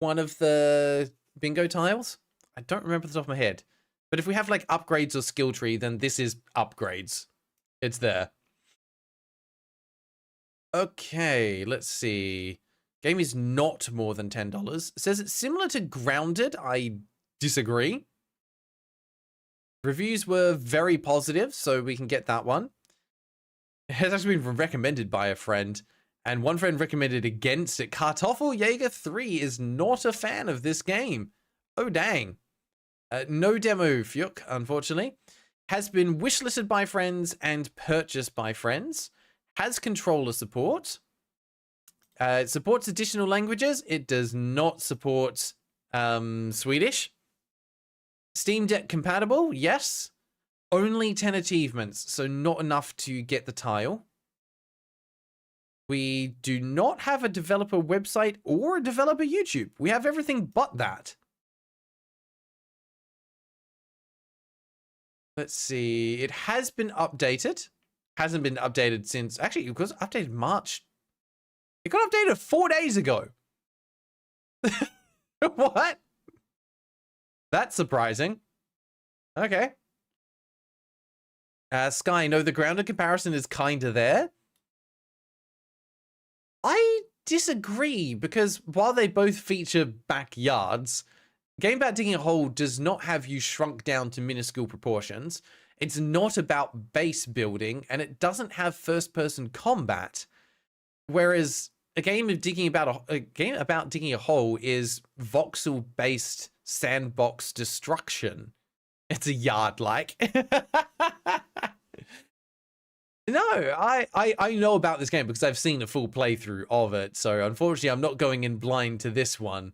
one of the bingo tiles? I don't remember off the top of my head. But if we have like upgrades or skill tree, then this is upgrades. It's there. Okay, let's see. Game is not more than $10. It says it's similar to Grounded. I disagree. Reviews were very positive, so we can get that one. It has actually been recommended by a friend, and one friend recommended against it. Kartoffeljäger3 is not a fan of this game. Oh, dang. No demo, Fuke, unfortunately. Has been wishlisted by friends and purchased by friends. Has controller support. It supports additional languages. It does not support Swedish. Steam Deck compatible, yes. Only 10 achievements, so not enough to get the tile. We do not have a developer website or a developer YouTube. We have everything but that. Let's see. It has been updated. Hasn't been updated since... Actually, it was updated March. It got updated 4 days ago. What? That's surprising. Okay. Sky, no, the Grounded comparison is kinda there. I disagree, because while they both feature backyards, Game About Digging a Hole does not have you shrunk down to minuscule proportions. It's not about base building, and it doesn't have first-person combat. Whereas a game of digging about a game about digging a hole is voxel-based sandbox destruction. It's a yard like. No, I know about this game because I've seen a full playthrough of it. So unfortunately, I'm not going in blind to this one.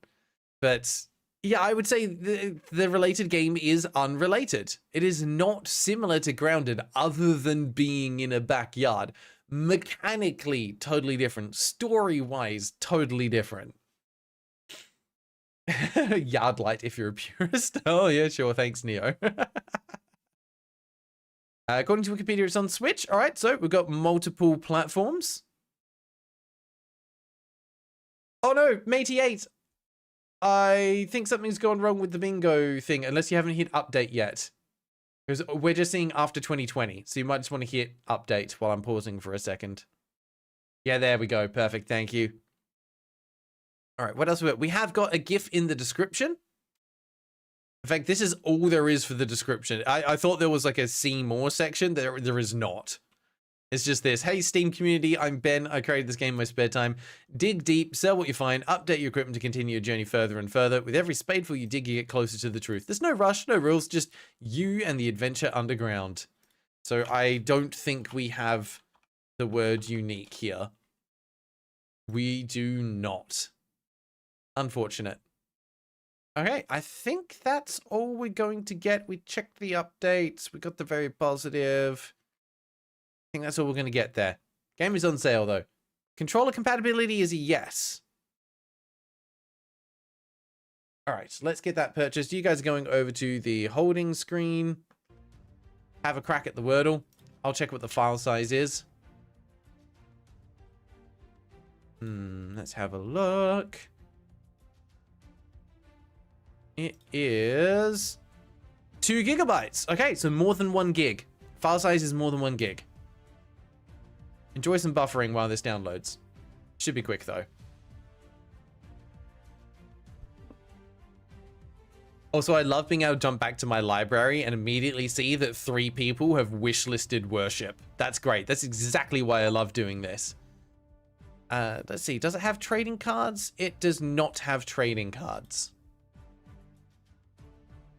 But yeah, I would say the related game is unrelated. It is not similar to Grounded other than being in a backyard. Mechanically, totally different. Story-wise, totally different. Yard light if you're a purist. Oh yeah, sure. Thanks, Neo. According to Wikipedia, it's on Switch. All right, so we've got multiple platforms. Oh no, Matey8. I think something's gone wrong with the bingo thing, unless you haven't hit update yet. Because we're just seeing after 2020, so you might just want to hit update while I'm pausing for a second. Yeah, there we go. Perfect. Thank you. All right, what else? We have got a GIF in the description. In fact, this is all there is for the description. I thought there was like a see more section. There is not. It's just this. Hey, Steam community, I'm Ben. I created this game in my spare time. Dig deep, sell what you find, update your equipment to continue your journey further and further. With every spadeful you dig, you get closer to the truth. There's no rush, no rules, just you and the adventure underground. So I don't think we have the word unique here. We do not. Unfortunate. Okay, I think that's all we're going to get. We checked the updates. We got the very positive. I think that's all we're going to get there. Game is on sale, though. Controller compatibility is a yes. All right, so let's get that purchased. You guys are going over to the holding screen. Have a crack at the Wordle. I'll check what the file size is. Let's have a look. It is 2 gigabytes. Okay, so more than 1 gig. File size is more than 1 gig. Enjoy some buffering while this downloads. Should be quick, though. Also, I love being able to jump back to my library and immediately see that 3 people have wishlisted worship. That's great. That's exactly why I love doing this. Let's see. Does it have trading cards? It does not have trading cards.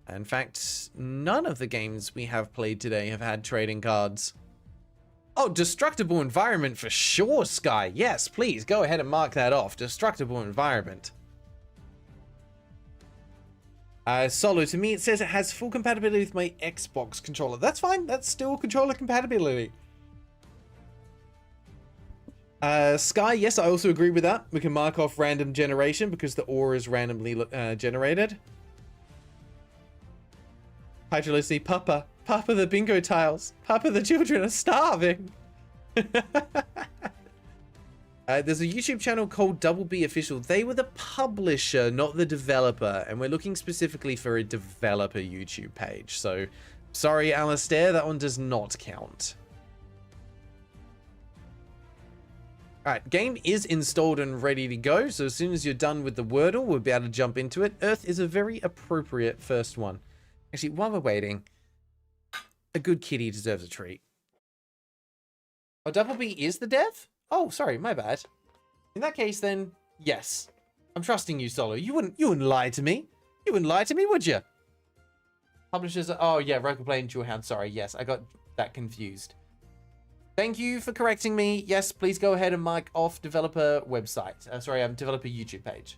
In fact, none of the games we have played today have had trading cards. Oh, destructible environment for sure, Sky. Yes, please, go ahead and mark that off. Destructible environment. Solo, to me, it says it has full compatibility with my Xbox controller. That's fine. That's still controller compatibility. Sky, yes, I also agree with that. We can mark off random generation because the ore is randomly generated. Hydrolysis, Papa, the bingo tiles. Papa, the children are starving. There's a YouTube channel called WoB Official. They were the publisher, not the developer. And we're looking specifically for a developer YouTube page. So, sorry, Alistair, that one does not count. Alright, game is installed and ready to go. So as soon as you're done with the Wordle, we'll be able to jump into it. Earth is a very appropriate first one. Actually, while we're waiting, a good kitty deserves a treat. Oh, WoB is the dev? Oh, sorry, my bad. In that case, then, yes. I'm trusting you, Solo. You wouldn't lie to me. You wouldn't lie to me, would you? Publishers, oh yeah, Rogue Play and Jewelhound. Sorry, yes, I got that confused. Thank you for correcting me. Yes, please go ahead and mark off developer website. Developer YouTube page.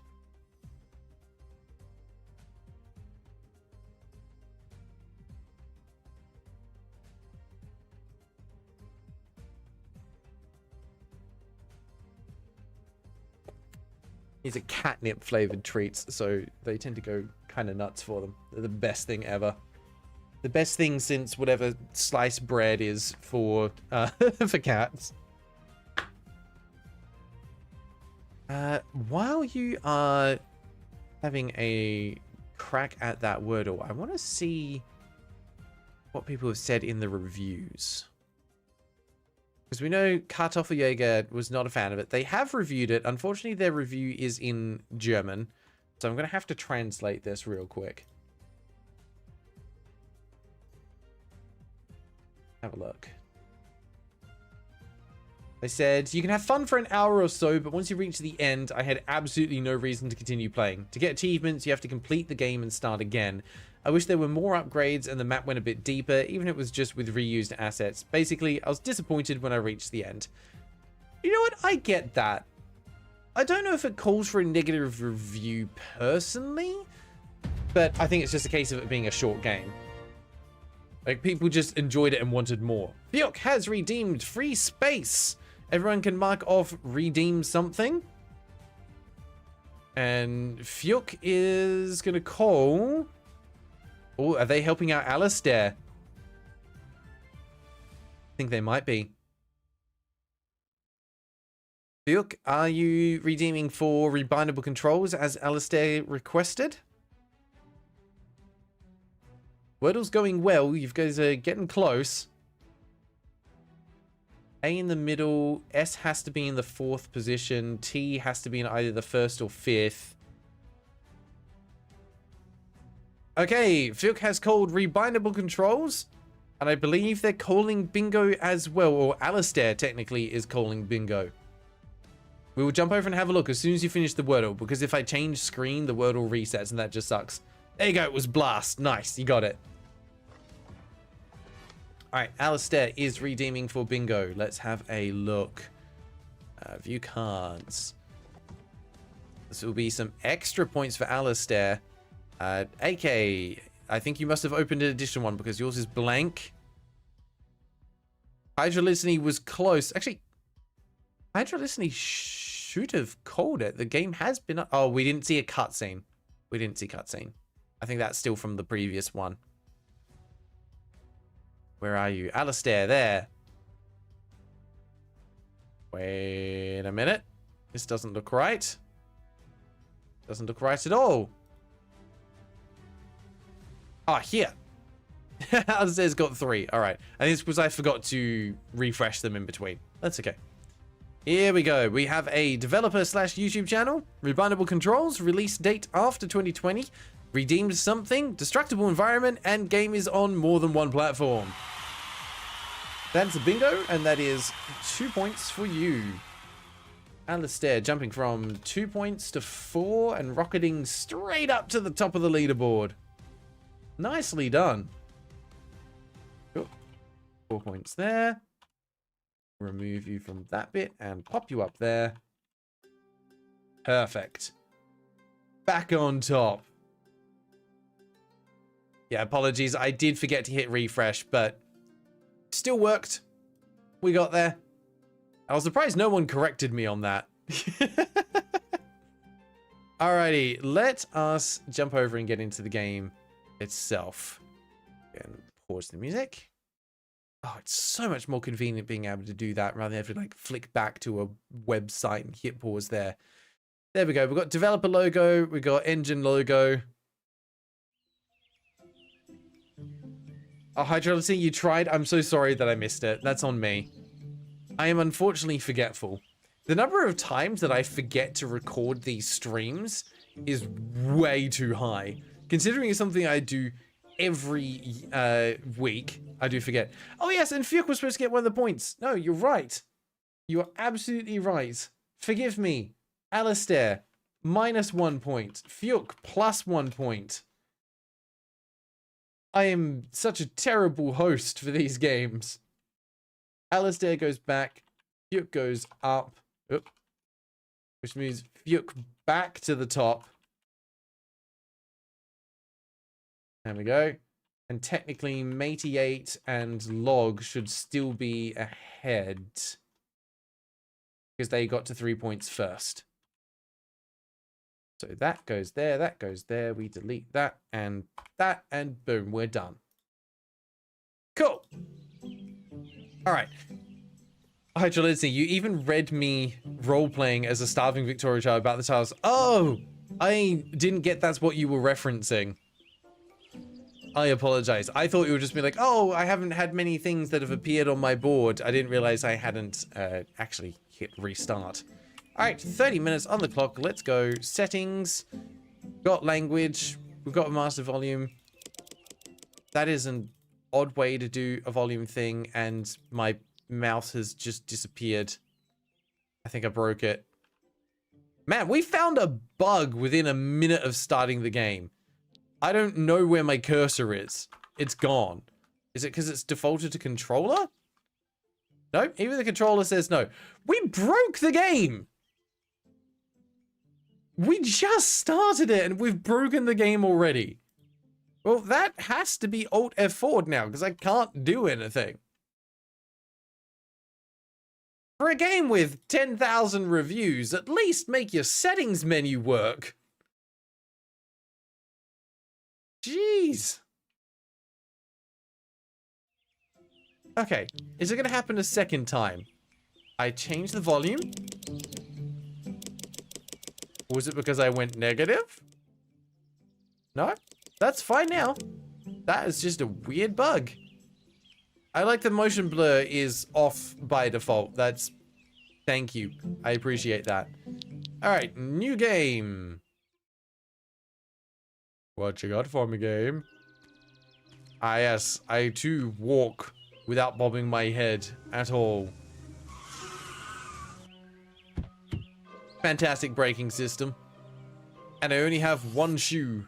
These are catnip flavored treats, so they tend to go kind of nuts for them. They're the best thing ever. The best thing since whatever sliced bread is for for cats. While you are having a crack at that Wordle, I want to see what people have said in the reviews. Because we know Kartoffeljäger was not a fan of it. They have reviewed it. Unfortunately, their review is in German. So I'm going to have to translate this real quick. Have a look. They said, you can have fun for an hour or so, but once you reach the end, I had absolutely no reason to continue playing. To get achievements, you have to complete the game and start again. I wish there were more upgrades and the map went a bit deeper, even if it was just with reused assets. Basically, I was disappointed when I reached the end. You know what? I get that. I don't know if it calls for a negative review personally, but I think it's just a case of it being a short game. Like, people just enjoyed it and wanted more. Fiok has redeemed free space. Everyone can mark off redeem something. And Fiok is going to call... Oh, are they helping out Alistair? I think they might be. Fiok, are you redeeming for rebindable controls as Alistair requested? Wordle's going well. You guys are getting close. A in the middle. S has to be in the 4th position. T has to be in either the 1st or 5th. Okay, Fiok has called rebindable controls. And I believe they're calling bingo as well. Or Alistair technically is calling bingo. We will jump over and have a look as soon as you finish the Wordle. Because if I change screen, the Wordle resets and that just sucks. There you go, it was blast. Nice, you got it. Alright, Alistair is redeeming for bingo. Let's have a look. View cards. This will be some extra points for Alistair. AK, I think you must have opened an addition one because yours is blank. Hydrolyciny was close. Actually, Hydrolyciny should have called it. The game has been... Oh, we didn't see a cutscene. We didn't see cutscene. I think that's still from the previous one. Where are you? Alistair, there. Wait a minute. This doesn't look right. Doesn't look right at all. Ah, here. Alistair's got 3. All right. I think it's because I forgot to refresh them in between. That's okay. Here we go. We have a developer/YouTube channel. Rebindable controls. Release date after 2020. Redeemed something. Destructible environment. And game is on more than one platform. That's a bingo. And that is 2 points for you. Alistair jumping from 2 points to 4 and rocketing straight up to the top of the leaderboard. Nicely done. Cool. 4 points there. Remove you from that bit and pop you up there. Perfect. Back on top. Yeah, apologies. I did forget to hit refresh, but still worked. We got there. I was surprised no one corrected me on that. Alrighty, let us jump over and get into the game itself. And pause the music. Oh, it's so much more convenient being able to do that rather than have to like flick back to a website and hit pause there. There we go. We've got developer logo. We got engine logo. Oh, Hydrolycine, you tried. I'm so sorry that I missed it. That's on me. I am unfortunately forgetful. The number of times that I forget to record these streams is way too high. Considering it's something I do every week, I do forget. Oh yes, and Fiuk was supposed to get one of the points. No, you're right. You are absolutely right. Forgive me. Alistair, -1 point. Fiuk, +1 point. I am such a terrible host for these games. Alistair goes back. Fiuk goes up. Oop. Which means Fiuk back to the top. There we go. And technically, Matey8 and Log should still be ahead. Because they got to 3 points first. So that goes there, that goes there. We delete that, and boom, we're done. Cool. All right. Hydrolyciny, you even read me role-playing as a starving Victoria child about the tiles. Oh, I didn't get that's what you were referencing. I apologize. I thought you would just be like, oh, I haven't had many things that have appeared on my board. I didn't realize I hadn't actually hit restart. All right, 30 minutes on the clock. Let's go. Settings. Got language. We've got a master volume. That is an odd way to do a volume thing, and my mouse has just disappeared. I think I broke it. Man, we found a bug within a minute of starting the game. I don't know where my cursor is. It's gone. Is it because it's defaulted to controller? No, even the controller says no. We broke the game. We just started it and we've broken the game already. Well, that has to be Alt F4 now because I can't do anything. For a game with 10,000 reviews, at least make your settings menu work. Jeez. Okay, is it going to happen a second time? I changed the volume? Was it because I went negative? No? That's fine now. That is just a weird bug. I like the motion blur is off by default. That's... Thank you. I appreciate that. Alright, new game. What you got for me, game? Ah, yes. I, too, walk without bobbing my head at all. Fantastic braking system. And I only have one shoe.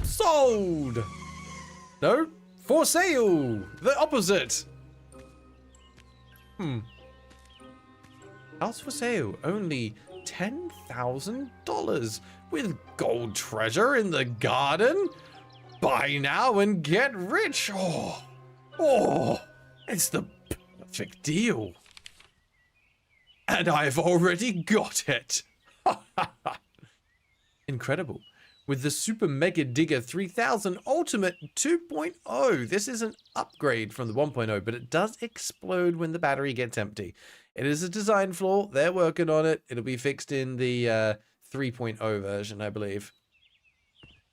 Sold! No, for sale! The opposite! House for sale, only $10,000 with gold treasure in the garden? Buy now and get rich! Oh, it's the perfect deal. And I've already got it! Incredible. With the Super Mega Digger 3000 Ultimate 2.0. This is an upgrade from the 1.0, but it does explode when the battery gets empty. It is a design flaw. They're working on it. It'll be fixed in the 3.0 version, I believe.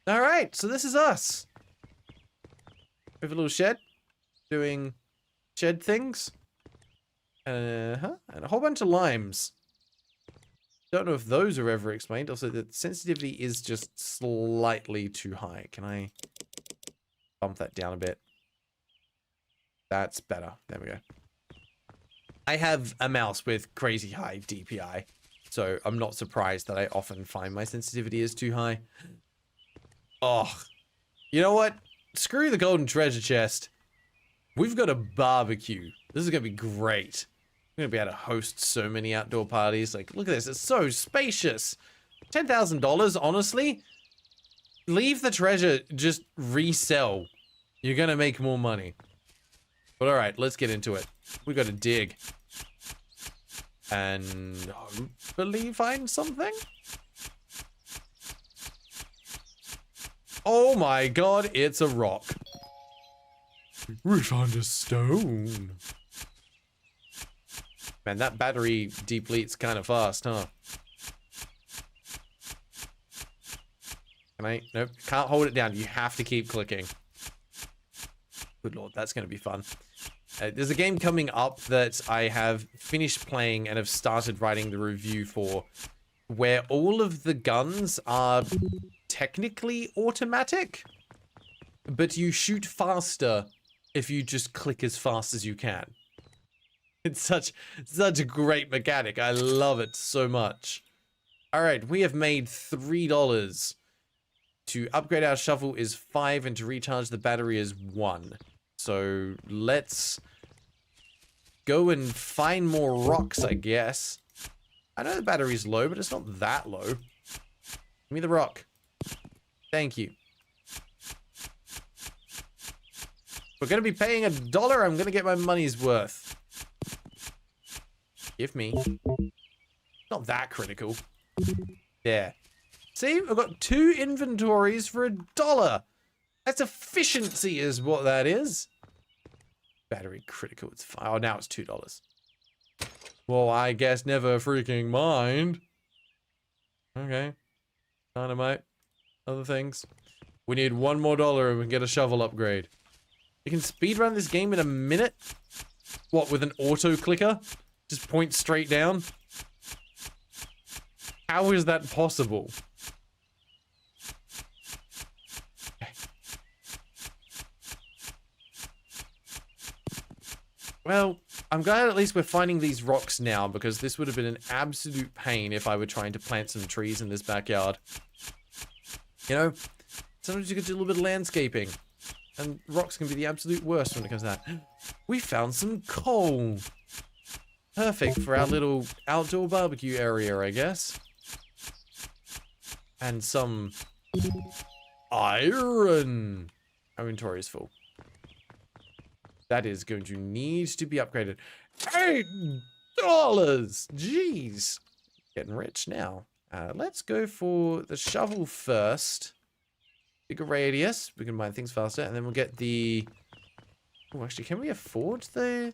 All right, so this is us. We have a little shed doing shed things. And a whole bunch of limes. Don't know if those are ever explained. Also, the sensitivity is just slightly too high. Can I bump that down a bit? That's better. There we go. I have a mouse with crazy high DPI, so I'm not surprised that I often find my sensitivity is too high. Oh, you know what? Screw the golden treasure chest. We've got a barbecue. This is going to be great. I'm going to be able to host so many outdoor parties. Like, look at this. It's so spacious. $10,000, honestly. Leave the treasure. Just resell. You're going to make more money. But all right, let's get into it. We got to dig. And hopefully find something. Oh my god, it's a rock. We found a stone. Man, that battery depletes kind of fast, huh? Can I? Nope. Can't hold it down. You have to keep clicking. Good lord, that's going to be fun. There's a game coming up that I have finished playing and have started writing the review for, where all of the guns are technically automatic, but you shoot faster if you just click as fast as you can. It's such a great mechanic. I love it so much. All right, we have made $3. To upgrade our shovel is 5, and to recharge the battery is 1. So let's go and find more rocks, I guess. I know the battery's low, but it's not that low. Give me the rock. Thank you. We're going to be paying $1. I'm going to get my money's worth. Give me. Not that critical. There. See, I've got 2 inventories for $1. That's efficiency is what that is. Battery critical. It's fine. Oh, now it's $2. Well, I guess never freaking mind. Okay. Dynamite. Other things. We need $1 more and we can get a shovel upgrade. You can speedrun this game in a minute? What, with an auto clicker? Just point straight down? How is that possible? Well, I'm glad at least we're finding these rocks now, because this would have been an absolute pain if I were trying to plant some trees in this backyard. You know, sometimes you could do a little bit of landscaping, and rocks can be the absolute worst when it comes to that. We found some coal. Perfect for our little outdoor barbecue area, I guess. And some iron. Our inventory is full. That is going to need to be upgraded. $8! Jeez. Getting rich now. Let's go for the shovel first. Bigger radius. We can mine things faster. And then we'll get the... Oh, actually, can we afford the...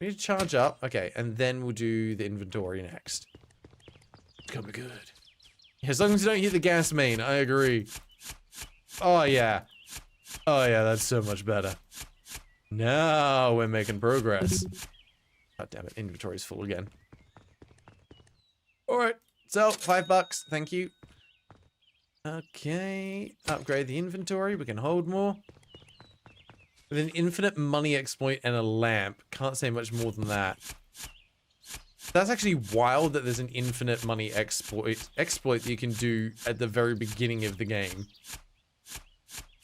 We need to charge up. Okay, and then we'll do the inventory next. It's gonna be good. As long as you don't hit the gas main, I agree. Oh, yeah. Oh, yeah, that's so much better. Now we're making progress. God damn it, inventory's full again. Alright, so $5, thank you. Okay, upgrade the inventory, we can hold more. With an infinite money exploit and a lamp. Can't say much more than that. That's actually wild that there's an infinite money exploit that you can do at the very beginning of the game.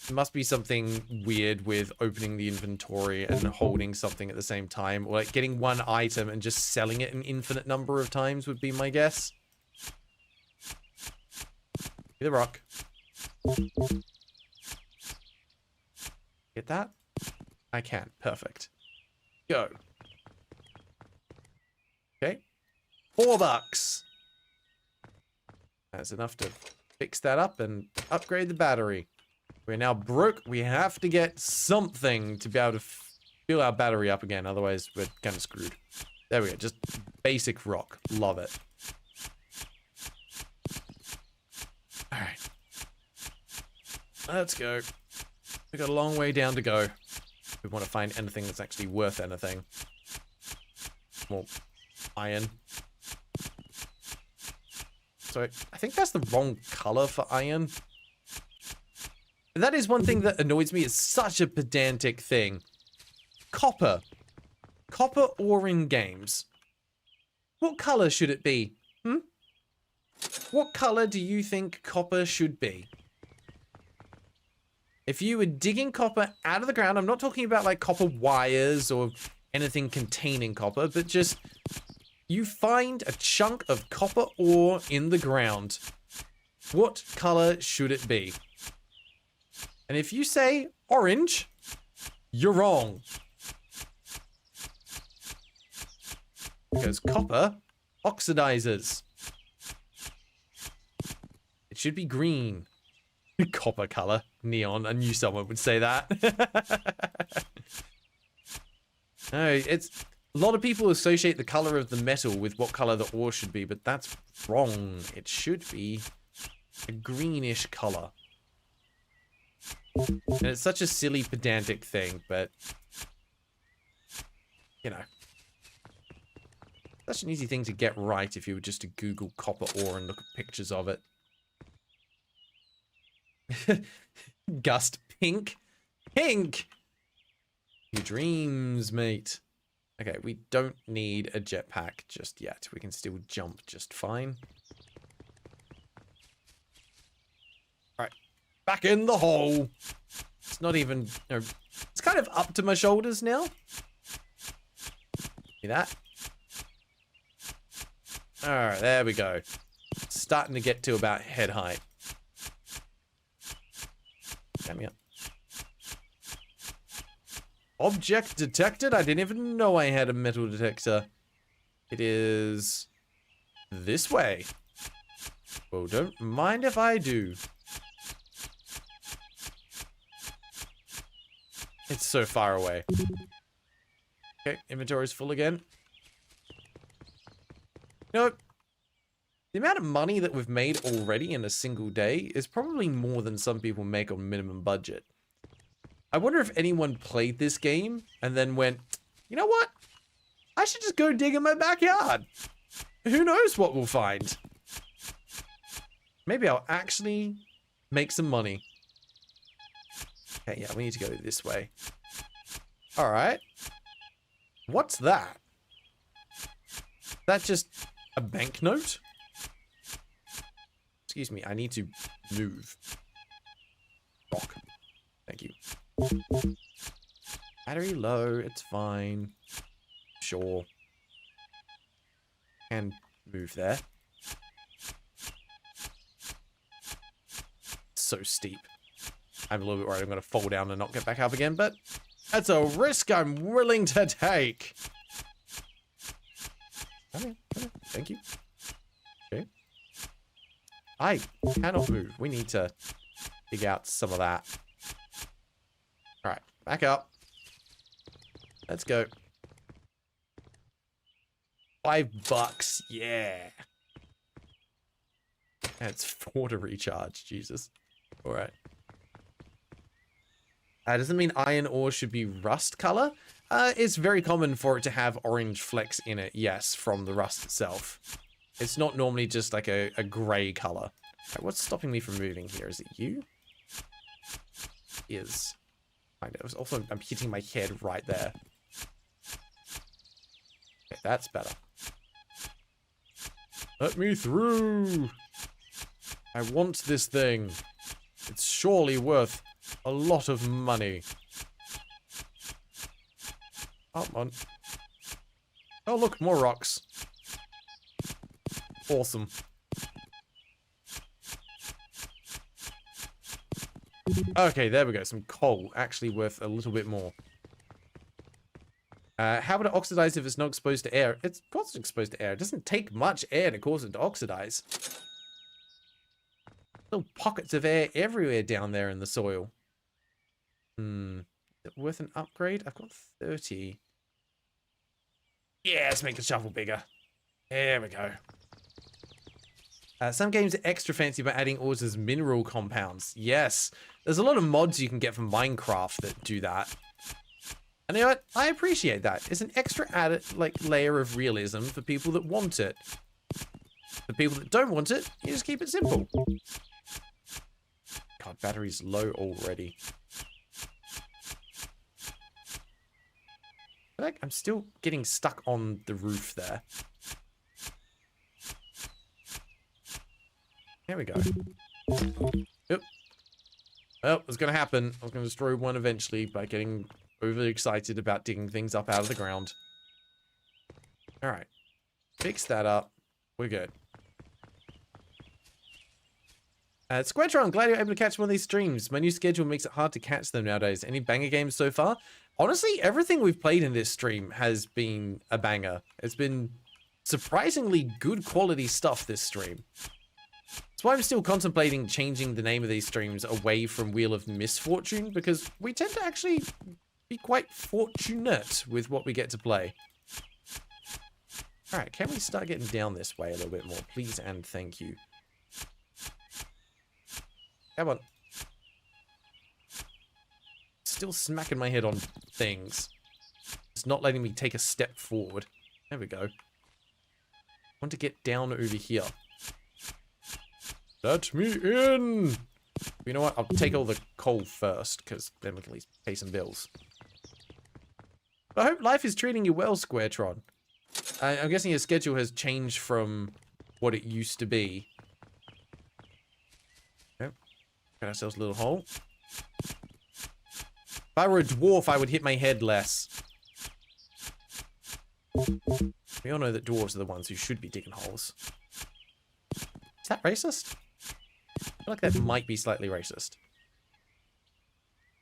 It must be something weird with opening the inventory and holding something at the same time. Or like getting one item and just selling it an infinite number of times would be my guess. Get the rock. Get that? I can. Perfect. Go. Okay. $4. That's enough to fix that up and upgrade the battery. We're now broke. We have to get something to be able to fill our battery up again. Otherwise, we're kind of screwed. There we go. Just basic rock. Love it. All right. Let's go. We've got a long way down to go. We want to find anything that's actually worth anything. More iron. So I think that's the wrong color for iron. That is one thing that annoys me. It's such a pedantic thing. Copper. Copper ore in games. What color should it be? What color do you think copper should be? If you were digging copper out of the ground, I'm not talking about like copper wires or anything containing copper, but just you find a chunk of copper ore in the ground. What color should it be? And if you say orange, you're wrong. Because copper oxidizes. It should be green. Copper color. Neon. I knew someone would say that. No, it's... A lot of people associate the color of the metal with what color the ore should be, but that's wrong. It should be a greenish color. And it's such a silly, pedantic thing, but... You know. Such an easy thing to get right if you were just to Google copper ore and look at pictures of it. Gust pink. Pink! Your dreams, mate. Okay, we don't need a jetpack just yet. We can still jump just fine. Alright. Back in the hole. It's not even... You know, it's kind of up to my shoulders now. See that? Alright, there we go. Starting to get to about head height. Damn it. Object detected? I didn't even know I had a metal detector. It is this way. Well, don't mind if I do. It's so far away. Okay, inventory's full again. You know, the amount of money that we've made already in a single day is probably more than some people make on minimum budget. I wonder if anyone played this game and then went, you know what? I should just go dig in my backyard. Who knows what we'll find? Maybe I'll actually make some money. Okay, yeah, we need to go this way. All right. What's that? That just a banknote? Excuse me, I need to move. Rock. Thank you. Battery low, it's fine. Sure. And move there. So steep. I'm a little bit worried I'm going to fall down and not get back up again, but that's a risk I'm willing to take. Come here, come here. Thank you. Okay. I cannot move. We need to dig out some of that. Alright, back up. Let's go. $5. Yeah. That's 4 to recharge. Jesus. Alright. Doesn't mean iron ore should be rust color. It's very common for it to have orange flecks in it, yes, from the rust itself. It's not normally just like a gray color. Right, what's stopping me from moving here? Is it you? Is. Kind of. Also, I'm hitting my head right there. Okay, that's better. Let me through! I want this thing. It's surely worth a lot of money. Come on. Oh, look, more rocks. Awesome. Okay, there we go. Some coal. Actually worth a little bit more. How would it oxidize if it's not exposed to air? It's of course it's exposed to air. It doesn't take much air to cause it to oxidize. Little pockets of air everywhere down there in the soil. Is it worth an upgrade? I've got 30. Yeah, let's make the shovel bigger. There we go. Some games are extra fancy by adding ores as mineral compounds. Yes, there's a lot of mods you can get from Minecraft that do that. And you know what? I appreciate that. It's an extra added layer of realism for people that want it. For people that don't want it, you just keep it simple. God, battery's low already. I feel like I'm still getting stuck on the roof there. There we go. Yep. Well, it's going to happen. I was going to destroy one eventually by getting overly excited about digging things up out of the ground. Alright. Fix that up. We're good. Squaretron, glad you're able to catch one of these streams. My new schedule makes it hard to catch them nowadays. Any banger games so far? Honestly, everything we've played in this stream has been a banger. It's been surprisingly good quality stuff this stream. That's why I'm still contemplating changing the name of these streams away from Wheel of Misfortune, because we tend to actually be quite fortunate with what we get to play. Alright, can we start getting down this way a little bit more? Please and thank you. Come on. Still smacking my head on things. It's not letting me take a step forward. There we go. I want to get down over here. Let me in! You know what? I'll take all the coal first, because then we can at least pay some bills. I hope life is treating you well, Squaretron. I'm guessing your schedule has changed from what it used to be. Yep. Got ourselves a little hole. If I were a dwarf, I would hit my head less. We all know that dwarves are the ones who should be digging holes. Is that racist? I feel like that might be slightly racist.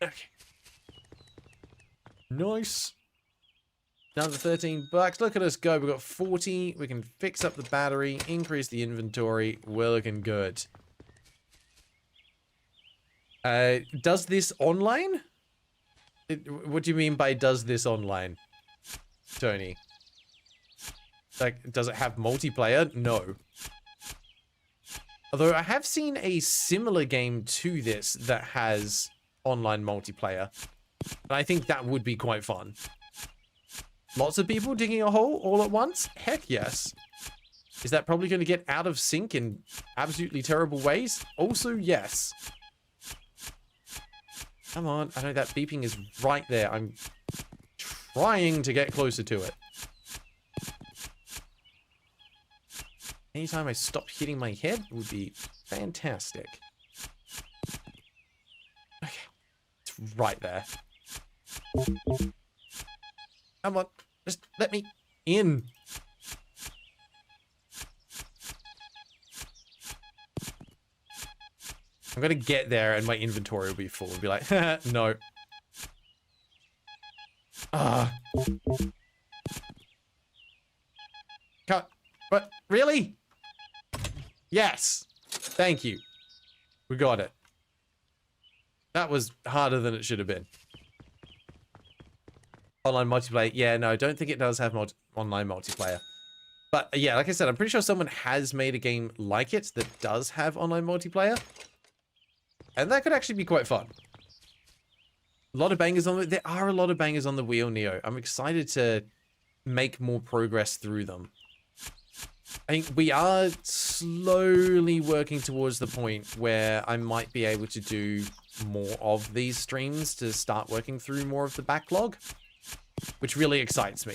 Okay. Nice. Down to $13. Look at us go. We've got 40. We can fix up the battery, increase the inventory. We're looking good. Does this online? What do you mean by does this online, Tony? Like, does it have multiplayer? No. Although I have seen a similar game to this that has online multiplayer. And I think that would be quite fun. Lots of people digging a hole all at once? Heck yes. Is that probably going to get out of sync in absolutely terrible ways? Also, yes. Come on. I know that beeping is right there. I'm trying to get closer to it. Anytime I stop hitting my head would be fantastic. Okay. It's right there. Come on. Just let me in. I'm gonna get there and my inventory will be full. It'll be like, no. Cut. But really? Yes. Thank you. We got it. That was harder than it should have been. Online multiplayer. Yeah, no, I don't think it does have online multiplayer. But yeah, like I said, I'm pretty sure someone has made a game like it that does have online multiplayer. And that could actually be quite fun. A lot of bangers on it. There are a lot of bangers on the wheel, Neo. I'm excited to make more progress through them. I think we are slowly working towards the point where I might be able to do more of these streams to start working through more of the backlog, which really excites me.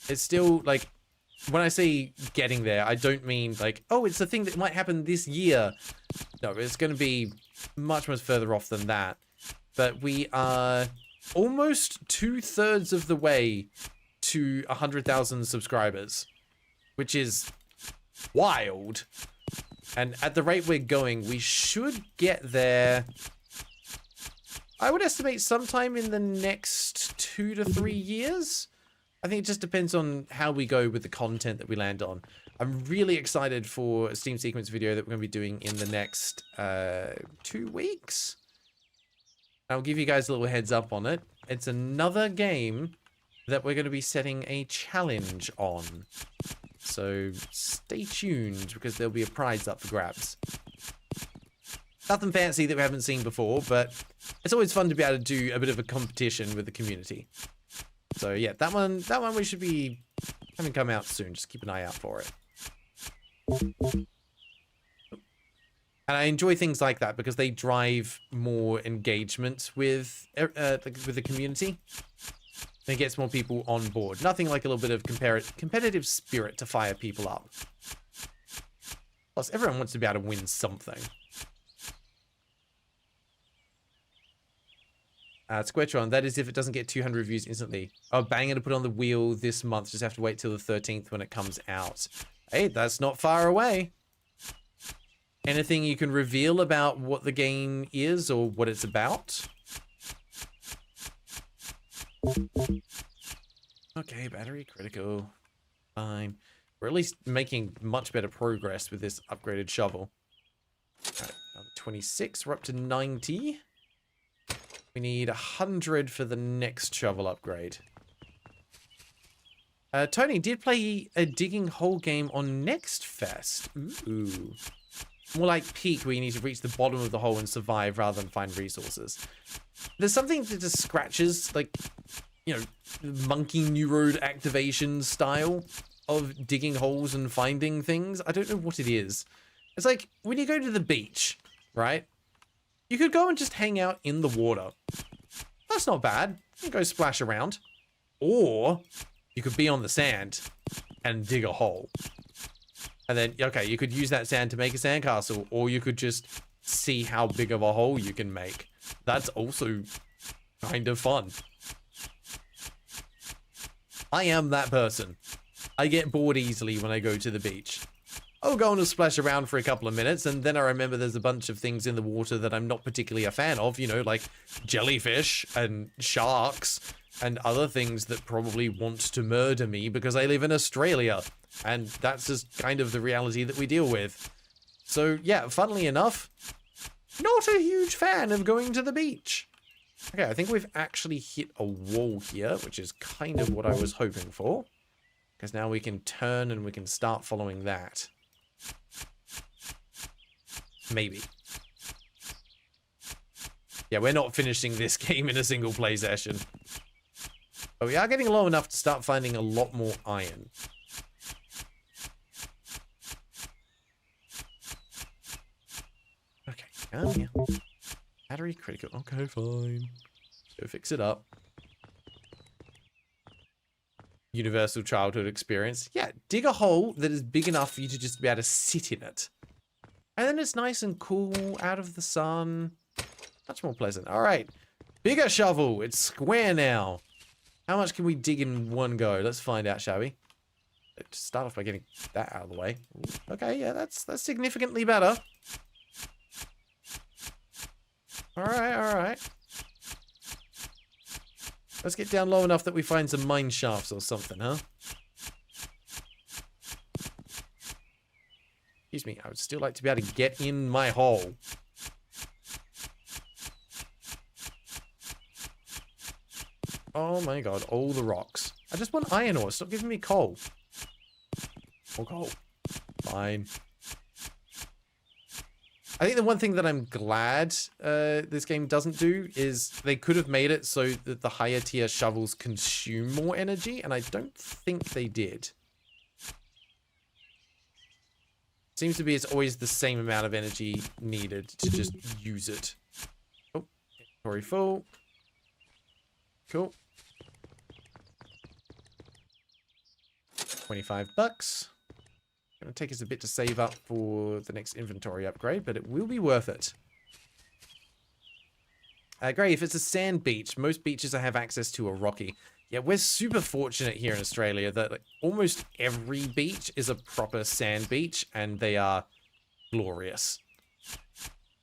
It's still like, when I say getting there, I don't mean like, oh, it's a thing that might happen this year. No, it's going to be much, much further off than that. But we are almost 2/3 of the way to 100,000 subscribers, which is wild. And at the rate we're going, we should get there. I would estimate sometime in the next 2 to 3 years. I think it just depends on how we go with the content that we land on. I'm really excited for a Steam Sequence video that we're going to be doing in the next 2 weeks. I'll give you guys a little heads up on it. It's another game that we're going to be setting a challenge on. So stay tuned because there'll be a prize up for grabs. Nothing fancy that we haven't seen before, but it's always fun to be able to do a bit of a competition with the community. So yeah, that one we should be having come out soon. Just keep an eye out for it. And I enjoy things like that because they drive more engagement with the community. And it gets more people on board. Nothing like a little bit of competitive spirit to fire people up. Plus, everyone wants to be able to win something. Squetron, that is if it doesn't get 200 reviews instantly. Oh, bang it to put on the wheel this month. Just have to wait till the 13th when it comes out. Hey, that's not far away. Anything you can reveal about what the game is or what it's about? Okay, battery critical. Fine. We're at least making much better progress with this upgraded shovel. Alright, another 26. We're up to 90. We need 100 for the next shovel upgrade. Tony did play a digging hole game on Next Fest. Ooh. More like Peak, where you need to reach the bottom of the hole and survive rather than find resources. There's something that just scratches, like, you know, monkey neuron activation style of digging holes and finding things. I don't know what it is. It's like, when you go to the beach, right? You could go and just hang out in the water. That's not bad. You can go splash around. Or you could be on the sand and dig a hole. And then, okay, you could use that sand to make a sandcastle. Or you could just see how big of a hole you can make. That's also kind of fun. I am that person. I get bored easily when I go to the beach. I'll go on and splash around for a couple of minutes, and then I remember there's a bunch of things in the water that I'm not particularly a fan of, you know, like jellyfish and sharks and other things that probably want to murder me because I live in Australia. And that's just kind of the reality that we deal with. So, yeah, funnily enough, not a huge fan of going to the beach. Okay, I think we've actually hit a wall here, which is kind of what I was hoping for. Because now we can turn and we can start following that. Maybe. Yeah, we're not finishing this game in a single play session. But we are getting low enough to start finding a lot more iron. Okay, come here. Battery critical. Okay, fine. Go fix it up. Universal childhood experience. Yeah, dig a hole that is big enough for you to just be able to sit in it. And then it's nice and cool, out of the sun. Much more pleasant. All right. Bigger shovel. It's square now. How much can we dig in one go? Let's find out, shall we? Let's start off by getting that out of the way. Okay, yeah, that's significantly better. All right, all right. Let's get down low enough that we find some mine shafts or something, huh? Excuse me, I would still like to be able to get in my hole. Oh my god, all the rocks. I just want iron ore, stop giving me coal. More coal. Fine. I think the one thing that I'm glad this game doesn't do is they could have made it so that the higher tier shovels consume more energy, and I don't think they did. Seems to be it's always the same amount of energy needed to just use it. Oh, inventory full. Cool. 25 bucks. Gonna take us a bit to save up for the next inventory upgrade, but it will be worth it. Great, if it's a sand beach, most beaches I have access to are rocky. Yeah, we're super fortunate here in Australia that like, almost every beach is a proper sand beach, and they are glorious.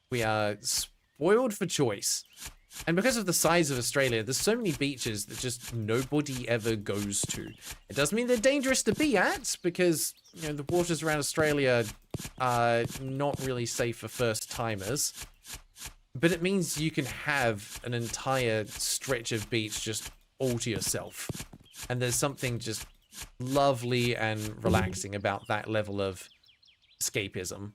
We are spoiled for choice. And because of the size of Australia, there's so many beaches that just nobody ever goes to. It doesn't mean they're dangerous to be at, because, you know, the waters around Australia are not really safe for first-timers. But it means you can have an entire stretch of beach just all to yourself. And there's something just lovely and relaxing about that level of escapism.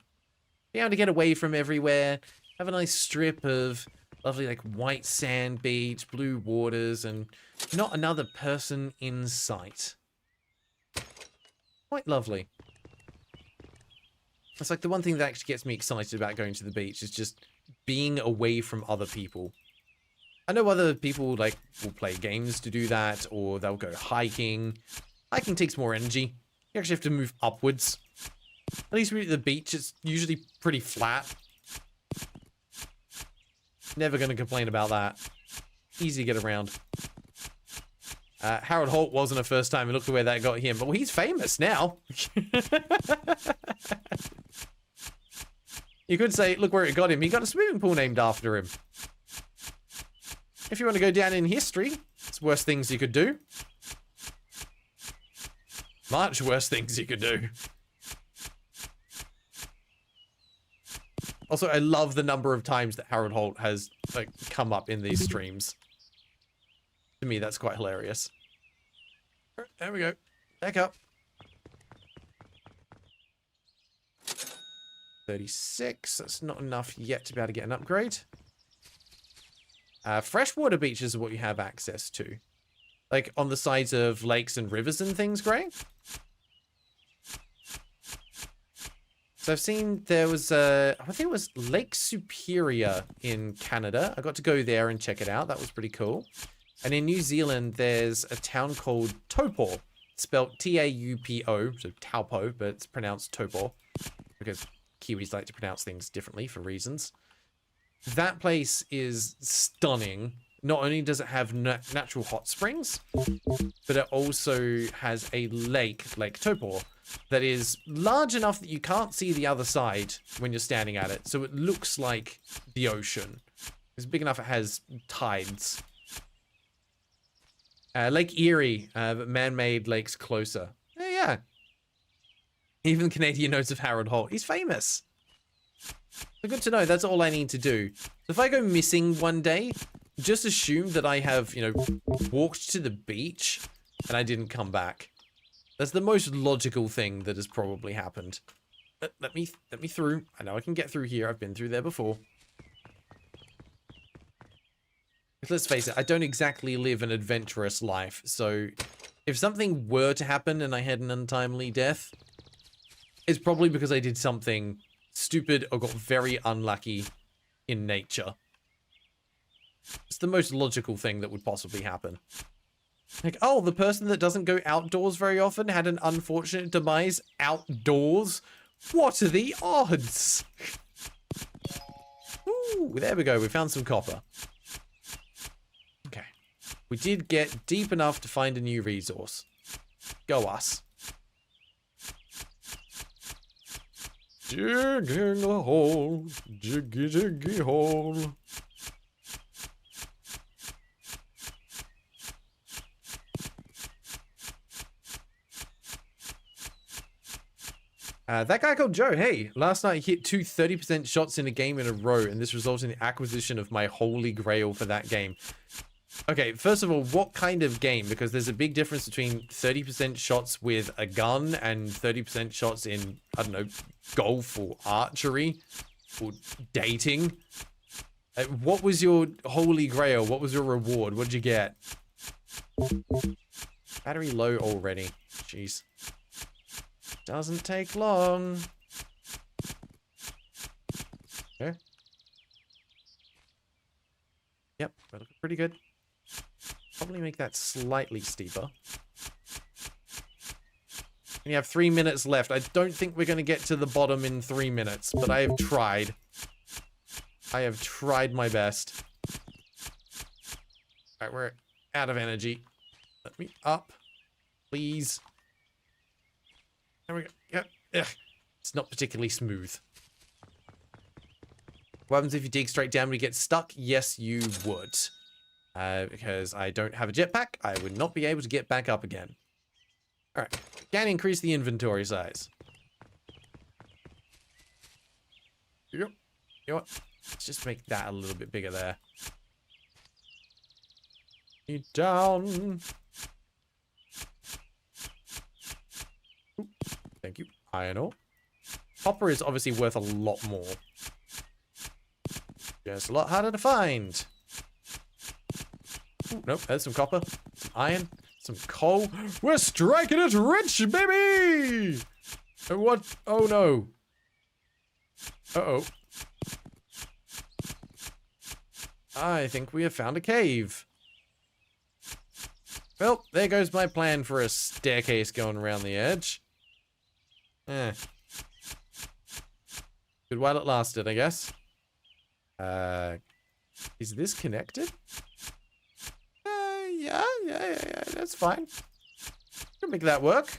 Be able to get away from everywhere, have a nice strip of lovely, like, white sand beach, blue waters, and not another person in sight. Quite lovely. It's like the one thing that actually gets me excited about going to the beach is just being away from other people. I know other people, like, will play games to do that, or they'll go hiking. Hiking takes more energy. You actually have to move upwards. At least at the beach, it's usually pretty flat. Never going to complain about that. Easy to get around. Harold Holt wasn't a first time, and look at where that got him. But well, he's famous now. You could say, look where it got him. He got a swimming pool named after him. If you want to go down in history, it's worse things you could do. Much worse things you could do. Also, I love the number of times that Harold Holt has, like, come up in these streams. To me, that's quite hilarious. There we go. Back up. 36. That's not enough yet to be able to get an upgrade. Freshwater beaches are what you have access to. Like, on the sides of lakes and rivers and things, Gray. So I've seen there was I think it was Lake Superior in Canada. I got to go there and check it out. That was pretty cool. And in New Zealand, there's a town called Taupo, spelled T-A-U-P-O, so Taupo, but it's pronounced Taupo, because Kiwis like to pronounce things differently for reasons. That place is stunning. Not only does it have natural hot springs, but it also has a lake, Lake Taupo, that is large enough that you can't see the other side when you're standing at it. So it looks like the ocean. It's big enough it has tides. Lake Erie, but man-made lakes closer. Yeah. Even Canadian knows of Harold Holt. He's famous. So good to know. That's all I need to do. So if I go missing one day, just assume that I have, you know, walked to the beach and I didn't come back. That's the most logical thing that has probably happened. Let me through. I know I can get through here. I've been through there before. Let's face it, I don't exactly live an adventurous life, so if something were to happen and I had an untimely death, it's probably because I did something stupid or got very unlucky in nature. It's the most logical thing that would possibly happen. Like, oh, the person that doesn't go outdoors very often had an unfortunate demise outdoors. What are the odds? Ooh, there we go. We found some copper. Okay. We did get deep enough to find a new resource. Go us. Digging a hole. Jiggy, jiggy hole. That guy called Joe, hey, last night he hit 2 30% shots in a game in a row, and this resulted in the acquisition of my holy grail for that game. Okay, first of all, what kind of game? Because there's a big difference between 30% shots with a gun and 30% shots in, I don't know, golf or archery or dating. What was your holy grail? What was your reward? What'd you get? Battery low already. Jeez. Doesn't take long. Okay. Yep, we're looking pretty good. Probably make that slightly steeper. We have 3 minutes left. I don't think we're going to get to the bottom in 3 minutes, but I have tried. I have tried my best. Alright, we're out of energy. Let me up. Please. There we go. Yep. Ugh. It's not particularly smooth. What happens if you dig straight down when you get stuck? Yes, you would. Because I don't have a jetpack, I would not be able to get back up again. Alright. Can increase the inventory size. Yep. You know what? Let's just make that a little bit bigger there. Need down. Ooh, thank you. Iron ore. Copper is obviously worth a lot more. Just a lot harder to find. Ooh, nope, there's some copper. Some iron. Some coal. We're striking it rich, baby! Oh, what? Oh, no. Uh-oh. I think we have found a cave. Well, there goes my plan for a staircase going around the edge. Eh. Good while it lasted, I guess. Is this connected? Yeah, that's fine. Can make that work.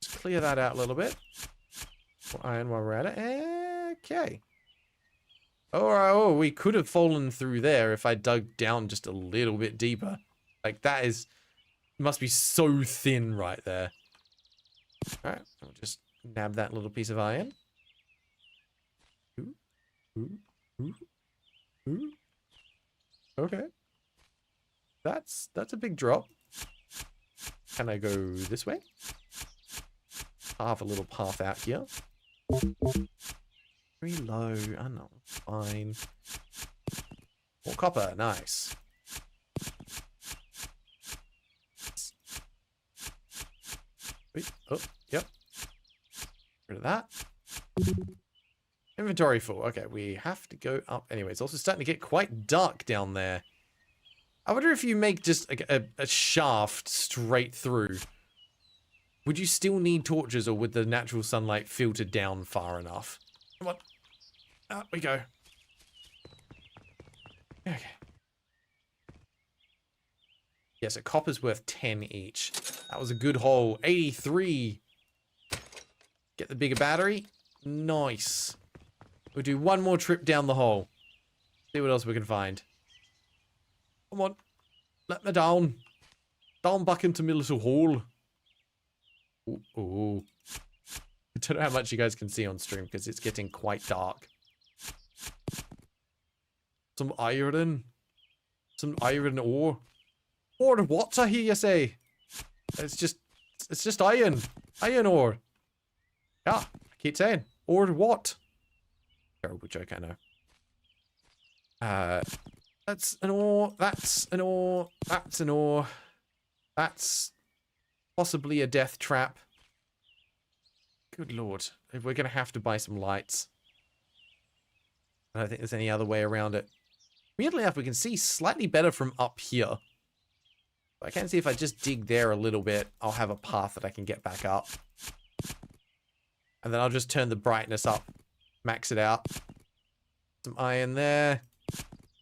Just clear that out a little bit. More iron while we're at it. Okay. Oh, we could have fallen through there if I dug down just a little bit deeper. Like, that is... must be so thin right there. Alright, I'll just nab that little piece of iron. Ooh. Okay. That's a big drop. Can I go this way? Carve a little path out here. Very low. I know. Fine. More copper. Nice. Wait. Oh, yep. Rid of that. Inventory full. Okay, we have to go up anyway. It's also starting to get quite dark down there. I wonder if you make just a shaft straight through. Would you still need torches, or would the natural sunlight filter down far enough? Come on. Up we go. Okay. Yes, a copper's worth 10 each. That was a good haul. 83. Get the bigger battery. Nice. We'll do one more trip down the hole. See what else we can find. Come on. Let me down. Down back into my little hole. Ooh. I don't know how much you guys can see on stream because it's getting quite dark. Some iron. Some iron ore. Ore what, I hear you say? It's just iron. Iron ore. Yeah, I keep saying. Ore what? Terrible joke, I know. That's an ore. That's an ore. That's an ore. That's possibly a death trap. Good lord. We're going to have to buy some lights. I don't think there's any other way around it. Weirdly enough, we can see slightly better from up here. I can see if I just dig there a little bit, I'll have a path that I can get back up. And then I'll just turn the brightness up, max it out. Some iron there,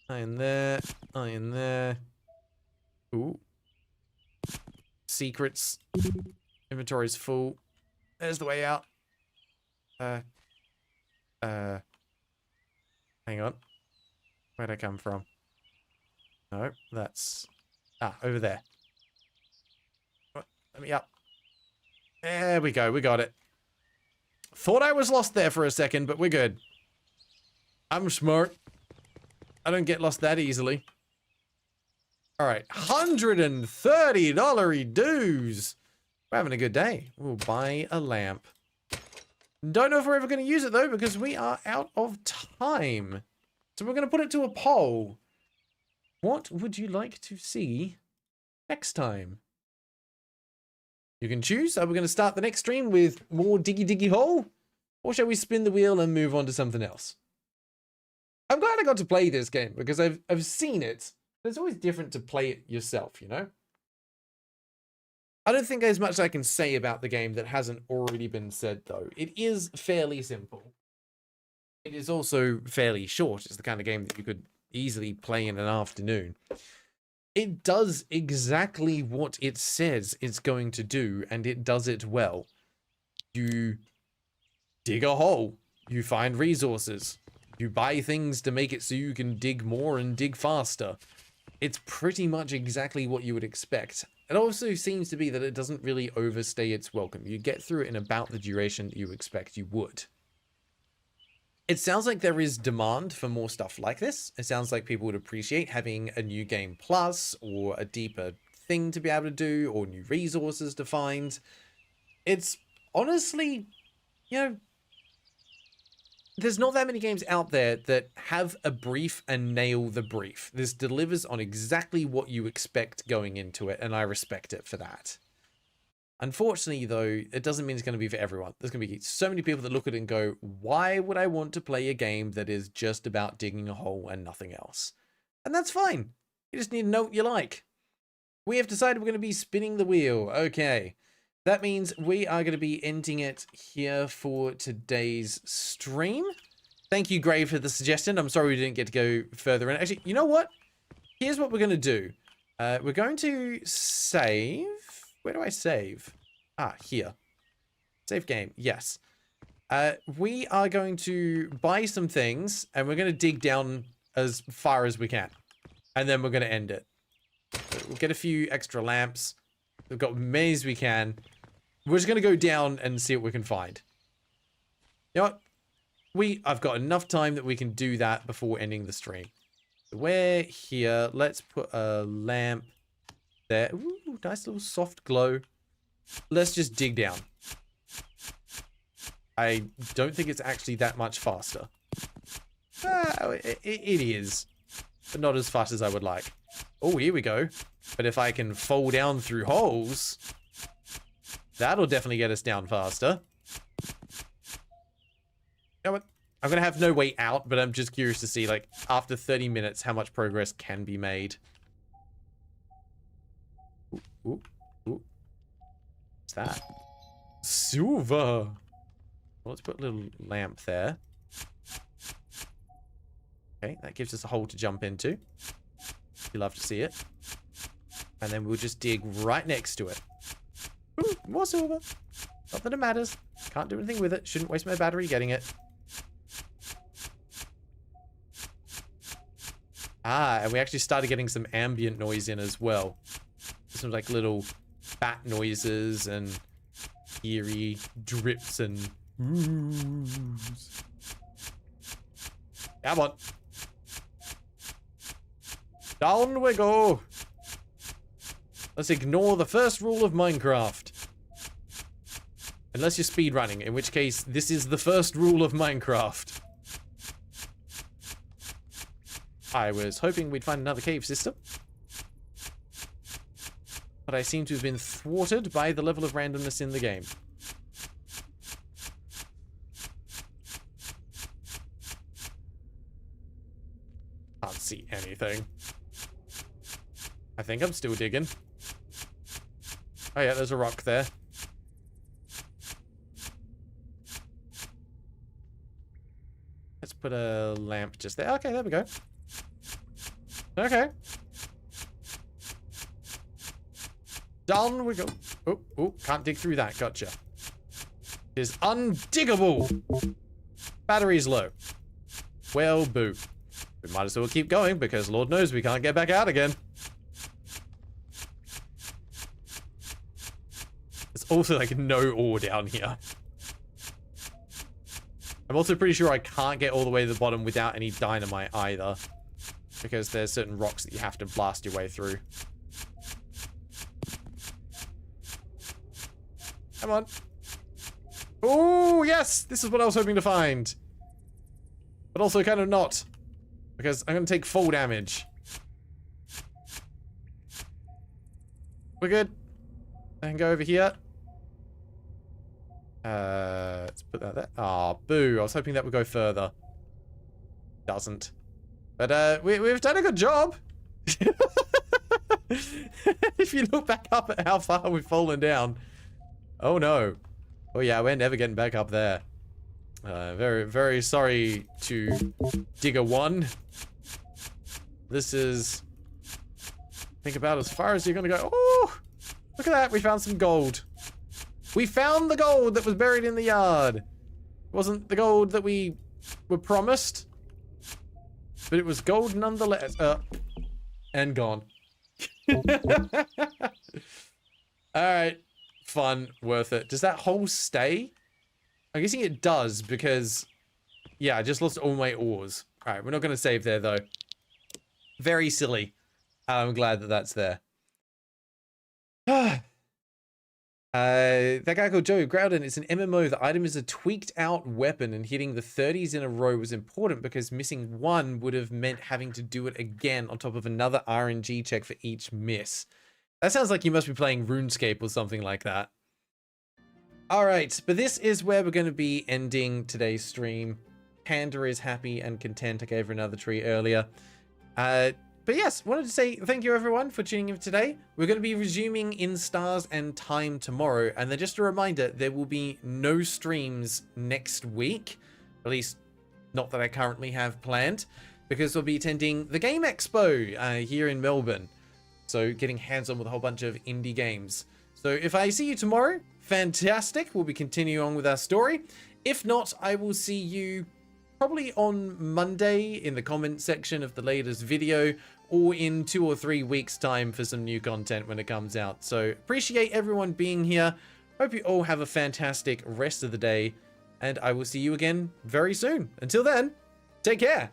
iron there, iron there. Ooh. Secrets. Inventory's full. There's the way out. Hang on. Where'd I come from? No, that's... Ah, over there. Let me up. There we go, we got it. Thought I was lost there for a second, but we're good. I'm smart. I don't get lost that easily. Alright, $130 dues. We're having a good day. We'll buy a lamp. Don't know if we're ever going to use it though, because we are out of time. So we're going to put it to a poll. What would you like to see next time? You can choose. Are we going to start the next stream with more diggy diggy hole? Or shall we spin the wheel and move on to something else? I'm glad I got to play this game because I've seen it. It's always different to play it yourself, you know? I don't think there's much I can say about the game that hasn't already been said, though. It is fairly simple. It is also fairly short. It's the kind of game that you could easily play in an afternoon. It does exactly what it says it's going to do, and it does it well. You dig a hole. You find resources. You buy things to make it so you can dig more and dig faster. It's pretty much exactly what you would expect. It also seems to be that it doesn't really overstay its welcome. You get through it in about the duration that you expect you would. It sounds like there is demand for more stuff like this. It sounds like people would appreciate having a new game plus or a deeper thing to be able to do or new resources to find. It's honestly, you know, there's not that many games out there that have a brief and nail the brief. This delivers on exactly what you expect going into it, and I respect it for that. Unfortunately, though, it doesn't mean it's going to be for everyone. There's going to be so many people that look at it and go, why would I want to play a game that is just about digging a hole and nothing else? And that's fine. You just need to know what you like. We have decided we're going to be spinning the wheel. Okay. That means we are going to be ending it here for today's stream. Thank you, Gray, for the suggestion. I'm sorry we didn't get to go further in. Actually, you know what? Here's what we're going to do. We're going to save... Where do I save? Ah, here. Save game. Yes. We are going to buy some things, and we're going to dig down as far as we can. And then we're going to end it. We'll get a few extra lamps. We've got many as we can. We're just going to go down and see what we can find. You know what? I've got enough time that we can do that before ending the stream. So we're here. Let's put a lamp there. Ooh, nice little soft glow. Let's just dig down. I don't think it's actually that much faster. It is, but not as fast as I would like. Oh, here we go. But if I can fall down through holes, that'll definitely get us down faster. You know what? I'm going to have no way out, but I'm just curious to see, like, after 30 minutes, how much progress can be made. Ooh, ooh. What's that? Silver. Well, let's put a little lamp there. Okay, that gives us a hole to jump into. You love to see it. And then we'll just dig right next to it. Ooh, more silver. Not that it matters. Can't do anything with it. Shouldn't waste my battery getting it. Ah, and we actually started getting some ambient noise in as well. Some like little bat noises and eerie drips and oohs. Come on. Down we go. Let's ignore the first rule of Minecraft. Unless you're speedrunning, in which case this is the first rule of Minecraft. I was hoping we'd find another cave system. But I seem to have been thwarted by the level of randomness in the game. Can't see anything. I think I'm still digging. Oh yeah, there's a rock there. Let's put a lamp just there. Okay, there we go. Okay. Down we go. Oh, oh, can't dig through that. Gotcha. It is undiggable. Battery's low. Well, boo. We might as well keep going because Lord knows we can't get back out again. There's also like no ore down here. I'm also pretty sure I can't get all the way to the bottom without any dynamite either. Because there's certain rocks that you have to blast your way through. Come on. Oh, yes! This is what I was hoping to find. But also kind of not. Because I'm going to take full damage. We're good. I can go over here. Let's put that there. Ah, boo. I was hoping that would go further. Doesn't. But we've done a good job. If you look back up at how far we've fallen down. Oh no. Oh yeah, we're never getting back up there. Very, very sorry to Digger 1. This is, I think, about as far as you're gonna go. Oh, look at that. We found some gold. We found the gold that was buried in the yard. It wasn't the gold that we were promised, but it was gold nonetheless. And gone. Alright. Fun. Worth it. Does that hole stay? I'm guessing it does because, yeah, I just lost all my ores. Alright, we're not going to save there, though. Very silly. I'm glad that that's there. That guy called Joe Graeldon, it's an MMO. The item is a tweaked out weapon, and hitting the 30s in a row was important because missing one would have meant having to do it again on top of another RNG check for each miss. That sounds like you must be playing RuneScape or something like that. Alright, but this is where we're going to be ending today's stream. Panda is happy and content. I gave her another tree earlier. But yes, wanted to say thank you everyone for tuning in today. We're going to be resuming in Stars and Time tomorrow. And then just a reminder, there will be no streams next week. At least, not that I currently have planned. Because we'll be attending the Game Expo here in Melbourne. So getting hands-on with a whole bunch of indie games. So if I see you tomorrow, fantastic. We'll be continuing on with our story. If not, I will see you probably on Monday in the comment section of the latest video, or in 2 or 3 weeks time for some new content when it comes out. So appreciate everyone being here. Hope you all have a fantastic rest of the day, and I will see you again very soon. Until then, take care.